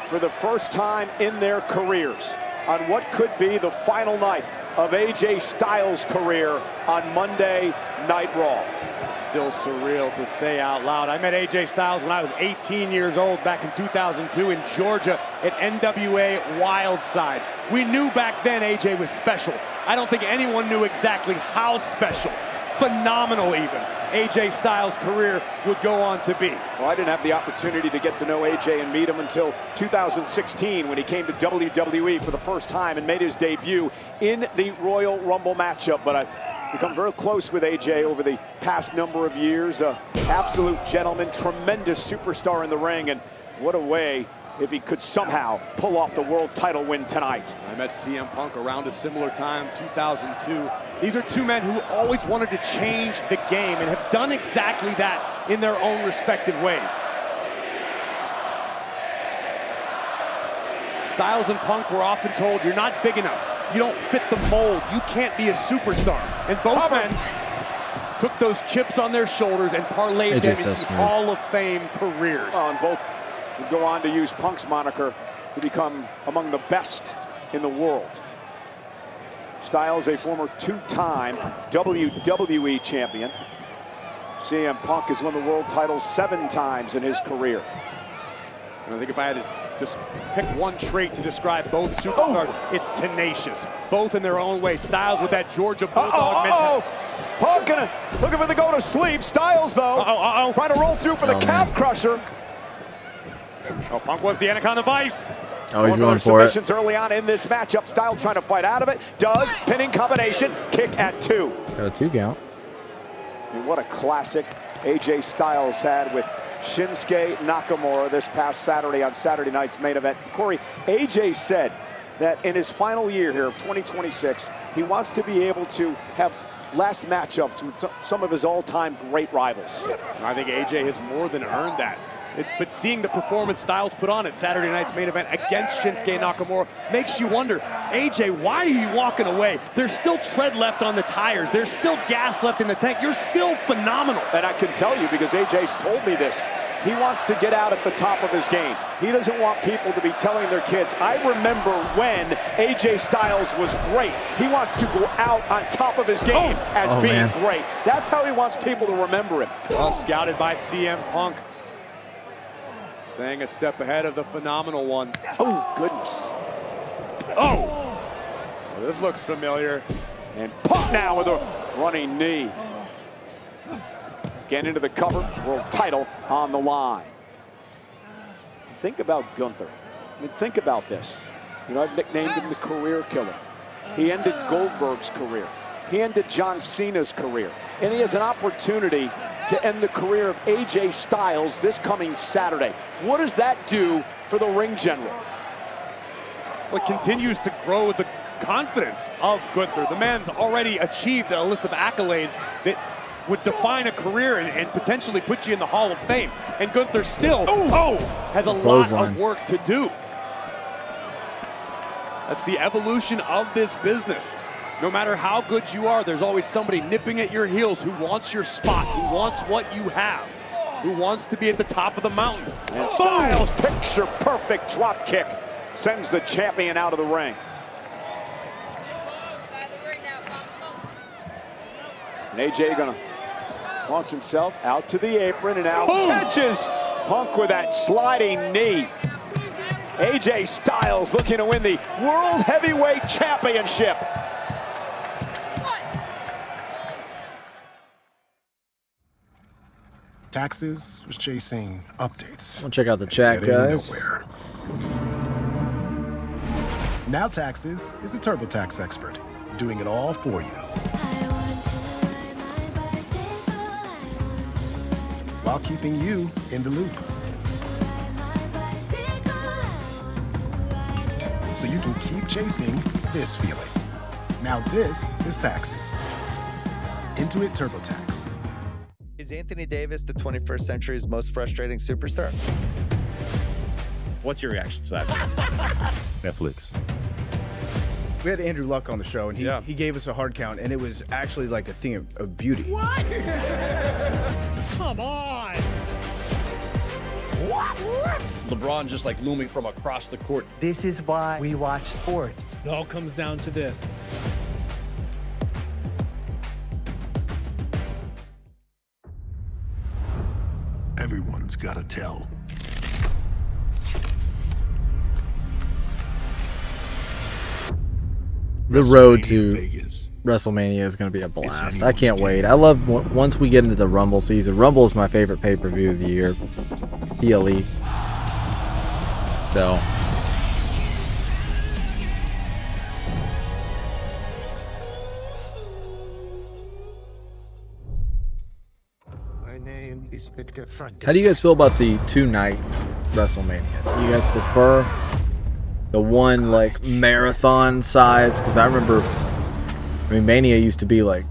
Speaker 2: for the first time in their careers on what could be the final night of AJ Styles' career on Monday Night Raw.
Speaker 4: It's still surreal to say out loud. I met AJ Styles when I was 18 years old back in 2002 in Georgia at NWA Wildside. We knew back then AJ was special. I don't think anyone knew exactly how special. Phenomenal even. AJ Styles' career would go on to be.
Speaker 2: Well, I didn't have the opportunity to get to know AJ and meet him until 2016 when he came to WWE for the first time and made his debut in the Royal Rumble matchup. But I've become very close with AJ over the past number of years. Absolute gentleman, tremendous superstar in the ring, and what a way if he could somehow pull off the world title win tonight.
Speaker 4: I met CM Punk around a similar time, 2002. These are two men who always wanted to change the game and have done exactly that in their own respective ways. Styles and Punk were often told, you're not big enough. You don't fit the mold. You can't be a superstar. And both men took those chips on their shoulders and parlayed them into Hall of Fame careers.
Speaker 2: Well, and both would go on to use Punk's moniker to become among the best in the world. Styles, a former two-time WWE champion. CM Punk has won the world title 7 times in his career.
Speaker 4: And I think if I had to just pick one trait to describe both superstars, it's tenacious. Both in their own way. Styles with that Georgia Bulldog mentality.
Speaker 2: Punk looking for the go to sleep. Styles, though, trying to roll through for the calf crusher.
Speaker 4: Oh, Punk wants the Anaconda Vice.
Speaker 1: Oh, he's going for it.
Speaker 2: Submissions early on in this matchup. Styles trying to fight out of it. Does. Pinning combination. Kick at 2.
Speaker 1: Got a 2 count.
Speaker 2: And what a classic AJ Styles had with Shinsuke Nakamura this past Saturday on Saturday night's main event. Corey, AJ said that in his final year here of 2026, he wants to be able to have last matchups with some of his all-time great rivals.
Speaker 4: I think AJ has more than earned that. But seeing the performance Styles put on at Saturday night's main event against Shinsuke Nakamura makes you wonder, AJ, why are you walking away? There's still tread left on the tires. There's still gas left in the tank. You're still phenomenal.
Speaker 2: And I can tell you, because AJ's told me this, he wants to get out at the top of his game. He doesn't want people to be telling their kids, I remember when AJ Styles was great. He wants to go out on top of his game as being great. That's how he wants people to remember him.
Speaker 4: Well scouted by CM Punk. Staying a step ahead of the phenomenal one.
Speaker 2: Oh, goodness.
Speaker 4: Oh! Well, this looks familiar.
Speaker 2: And Punk now with a running knee. Getting into the cover, world title on the line. Think about Gunther. I mean, think about this. You know, I've nicknamed him the career killer. He ended Goldberg's career. He ended John Cena's career. And he has an opportunity to end the career of AJ Styles this coming Saturday. What does that do for the ring general?
Speaker 4: Well, it continues to grow the confidence of Gunther. The man's already achieved a list of accolades that would define a career and potentially put you in the Hall of Fame. And Gunther still has a lot of work to do. That's the evolution of this business. No matter how good you are, there's always somebody nipping at your heels who wants your spot, who wants what you have, who wants to be at the top of the mountain.
Speaker 2: And Styles, picture perfect drop kick, sends the champion out of the ring. And AJ gonna launch himself out to the apron and now catches Punk with that sliding knee. AJ Styles looking to win the World Heavyweight Championship.
Speaker 13: Taxes was chasing updates.
Speaker 1: We'll check out the chat, guys.
Speaker 13: Now Taxes is a TurboTax expert, doing it all for you. While keeping you in the loop. So you can keep chasing this feeling. Now this is Taxes. Intuit TurboTax.
Speaker 14: Is Anthony Davis the 21st century's most frustrating superstar?
Speaker 15: What's your reaction to that?
Speaker 6: Netflix.
Speaker 16: We had Andrew Luck on the show, and he gave us a hard count, and it was actually like a thing of beauty.
Speaker 4: What? Come on. What?
Speaker 22: LeBron just like looming from across the court.
Speaker 25: This is why we watch sports.
Speaker 4: It all comes down to this.
Speaker 10: Everyone's got to tell.
Speaker 1: The road to WrestleMania is going to be a blast. I can't wait. I love once we get into the Rumble season. Rumble is my favorite pay-per-view of the year. PLE. So.
Speaker 10: My name is Victor Front.
Speaker 1: How do you guys feel about the 2-night WrestleMania? Do you guys prefer the one like marathon size? Because I remember, Mania used to be like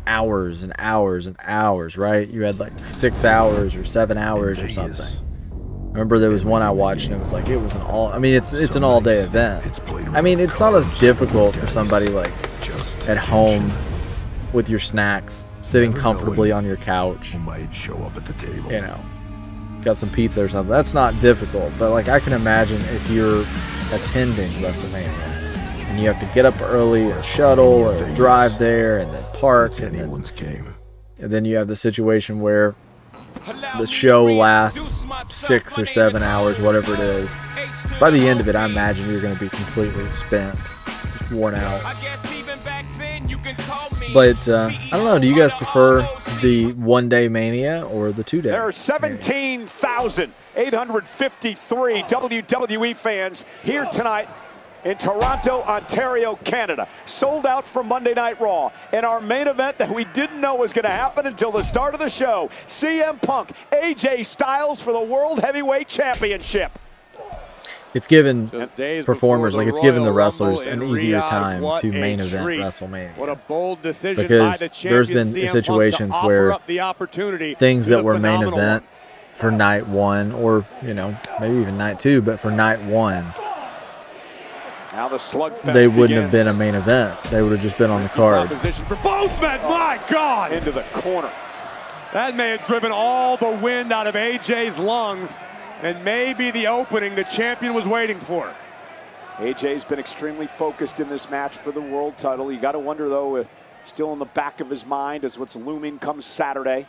Speaker 1: hours and hours and hours, right? You had like 6 hours or 7 hours or something. I remember there was one I watched and it was like, it was an all, it's an all-day event. It's not as difficult for somebody like at home with your snacks, sitting comfortably on your couch.
Speaker 10: Who might show up at the table.
Speaker 1: Got some pizza or something. That's not difficult, but like I can imagine if you're attending WrestleMania and you have to get up early and shuttle or drive there and then park and then you have the situation where the show lasts 6 or 7 hours, whatever it is. By the end of it, I imagine you're going to be completely spent, just worn out. But I don't know. Do you guys prefer the one-day Mania or the 2-day?
Speaker 2: There are 17,853 WWE fans here tonight in Toronto, Ontario, Canada. Sold out for Monday Night Raw. And our main event that we didn't know was going to happen until the start of the show. CM Punk, AJ Styles for the World Heavyweight Championship.
Speaker 1: It's given performers, like it's given the wrestlers an easier time to main event WrestleMania.
Speaker 4: What a bold decision
Speaker 1: because
Speaker 4: by the
Speaker 1: there's been
Speaker 4: CM
Speaker 1: situations
Speaker 4: Punk to
Speaker 1: where
Speaker 4: offer up the opportunity
Speaker 1: things
Speaker 4: to
Speaker 1: that
Speaker 4: the
Speaker 1: were main
Speaker 4: phenomenal
Speaker 1: event for night one, or maybe even night two, but for night one,
Speaker 2: now the slugfest
Speaker 1: they wouldn't have been a main event. They would have just been on the card.
Speaker 4: Position for both men. My God!
Speaker 2: Into the corner.
Speaker 4: That may have driven all the wind out of AJ's lungs, and maybe the opening the champion was waiting for.
Speaker 2: AJ's been extremely focused in this match for the world title. You got to wonder, though, still in the back of his mind as what's looming come Saturday.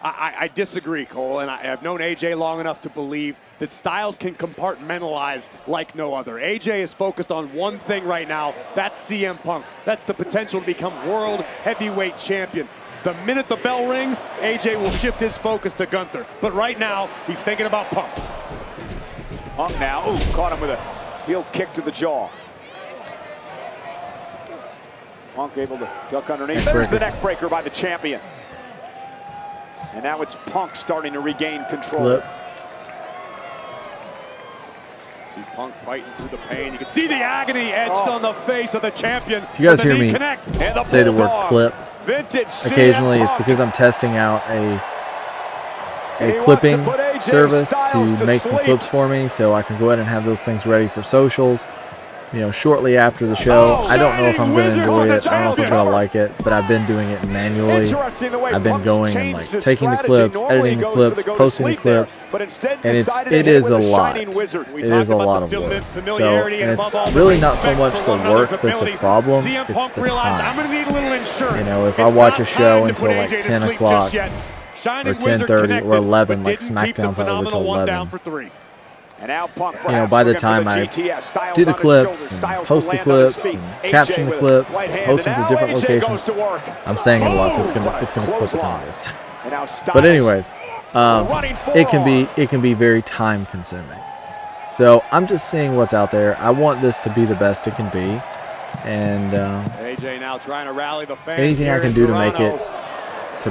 Speaker 4: I disagree, Cole, and I've known AJ long enough to believe that Styles can compartmentalize like no other. AJ is focused on one thing right now. That's CM Punk. That's the potential to become world heavyweight champion. The minute the bell rings, AJ will shift his focus to Gunther. But right now, he's thinking about Punk.
Speaker 2: Punk now, caught him with a heel kick to the jaw. Punk able to duck underneath. There's the neck breaker by the champion. And now it's Punk starting to regain control.
Speaker 1: Flip.
Speaker 4: See Punk fighting through the pain. You can see the agony etched on the face of the champion.
Speaker 1: If you guys hear me say the word clip, occasionally it's because I'm testing out a clipping service to make some clips for me, so I can go ahead and have those things ready for socials. Shortly after the show. I don't know if I'm going to enjoy it. I don't know if I'm going to like it, but I've been doing it manually. I've been going and like taking the clips, editing the clips, posting the clips, and it is a lot. It is a lot of work. So, and it's really not so much the work that's a problem, it's the time. If I watch a show until like 10 o'clock or 10:30 or 11, like SmackDown's on over till 11.
Speaker 2: And now Punk,
Speaker 1: by the time I do the clips and post the clips and caption the clips, post them to different locations, I'm saying it a lot, so it's gonna clip a ton of this. But anyways, it can be very time consuming. So I'm just seeing what's out there. I want this to be the best it can be, and
Speaker 4: AJ now trying to rally the fans
Speaker 1: anything I can do to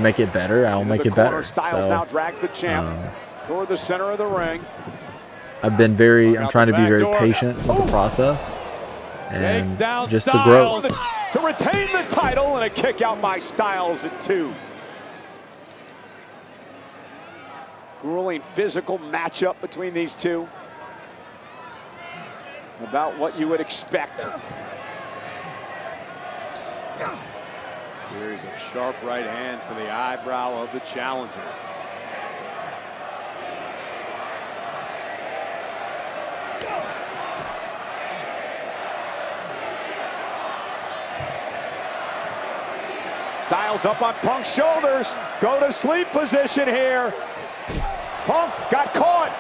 Speaker 1: make it better, I'll make it better.
Speaker 2: Styles now drags the champ toward the center of the ring.
Speaker 1: I'm trying to be very patient with the process and just the growth.
Speaker 2: To retain the title, and a kick out by Styles at 2. Grueling physical matchup between these two. About what you would expect.
Speaker 4: Series of sharp right hands to the eyebrow of the challenger.
Speaker 2: Styles up on Punk's shoulders. Go to sleep position here. Punk got caught.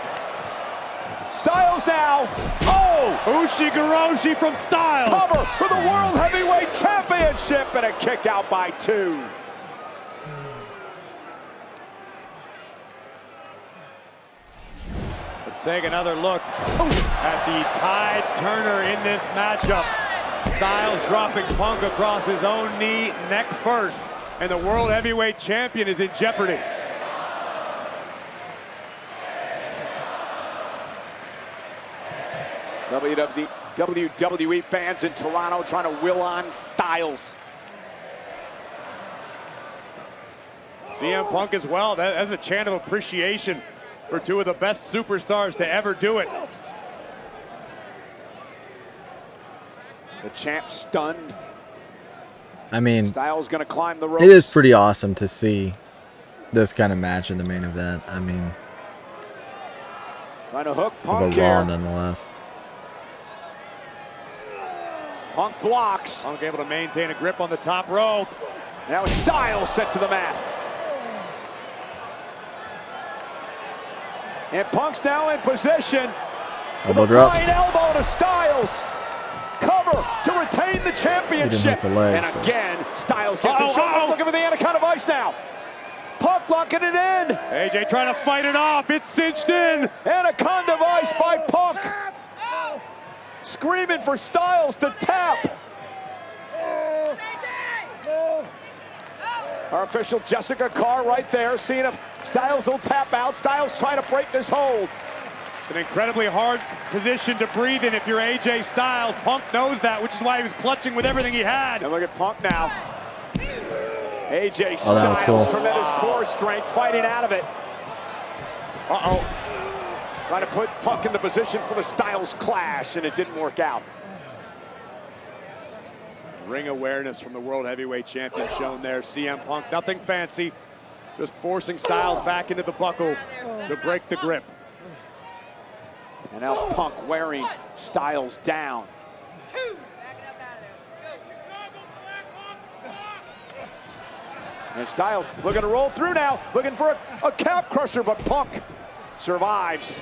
Speaker 2: Styles now. Oh!
Speaker 4: Ushigoroshi from Styles.
Speaker 2: Cover for the World Heavyweight Championship and a kick out by 2.
Speaker 4: Let's take another look at the tide turner in this matchup. Styles dropping Punk across his own knee, neck first, and the World Heavyweight Champion is in jeopardy.
Speaker 2: WWE fans in Toronto trying to will on Styles.
Speaker 4: CM Punk as well. That's a chant of appreciation for two of the best superstars to ever do it.
Speaker 2: The champ stunned.
Speaker 1: I mean,
Speaker 2: Styles gonna climb the ropes.
Speaker 1: it is pretty awesome to see this kind of match in the main event. I mean,
Speaker 2: trying to hook
Speaker 1: of
Speaker 2: Punk
Speaker 1: a Raw
Speaker 2: here.
Speaker 1: nonetheless.
Speaker 2: Punk blocks.
Speaker 4: Punk able to maintain a grip on the top rope.
Speaker 2: Now it's Styles sent to the mat. And Punk's now in position.
Speaker 1: Elbow
Speaker 2: with a
Speaker 1: drop.
Speaker 2: flying elbow to Styles. Cover to retain the championship.
Speaker 1: the leg,
Speaker 2: and
Speaker 1: but-
Speaker 2: again, Styles gets his shoulder. Looking for the Anaconda Vice now. Punk locking it in.
Speaker 4: AJ trying to fight it off. It's cinched in.
Speaker 2: Anaconda Vice by Punk. Screaming for Styles to tap. Our official Jessica Carr right there, seeing if Styles will tap out. Styles trying to break this hold.
Speaker 4: It's an incredibly hard position to breathe in if you're AJ Styles. Punk knows that, which is why he was clutching with everything he had.
Speaker 2: And look at Punk now. AJ
Speaker 1: Oh, that was
Speaker 2: Styles,
Speaker 1: cool.
Speaker 2: tremendous core strength, fighting out of it. Uh-oh. Trying to put Punk in the position for the Styles clash, and it didn't work out.
Speaker 4: Ring awareness from the World Heavyweight Champion shown there. CM Punk, nothing fancy, just forcing Styles back into the buckle to break the grip.
Speaker 2: And now Punk wearing Styles down. And Styles looking to roll through now, looking for a calf crusher, but Punk survives.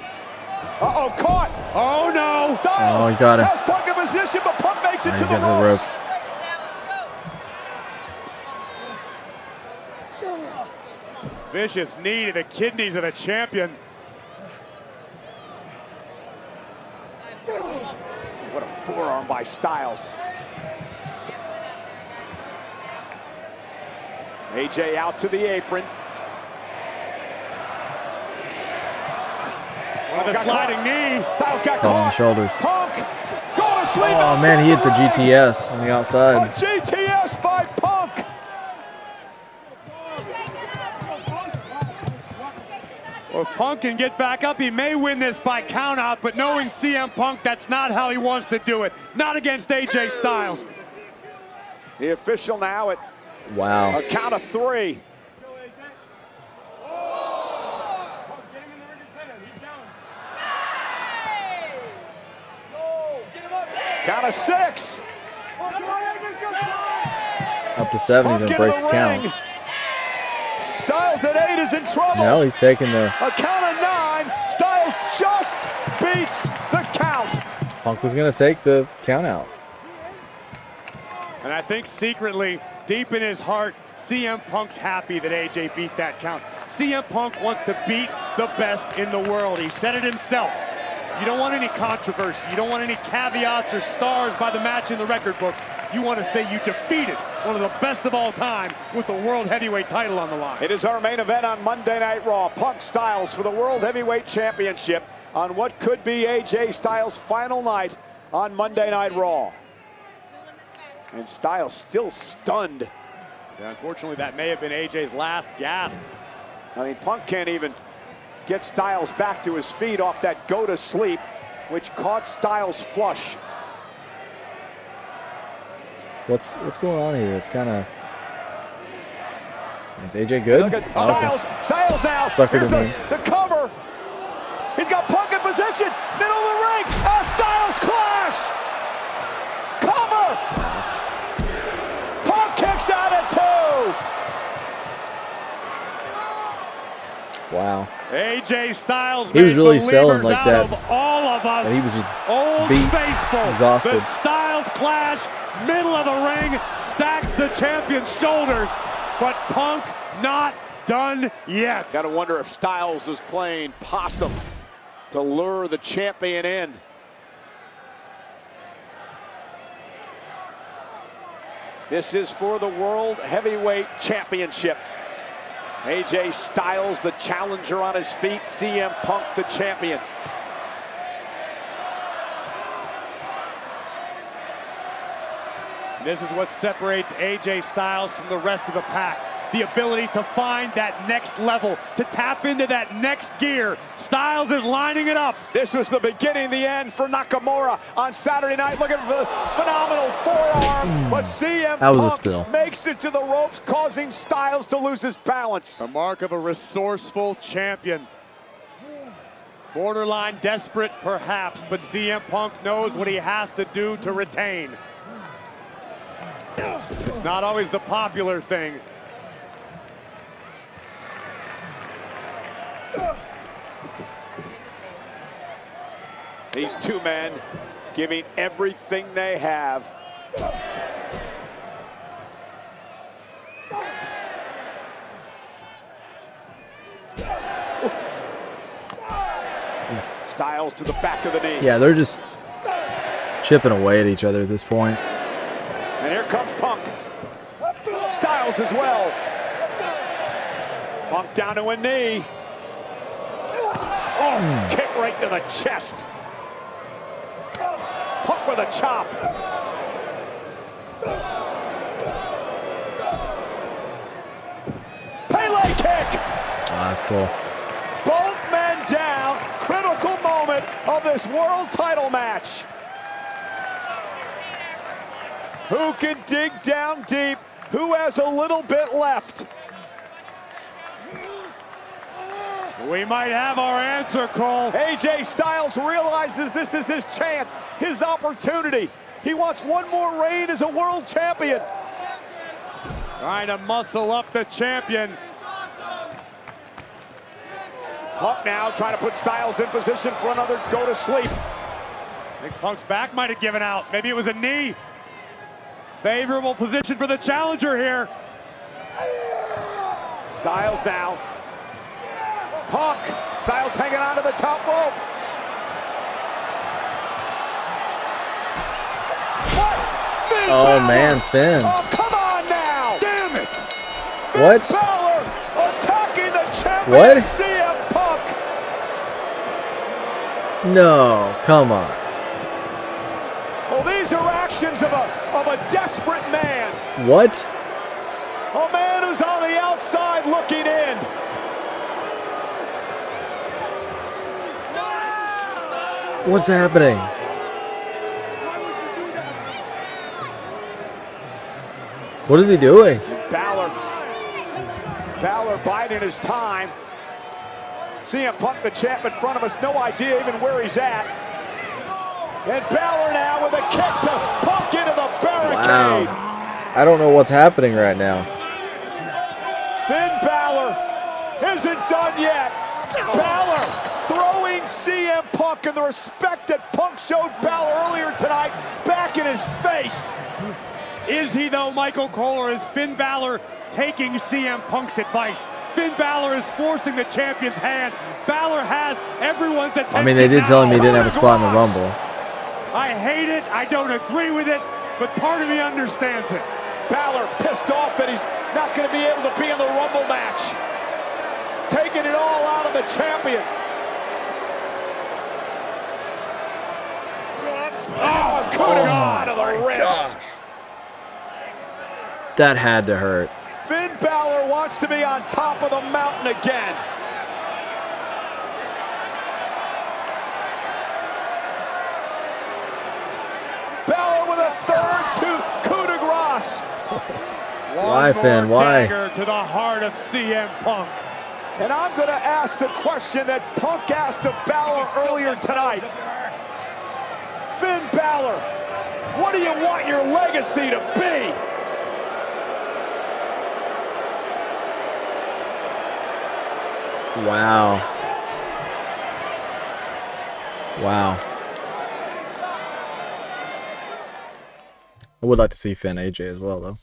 Speaker 2: Uh-oh, caught.
Speaker 4: Oh, no.
Speaker 2: Styles
Speaker 1: Oh, he got him.
Speaker 2: has Punk in position, but Punk makes it
Speaker 1: Now
Speaker 2: to
Speaker 1: he's
Speaker 2: the
Speaker 1: getting to the
Speaker 2: ropes.
Speaker 1: ropes.
Speaker 4: Vicious knee to the kidneys of the champion.
Speaker 2: What a forearm by Styles. AJ out to the apron.
Speaker 4: One of the sliding knee.
Speaker 2: Styles got
Speaker 1: Caught on the
Speaker 2: caught.
Speaker 1: shoulders.
Speaker 2: Punk, go to sleep.
Speaker 1: Oh man, he hit the GTS on the
Speaker 2: A
Speaker 1: outside.
Speaker 2: GTS by Punk.
Speaker 4: Well, if Punk can get back up, he may win this by countout, but knowing CM Punk, that's not how he wants to do it. Not against AJ Styles.
Speaker 2: The official now at
Speaker 1: Wow.
Speaker 2: a count of 3. Count of 6.
Speaker 1: Up to 7, he's
Speaker 2: Punk
Speaker 1: gonna break
Speaker 2: into
Speaker 1: the count.
Speaker 2: ring. Styles at 8 is in trouble.
Speaker 1: No, he's taking the.
Speaker 2: A count of 9. Styles just beats the count.
Speaker 1: Punk was gonna take the count out.
Speaker 4: And I think secretly, deep in his heart, CM Punk's happy that AJ beat that count. CM Punk wants to beat the best in the world. He said it himself. You don't want any controversy. You don't want any caveats or stars by the match in the record book. You want to say you defeated one of the best of all time with the World Heavyweight title on the line.
Speaker 2: It is our main event on Monday Night Raw. Punk Styles for the World Heavyweight Championship on what could be AJ Styles' final night on Monday Night Raw. And Styles still stunned.
Speaker 4: Yeah, unfortunately, that may have been AJ's last gasp.
Speaker 2: I mean, Punk can't even Get Styles back to his feet off that go to sleep, which caught Styles flush.
Speaker 1: What's going on here? It's kind of. Is AJ good?
Speaker 2: Look at Styles.
Speaker 1: Okay.
Speaker 2: Styles now.
Speaker 1: Sucker to
Speaker 2: Here's
Speaker 1: me.
Speaker 2: the cover. He's got Punk in position. Middle of the ring. A Styles clash. Cover. Punk kicks out at 2.
Speaker 1: Wow.
Speaker 4: AJ Styles.
Speaker 1: He was really selling like that.
Speaker 4: All of us.
Speaker 1: And he was just
Speaker 4: Old
Speaker 1: beat,
Speaker 4: faithful.
Speaker 1: exhausted.
Speaker 4: The Styles clash. Middle of the ring. Stacks the champion's shoulders. But Punk not done yet.
Speaker 2: Gotta wonder if Styles is playing possum to lure the champion in. This is for the World Heavyweight Championship. AJ Styles, the challenger on his feet. CM Punk, the champion.
Speaker 4: This is what separates AJ Styles from the rest of the pack. The ability to find that next level, to tap into that next gear. Styles is lining it up.
Speaker 2: This was the beginning, the end for Nakamura on Saturday night. Look at the phenomenal forearm. But CM Punk makes it to the ropes, causing Styles to lose his balance.
Speaker 4: The mark of a resourceful champion. Borderline desperate, perhaps, but CM Punk knows what he has to do to retain. It's not always the popular thing.
Speaker 2: These two men giving everything they have. Styles to the back of the knee.
Speaker 1: Yeah, they're just chipping away at each other at this point.
Speaker 2: And here comes Punk. Styles as well. Punk down to a knee. Oh, kick right to the chest. Punk with a chop. Pele kick.
Speaker 1: Oh, that's cool.
Speaker 2: Both men down. Critical moment of this world title match. Who can dig down deep? Who has a little bit left?
Speaker 4: We might have our answer, Cole.
Speaker 2: AJ Styles realizes this is his chance, his opportunity. He wants one more reign as a world champion.
Speaker 4: Trying to muscle up the champion.
Speaker 2: Punk now trying to put Styles in position for another go to sleep.
Speaker 4: I think Punk's back might have given out. Maybe it was a knee. Favorable position for the challenger here.
Speaker 2: Styles now. Punk. Styles hanging on to the top rope. What? Finn Balor.
Speaker 1: Man, Finn.
Speaker 2: Oh, come on now.
Speaker 4: Damn it.
Speaker 1: What?
Speaker 2: Finn Balor attacking the champion.
Speaker 1: What?
Speaker 2: CM Punk.
Speaker 1: No, come on.
Speaker 2: Well, these are actions of a desperate man.
Speaker 1: What?
Speaker 2: A man who's on the outside looking in.
Speaker 1: What's happening? What is he doing?
Speaker 2: Balor biding his time. CM Punk, the champ, in front of us. No idea even where he's at. And Balor now with a kick to Punk into the barricade.
Speaker 1: Wow. I don't know what's happening right now.
Speaker 2: Finn Balor isn't done yet. Balor throwing CM Punk, and the respect that Punk showed Balor earlier tonight back in his face.
Speaker 4: Is he though, Michael Cole, or is Finn Balor taking CM Punk's advice? Finn Balor is forcing the champion's hand. Balor has everyone's attention.
Speaker 1: I mean, they did tell him he didn't have a spot in the Rumble.
Speaker 4: I hate it. I don't agree with it, but part of me understands it.
Speaker 2: Balor pissed off that he's not going to be able to be in the Rumble match. Taking it all out of the champion. Oh, coup de grace to the ribs.
Speaker 1: Gosh. That had to hurt.
Speaker 2: Finn Balor wants to be on top of the mountain again. boss.
Speaker 1: Why, Finn? Why?
Speaker 4: Dagger to the heart of CM Punk.
Speaker 2: And I'm going to ask the question that Punk asked of Balor earlier tonight. Finn Balor, what do you want your legacy to be?
Speaker 1: Wow. Wow. I would like to see Finn AJ as well, though.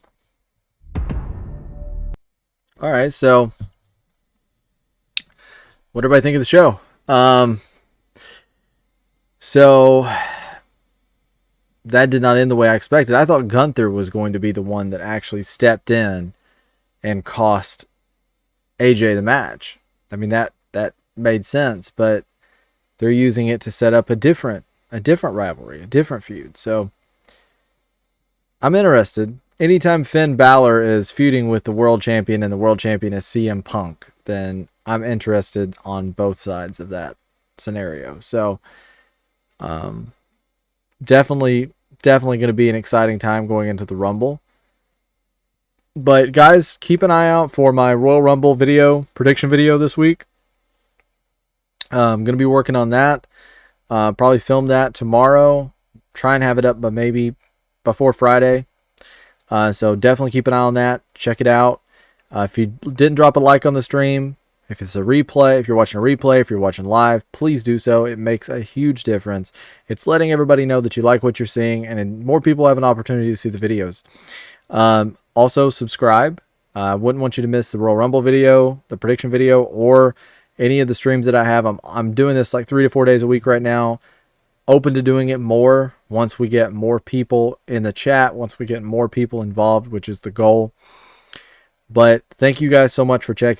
Speaker 1: All right, so what did everybody think of the show? So that did not end the way I expected. I thought Gunther was going to be the one that actually stepped in and cost AJ the match. I mean, that made sense, but they're using it to set up a different rivalry, a different feud. So I'm interested. Anytime Finn Balor is feuding with the world champion and the world champion is CM Punk, then I'm interested on both sides of that scenario. So definitely going to be an exciting time going into the Rumble. But guys, keep an eye out for my Royal Rumble prediction video this week. I'm going to be working on that. Probably film that tomorrow. Try and have it up, but maybe before Friday. So definitely keep an eye on that. Check it out. If you didn't drop a like on the stream, if it's a replay, if you're watching a replay, if you're watching live, please do so. It makes a huge difference. It's letting everybody know that you like what you're seeing, and more people have an opportunity to see the videos. Also, subscribe. I wouldn't want you to miss the Royal Rumble video, the prediction video, or any of the streams that I have. I'm doing this like 3 to 4 days a week right now. Open to doing it more once we get more people in the chat, once we get more people involved, which is the goal. But thank you guys so much for checking